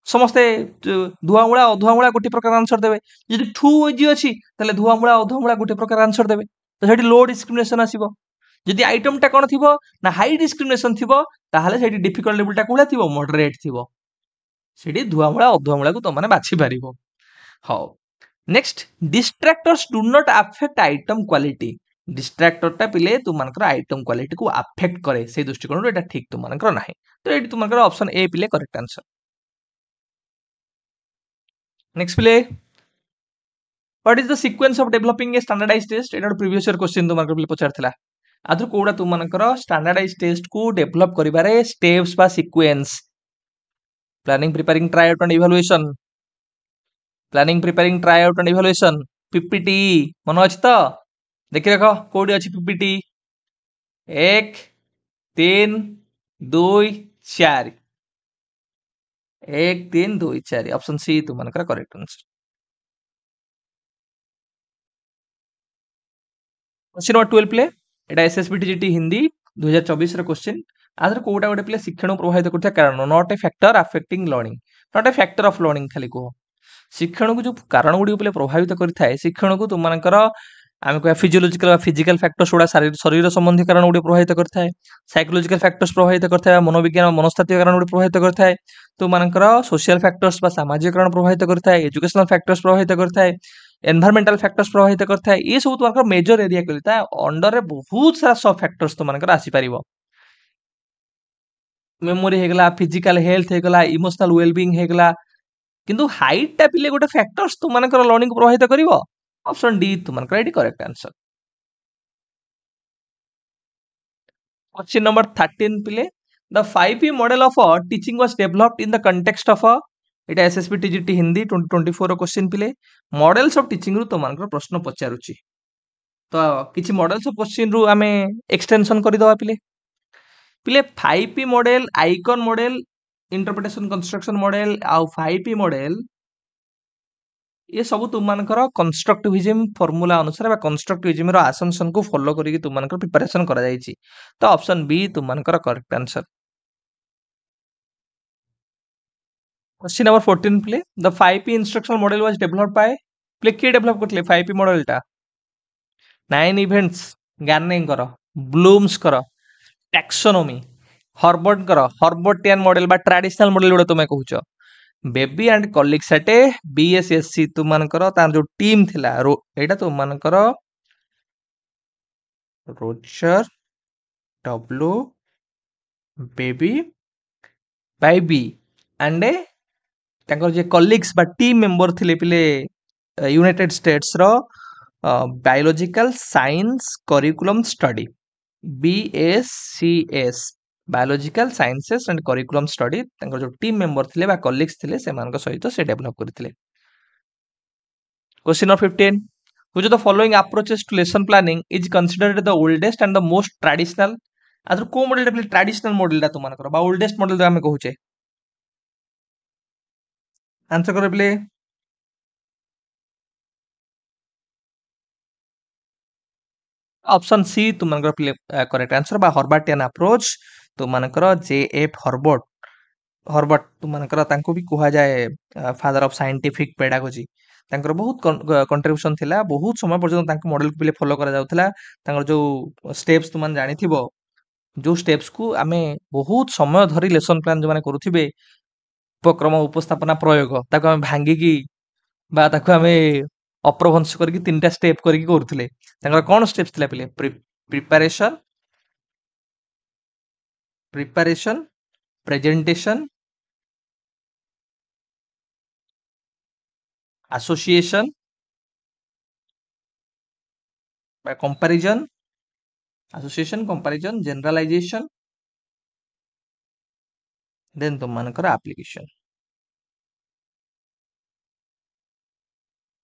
Speaker 1: समस्ते धुआमुड़ा अधुआमुड़ा गोटे प्रकार आंसर देबे जदि ठू इजी अछि ताले धुआमुड़ा अधुआमुड़ा गोटे प्रकार आंसर देबे तो सेठी लो डिस्क्रिमिनेशन आसीबो ଯଦି ଆଇଟମଟା କଣ ଥିବ ନା ହାଇ ଡିସ୍କ୍ରିମିନେସନ ଥିବ ତାହେଲେ ସେଠି ଡିଫିକଲ୍ଟ ଲେବୁଲଟା କୋଉଟା ଥିବ ମଡରେଟ୍ ଥିବ ସେଠି ଧୁଆମୂଳା ଅଧୁଆମୂଳାକୁ ତମମାନେ ବାଛି ପାରିବ। ହଉ next distractors do not affect item quality. ଡିଷ୍ଟ୍ରାକ୍ଟରଟା ପିଲେ ତୁମମାନଙ୍କର ଆଇଟମ କ୍ୱାଲିଟିକୁ ଆଫେକ୍ଟ କରେ ସେଇ ଦୃଷ୍ଟିକୋଣରୁ ଏଟା ଠିକ ତୁମମାନଙ୍କର ନାହିଁ। ତ ଏଠି ତୁମମାନଙ୍କର ଅପସନ ଏ ପିଲେ କରେକ୍ଟ ଆନ୍ସର। ନେକ୍ସଟ ପିଲେ What is the sequence of developing a standardized test? ଏଟା ଗୋଟେ previous year question ତୁମମାନଙ୍କର ପିଲେ ପଚାରିଥିଲା। ଆଧରୁ କୋଉଟା ତୁମମାନଙ୍କର standardized test କୁ develop କରିବାରେ steps ବା sequence planning preparing tryout and evaluation planning preparing tryout and evaluation PPT ମନେ ଅଛି ତ ଦେଖି ଦେଖ କୋଉଠି ଅଛି PPT 1 3 2 4 1 3 2 4 ଅପସନ ସି ତୁମମାନଙ୍କର କରେକ୍ଟ ଆନ୍ସର। क्वेश्चन नंबर 12 प्ले एटा एसएसबीटीजीटी हिंदी 2024 ର क्वेश्चन आधर कोउटा गोटे प्ले शिक्षण प्रभावित करता कारण not a factor affecting learning not a factor of learning खाली को शिक्षण को जो कारण गुडी प्ले प्रभावित करथाय शिक्षण को तुमनकर आमे को फिजियोलॉजिकल फिजिकल फैक्टर्स उडा शरीर संबंधी कारण गुडी प्रभावित करथाय साइकोलॉजिकल फैक्टर्स प्रभावित करथाय मनोविज्ञान मनस्तात्विक कारण गुडी प्रभावित करथाय तुमनकर सोशल फैक्टर्स बा सामाजिक कारण प्रभावित करथाय एजुकेशनल फैक्टर्स प्रभावित करथाय एनवायरमेंटल फैक्टर्स प्रभावित करता है ये सब तुमको मेजर एरिया करता है अंडर रे बहुत सारा सब फैक्टर्स तुमको आसी पारिबो मेमोरी हेगला फिजिकल हेल्थ हेगला इमोशनल वेलबीइंग हेगला किंतु हाइट टा पिले गोटे फैक्टर्स तुमको लर्निंग प्रभावित करिवो ऑप्शन डी तुमको एटी करेक्ट आंसर। क्वेश्चन नंबर 13 पिले the 5P model of teaching was developed in the context of एटा एसएसबी टीजीटी हिंदी 2024 रो क्वेश्चन पिले मॉडल्स ऑफ टीचिंग रु तुमको प्रश्न पचारुची तो किछि मॉडल्स ऑफ क्वेश्चन रु आमे एक्सटेंशन करि दवा पिले पिले 5P model ICON model interpretation construction model आ 5P मॉडल ये सब तुमମାନଙ୍କର कंस्ट्रक्टिविज्म फार्मूला अनुसार बा कंस्ट्रक्टिविज्म रो असम्पशन को फॉलो करिकि तुमମାନଙ୍କର प्रिपरेशन करा जायछि तो ऑप्शन बी तुमମାନଙ୍କର करेक्ट आंसर। क्वेश्चन नंबर 14 प्ले the 5P instructional model was developed by प्ले के डेवलप करले 5P मॉडल टा 9 इवेंट्स गार्निंग करो ब्लूम्स करो टैक्सोनॉमी हर्बर्ट करो हर्बर्टियन मॉडल बा ट्रेडिशनल मॉडल गुडा तुमे कहूछ बेबी एंड कलिग्स एटे बीएसएससी तुमମାନଙ୍କର तार जो टीम थिला एटा तुमମାନଙ୍କର Roger W Bybee Bybee and तांकर जे कलिग्स बा टीम मेंबर थिले पिले यूनाइटेड स्टेट्स रो biological science curriculum study BSCS biological sciences and curriculum study तांकर जो टीम मेंबर थिले बा कलिग्स थिले से मानक सहित से डेवलप करथिले। Question number 15 which of the following approaches to lesson planning is considered the oldest and the most traditional आदर को मॉडल टा ट्रेडिशनल मॉडल टा तुमनकर बा ओल्डेस्ट मॉडल हमें कहूचे आंसर करे प्ले ऑप्शन सी तुमनकर प्ले करेक्ट आंसर बा हर्बार्टियन अप्रोच तुमनकर जेएफ हर्बर्ट हर्बर्ट तुमनकर तांको भी कहा जाए फादर ऑफ साइंटिफिक पेडागोजी तांकर बहुत कंट्रीब्यूशन थिला बहुत समय पर्यंत तांको मॉडल को फॉलो करा जाउथला तांकर जो स्टेप्स तुमन जानि थिबो जो स्टेप्स को आमे बहुत समय धरी लेसन प्लान जो माने करूथिबे उपक्रम उपस्थापना प्रयोग ताको आमे भांगी की बा ताको आमे अप्रभंश करके तीनटा स्टेप करके करूथिले तांकर कोन स्टेप्स थिला पिले preparation preparation presentation association by comparison association comparison generalization then तुमମାନଙ୍କର application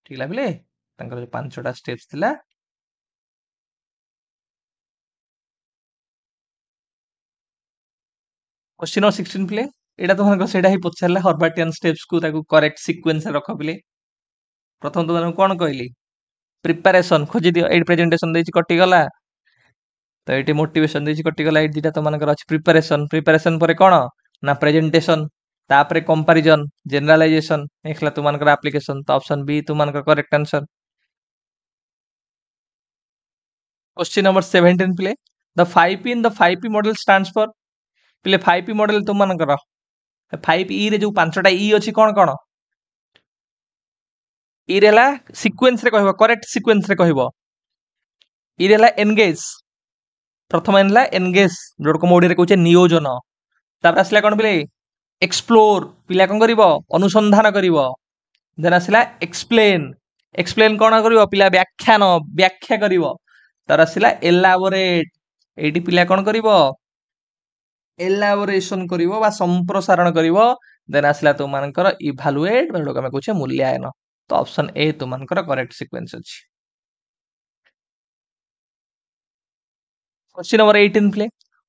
Speaker 1: ठीक लागले तांकर जो पांचटा स्टेप्स थिला क्वेश्चन नंबर 16 प्ले एटा तुमनको सेडा ही पछारला हर्बार्टियन स्टेप्स को ताको करेक्ट सीक्वेंस रख पिले प्रथम तुमनको कोन कहली प्रिपरेशन खोजी दियो एड प्रेजेंटेशन देछि कटि गला तो ये मोटिवेशन देछि कटि गला ए दिटा तुमनकर अछि प्रिपरेशन प्रिपरेशन परे कोन ना प्रेजेंटेशन तापरे कंपैरिजन जनरलाइजेशन एकला तुमनकर एप्लीकेशन तो ऑप्शन बी तुमनकर करेक्ट आंसर। क्वेश्चन नंबर 17 प्ले the 5P in the 5P model stands for पिले 5P मॉडल तुम मानकर 5E रे जो पांचटा ई अछि कोन कोन ई रे हला सीक्वेंस रे कहबो करेक्ट सीक्वेंस रे कहबो ई रे हला एंगेज प्रथम एनला एंगेज जोड को मोडी रे कहउचे नियोजन तापर आसला कोन पिले एक्सप्लोर पिला कोन करिवो अनुसंधान करिवो देन आसला एक्सप्लेन एक्सप्लेन कोन करिवो पिला व्याख्यान व्याख्या करिवो तार आसला एलाबोरेट एटी पिला कोन करिवो एलाबोरेशन करिवो बा संप्रसारण करिवो देन आसला तो मानकर इभालुएट बा हम कहउचे मूल्यांकन तो ऑप्शन ए तो मानकर करेक्ट सीक्वेंस अछि question number 18 play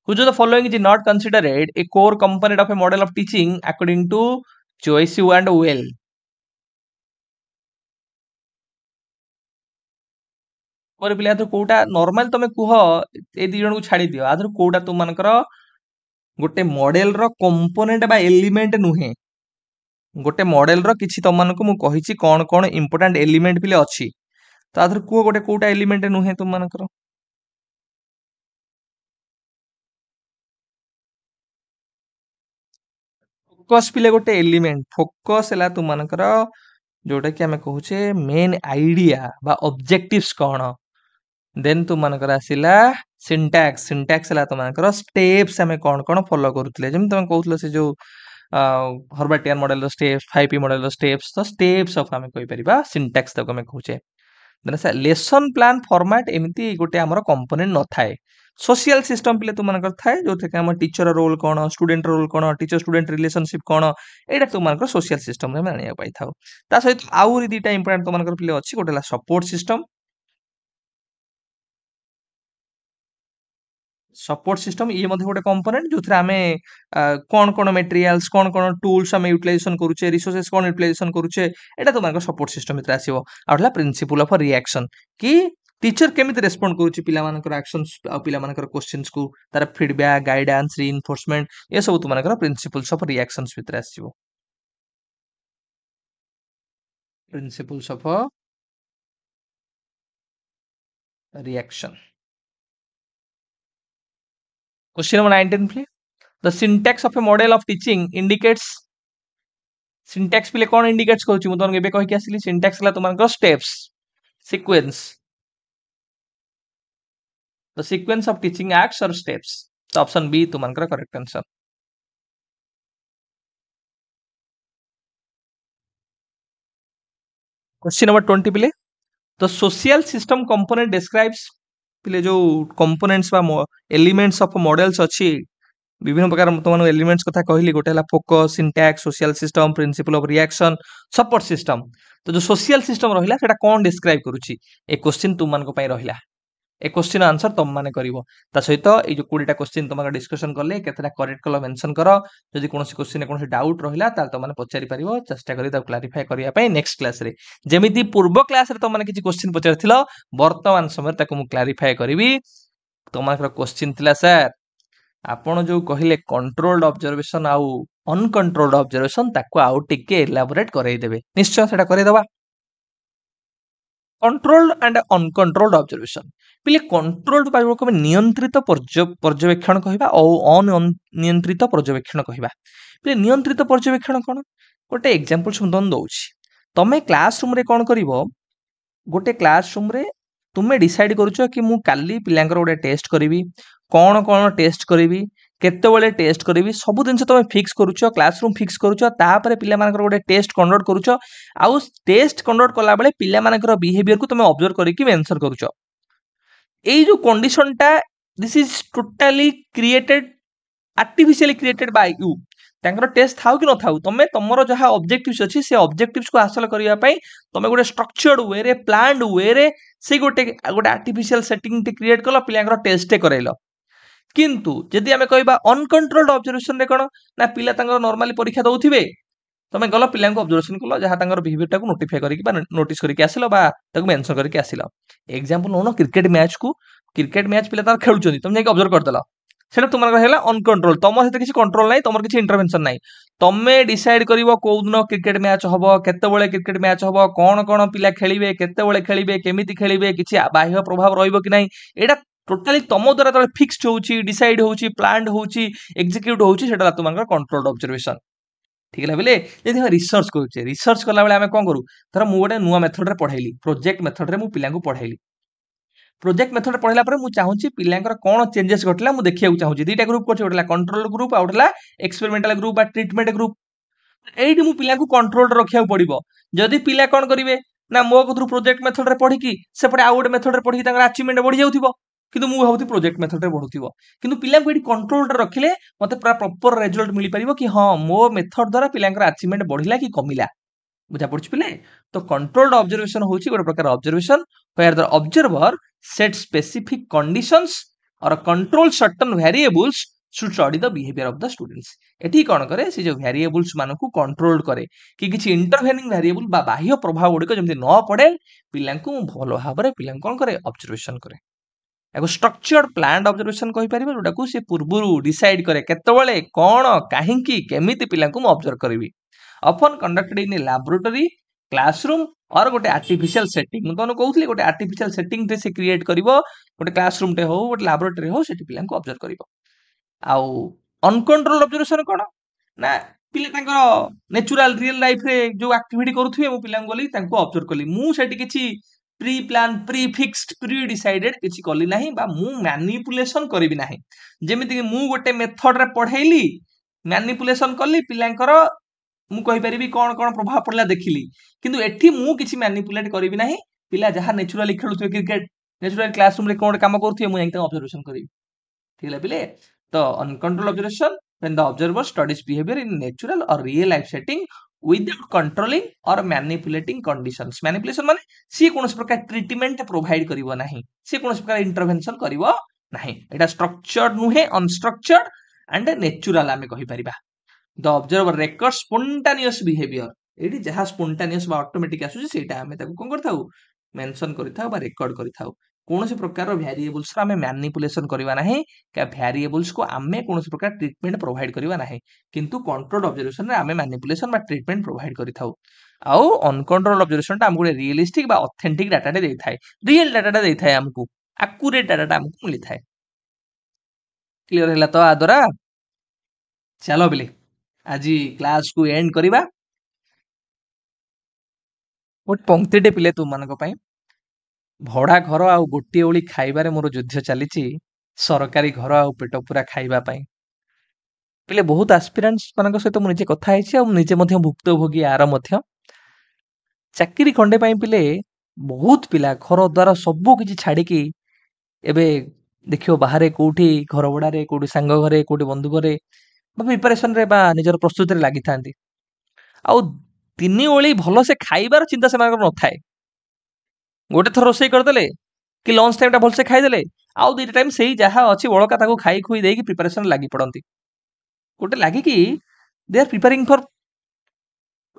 Speaker 1: which of the following is not considered a core component of a model of teaching according to Joyce and Well मोर पिला तो कोटा नॉर्मल तमे कुह ए दी जण को छाडी दियो आदर कोटा तुम मानकर गोटे मॉडल रो कंपोनेंट बा एलिमेंट नुहे गोटे मॉडल रो किछि तुम मानको मु कहिछि कोन कोन इंपोर्टेंट एलिमेंट पिले अछि तो आदर कुह गोटे कोटा एलिमेंट नुहे तुम मानकर फोकस पिले गोटे एलिमेंट फोकस हला तुम मानकर जोटा कि हमें कहूचे मेन आइडिया बा ऑब्जेक्टिव्स कोन देन तुम मानकर आसिला सिंटैक्स सिंटैक्स हला तुम मानकर स्टेप्स हमें कोन कोन फॉलो करूतले जेम तुम कहउतले से जो हर्बाटियन मॉडल रो स्टेप्स 5P मॉडल रो स्टेप्स तो स्टेप्स ऑफ हमें कहि परिबा सिंटैक्स तक हमें कहूचे देन से लेसन प्लान फॉर्मेट एमिति गोटे हमर कंपोनेंट न थाए सोशल सिस्टम पिले तुम मानकर थाए जो थे हम टीचर रोल कोन स्टूडेंट रोल कोन टीचर स्टूडेंट रिलेशनशिप कोन एटा तुम मानकर सोशल सिस्टम रे मानिया पाई थाउ ता सहित आउरी दीटा इंपोर्टेंट तुम मानकर पिले अछि गोटेला सपोर्ट सिस्टम सपोर्ट सिस्टम ये मध्ये गोटे कंपोनेंट जो आमे कोन कोन मटेरियल्स कोन कोन टूल्स आमे यूटिलाइजेशन करूचे रिसोर्सेस कोन यूटिलाइजेशन करूचे एटा तो मानकर सपोर्ट सिस्टम भितर आसीबो आउला प्रिंसिपल ऑफ रिएक्शन कि टीचर केमिति रेस्पोंड करूची पिला मानकर एक्शंस आ पिला मानकर क्वेश्चंस को तार फीडबैक गाइडेंस रीइंफोर्समेंट ये सब तो मानकर प्रिंसिपल्स ऑफ रिएक्शंस भितर आसीबो principles of reaction question number 19 please the syntax of a model of teaching indicates syntax पिले कोन इंडिकेट्स करूची मु तन केबे कहि के आसिली सिंटैक्स ला तुमनकर steps sequence the sequence of teaching acts or steps तो ऑप्शन बी तुमनकर करेक्ट आंसर क्वेश्चन नंबर 20 पिले the social system component describes पिले जो कंपोनेंट्स बा एलिमेंट्स ऑफ मॉडल्स अछि विभिन्न प्रकार तुम एलिमेंट्स कथा कहली गोटे हला focus syntax social system principle of reaction support system तो जो सोशल सिस्टम रहिला सेटा कोन डिस्क्राइब करूची ए क्वेश्चन तुम मान को पई रहिला ए क्वेश्चन आंसर तुम माने करिवो ता सहित ए जो 20टा क्वेश्चन तुम डिस्कशन करले केतेटा करेक्ट कलो मेंशन करो जदि कोनोसी क्वेश्चन ने कोनोसी डाउट रहिला ता तुम माने पचारि परिवो चेष्टा करी ता क्लैरिफाई करिया पई नेक्स्ट क्लास रे जेमिति पूर्व क्लास रे तुम माने किछि क्वेश्चन पचारथिलो वर्तमान समय ताको मु क्लैरिफाई करिवि तुमकर क्वेश्चन थिला सर आपण जो कहले कंट्रोल्ड ऑब्जर्वेशन आउ अनकंट्रोल्ड ऑब्जर्वेशन ताको आउ टिके एलाबोरेट करई देबे निश्चय सेटा करे दबा कंट्रोल्ड एंड अनकंट्रोल्ड ऑब्जर्वेशन पिले कंट्रोल्ड पाइबो को नियंत्रित पर्यवेक्षण कहिबा और अनियंत्रित पर्यवेक्षण कहिबा पिले नियंत्रित पर्यवेक्षण कोन गोटे एग्जांपल सुंदन दउछि तमे क्लासरूम रे कोन करिवो गोटे क्लासरूम रे तुमे डिसाइड करूछ कि मु काली पिलांकर गोटे टेस्ट करिवि कोन कोन टेस्ट करिवि केते बेले टेस्ट करिवि सब दिन तमे फिक्स करूछ क्लासरूम फिक्स करूछ तापर पिला मानकर गोटे टेस्ट कंडक्ट करूछ आउ टेस्ट कंडक्ट कला बेले पिला मानकर बिहेवियर को तमे ऑब्जर्व करिकि मेंशन करूछ एई जो कंडीशन टा this is totally created artificially created by you तांकर टेस्ट थाउ कि न थाउ तमे तमरो जहा ऑब्जेक्टिव्स अछि से ऑब्जेक्टिव्स को हासिल करिया पई तमे गोटे स्ट्रक्चर्ड वे रे प्लान्ड वे रे से गोटे गोटे आर्टिफिशियल सेटिंग टे क्रिएट कलो पिलांकर टेस्ट टे करैलो किंतु जदि आमे कहबा अनकंट्रोल्ड ऑब्जर्वेशन रे कोन ना पिला तांकर नॉर्मली परीक्षा दउथिबे तमे गलो पिलां को ऑब्जर्वेशन कलो जहा तांकर बिहेवियर टा को नोटिफाई करिकि बा नोटिस करिकि आसिलो बा ताको मेंशन करिकि आसिलो एग्जांपल नो क्रिकेट मैच पिला तार खेलुचोनी तुम जाके ऑब्जर्व करदला सेटा तुमर हेला अनकंट्रोल तम सहित किछि कंट्रोल नै तमर किछि इंटरवेंशन नै तमे डिसाइड करिवो को दिन क्रिकेट मैच हबो केते बेले क्रिकेट मैच हबो कोन कोन पिला खेलिबे केते बेले खेलिबे केमिति खेलिबे किछि बाह्य प्रभाव रहइबो कि नै एटा टोटाली तुम द्वारा जो फिक्स्ड होची डिसाइड होची प्लान्ड होची एग्जीक्यूट होची सेटा तुमकर कंट्रोल्ड ऑब्जर्वेशन ठीक है बोले जदि हम रिसर्च करूचे रिसर्च कला बेले आम कौन करूँ धर मुझे गोटे नुआ मेथड रे पढ़ाइली प्रोजेक्ट मेथड रे मु पिला पढ़ाइली प्रोजेक्ट मेथड पढ़ला पर मु चाहूची पिलांकर कौन चेंजेस घटला मु देखिया चाहूची दुईटा ग्रुप करछि गोटे कंट्रोल ग्रुप आ गोटे एक्सपेरिमेंटल ग्रुप आ ट्रीटमेंट ग्रुप एइटी मु पिला कंट्रोल रखिया पड़िबो जदि पिला कौन करिवे ना मो कथु प्रोजेक्ट मेथड रे पढ़ी सेपटे आउ गोटे मेथड रे पढ़ी अचीवमेंट बढ़ी जाउथिबो किंतु मु भाबुती प्रोजेक्ट मेथड रे बढ़ुथिबो किंतु पिला को एटी कंट्रोल रे रखिले मते पूरा प्रॉपर रिजल्ट मिली परिबो कि हां मो मेथड द्वारा पिलांकर अचीवमेंट बढ़िला कि कमिला बुझा पड़छ पिले तो कंट्रोल्ड ऑब्जर्वेशन होची गोटे प्रकार observation where the observer set specific conditions or control certain variables should study the behavior of the students एठी कोन करे से जो वेरिएबल्स मानकु कंट्रोल करे कि किछि इंटरवेनिंग वेरिएबल बा बाह्य प्रभाव गुडी को जेमति न पड़े पिलांकु भलो भाबरे पिलां कोन करे ऑब्जर्वेशन करे एगो स्ट्रक्चर्ड प्लान्ड ऑब्जर्वेशन कहि परिबे जोटा को से पूर्वरु डिसाइड करे केतबेले कोन काहेकि केमिति पिलांकु म ऑब्जर्व करबी often conducted in a laboratory classroom और गोटे आर्टिफिशियल सेटिंग मुझे कहूली गोटे आर्टिफिशियल सेटिंग से क्रिएट करिवो गोटे क्लासरूम टे हो गोटे लैबोरेटरी हो सेठी पिला को ऑब्जर्व करिवो आउ अनकंट्रोल्ड ऑब्जर्वेशन कोन ना पिला तांकर नेचुरल रियल लाइफ रे जो एक्टिविटी करूथुए मु पिला गली तांको ऑब्जर्व कली मु सेठी किछि pre plan pre fixed pre decided किछि कली नाही बा मु मैनिपुलेशन करबी नाही जेमिति कि मु गोटे मेथड रे पढाइली मैनिपुलेशन कली पिलांकर मु कहि परिबी कोन कोन प्रभाव पड़ला देखिली किंतु एठी मु किछि मैनिपुलेट करबी नाही पिला जहा नेचुरली खेलुथुए क्रिकेट नेचुरल क्लासरूम रे कोन काम करथुए मु एंता ऑब्जर्वेशन करबी ठीक है पिले तो uncontrolled observation when the observer studies behaviour in natural or real life setting without controlling or manipulating conditions manipulation माने सी कोनस प्रकार ट्रीटमेंट प्रोवाइड करिवो नाही सी कोनस प्रकार इंटरवेंशन करिवो नाही एटा स्ट्रक्चर्ड नुहे अनस्ट्रक्चर्ड एंड नेचुरल आमे कहि परिबा the observer record spontaneous behaviour एटी जहा स्पॉन्टेनियस बा ऑटोमेटिक आसुची सेटा हमें ताको कोन करथाउ मेंशन करिथाउ बा रेकॉर्ड करिथाउ कोनोसी प्रकार वेरिएबल्स रा हमें मैनिपुलेशन करिवा नाही का वेरिएबल्स को हमें कोनोसी प्रकार ट्रीटमेंट प्रोवाइड करिवा नाही किंतु कंट्रोल्ड ऑब्जर्वेशन रे हमें मैनिपुलेशन बा ट्रीटमेंट प्रोवाइड करिथाउ आउ अनकंट्रोल्ड ऑब्जर्वेशन ता हमको रियलिस्टिक बा ऑथेंटिक डाटा दे देथाय रियल डाटा दे देथाय हमको एक्यूरेट डाटा हमको मिली थाय क्लियर हैला तो आदरा चलो बिले आज क्लास को एंड करिबा गोटे पंक्तिटे पिले तुम मान भड़ा घर आ गोटे ओली खाइबारे मोर युद्ध चली सरकारी घर आ पेट पूरा खाइबा पिले बहुत एस्पिरेंट्स मान सहित मुझे कथा निजे भुक्तभोगी आर चाकरी खंडे पिले बहुत पिला घर द्वार सब किसी छाड़ी एबे देखियो बाहर कोठी घर भड़ारे कोठी सांग घरे कोठी बंधु घरे प्रिपरेशन रे बा निजर प्रस्तुति रे लागि थांती आउ तीन ओली भल से खाइबार चिंता से न थाए गोटे थर रोषे करदे कि लंच टाइम भलसे खाईदे आउ दुईटा टाइम से जहाँ अच्छी बड़का ताको खाई खुई देकी प्रिपरेशन लगी पड़ती गोटे लगे कि they are preparing for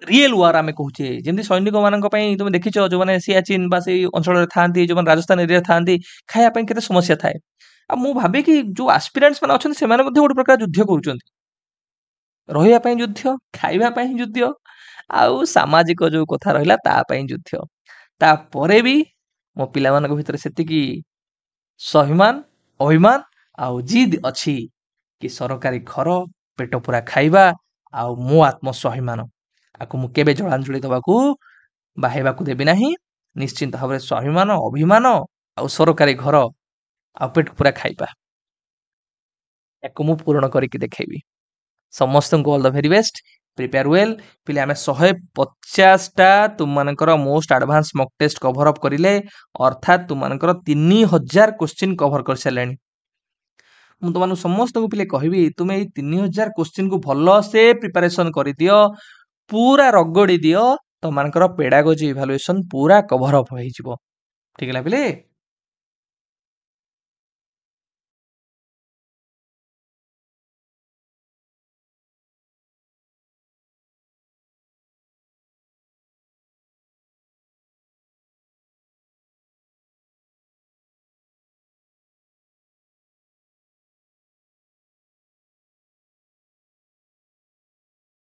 Speaker 1: real war आम कहूचे जमी सैनिक मान तुम देखी जो मैंने सियाचिन बा से अंचल था जो राजस्थान एरिया था खायापी केते समस्या थाए आ मु भाबे कि जो एस्पिरेंट्स मान अच्छे से गोटे प्रकार युद्ध कर रही युद्ध खाइबा युद्ध आउ सामाजिक जो कथा रहा युद्ध तापरे भी मो पिला मान भीतर सेतिकी स्वाभिमान अभिमान आउ जिद अच्छी कि सरकारी घर पेट पूरा खाइबा आउ मो आत्मस्वाभिमान आकु मु केबे जलांजलि दबाकू बाहेबाकू देबी नाही निश्चिंत भाव स्वाभिमान अभिमान आउ सरकारी घर आ पेट पूरा खाइबा याकू मु पूर्ण करके देखेबी समस्त को all the very best prepare well पिले आमे 150 टा तुम मानकर most advance mock test cover up करिले अर्थात तुम मानकर 3000 क्वेश्चन कवर कर सलेनी मु तुम समस्त को पिले कहबी तुमे 3000 क्वेश्चन को भलो से प्रिपरेशन करि दियो पूरा रगड़ी दियो तो मानकर पेडागोजी इवैल्यूएशन पूरा कवर अप होई जिवो ठीक है पिले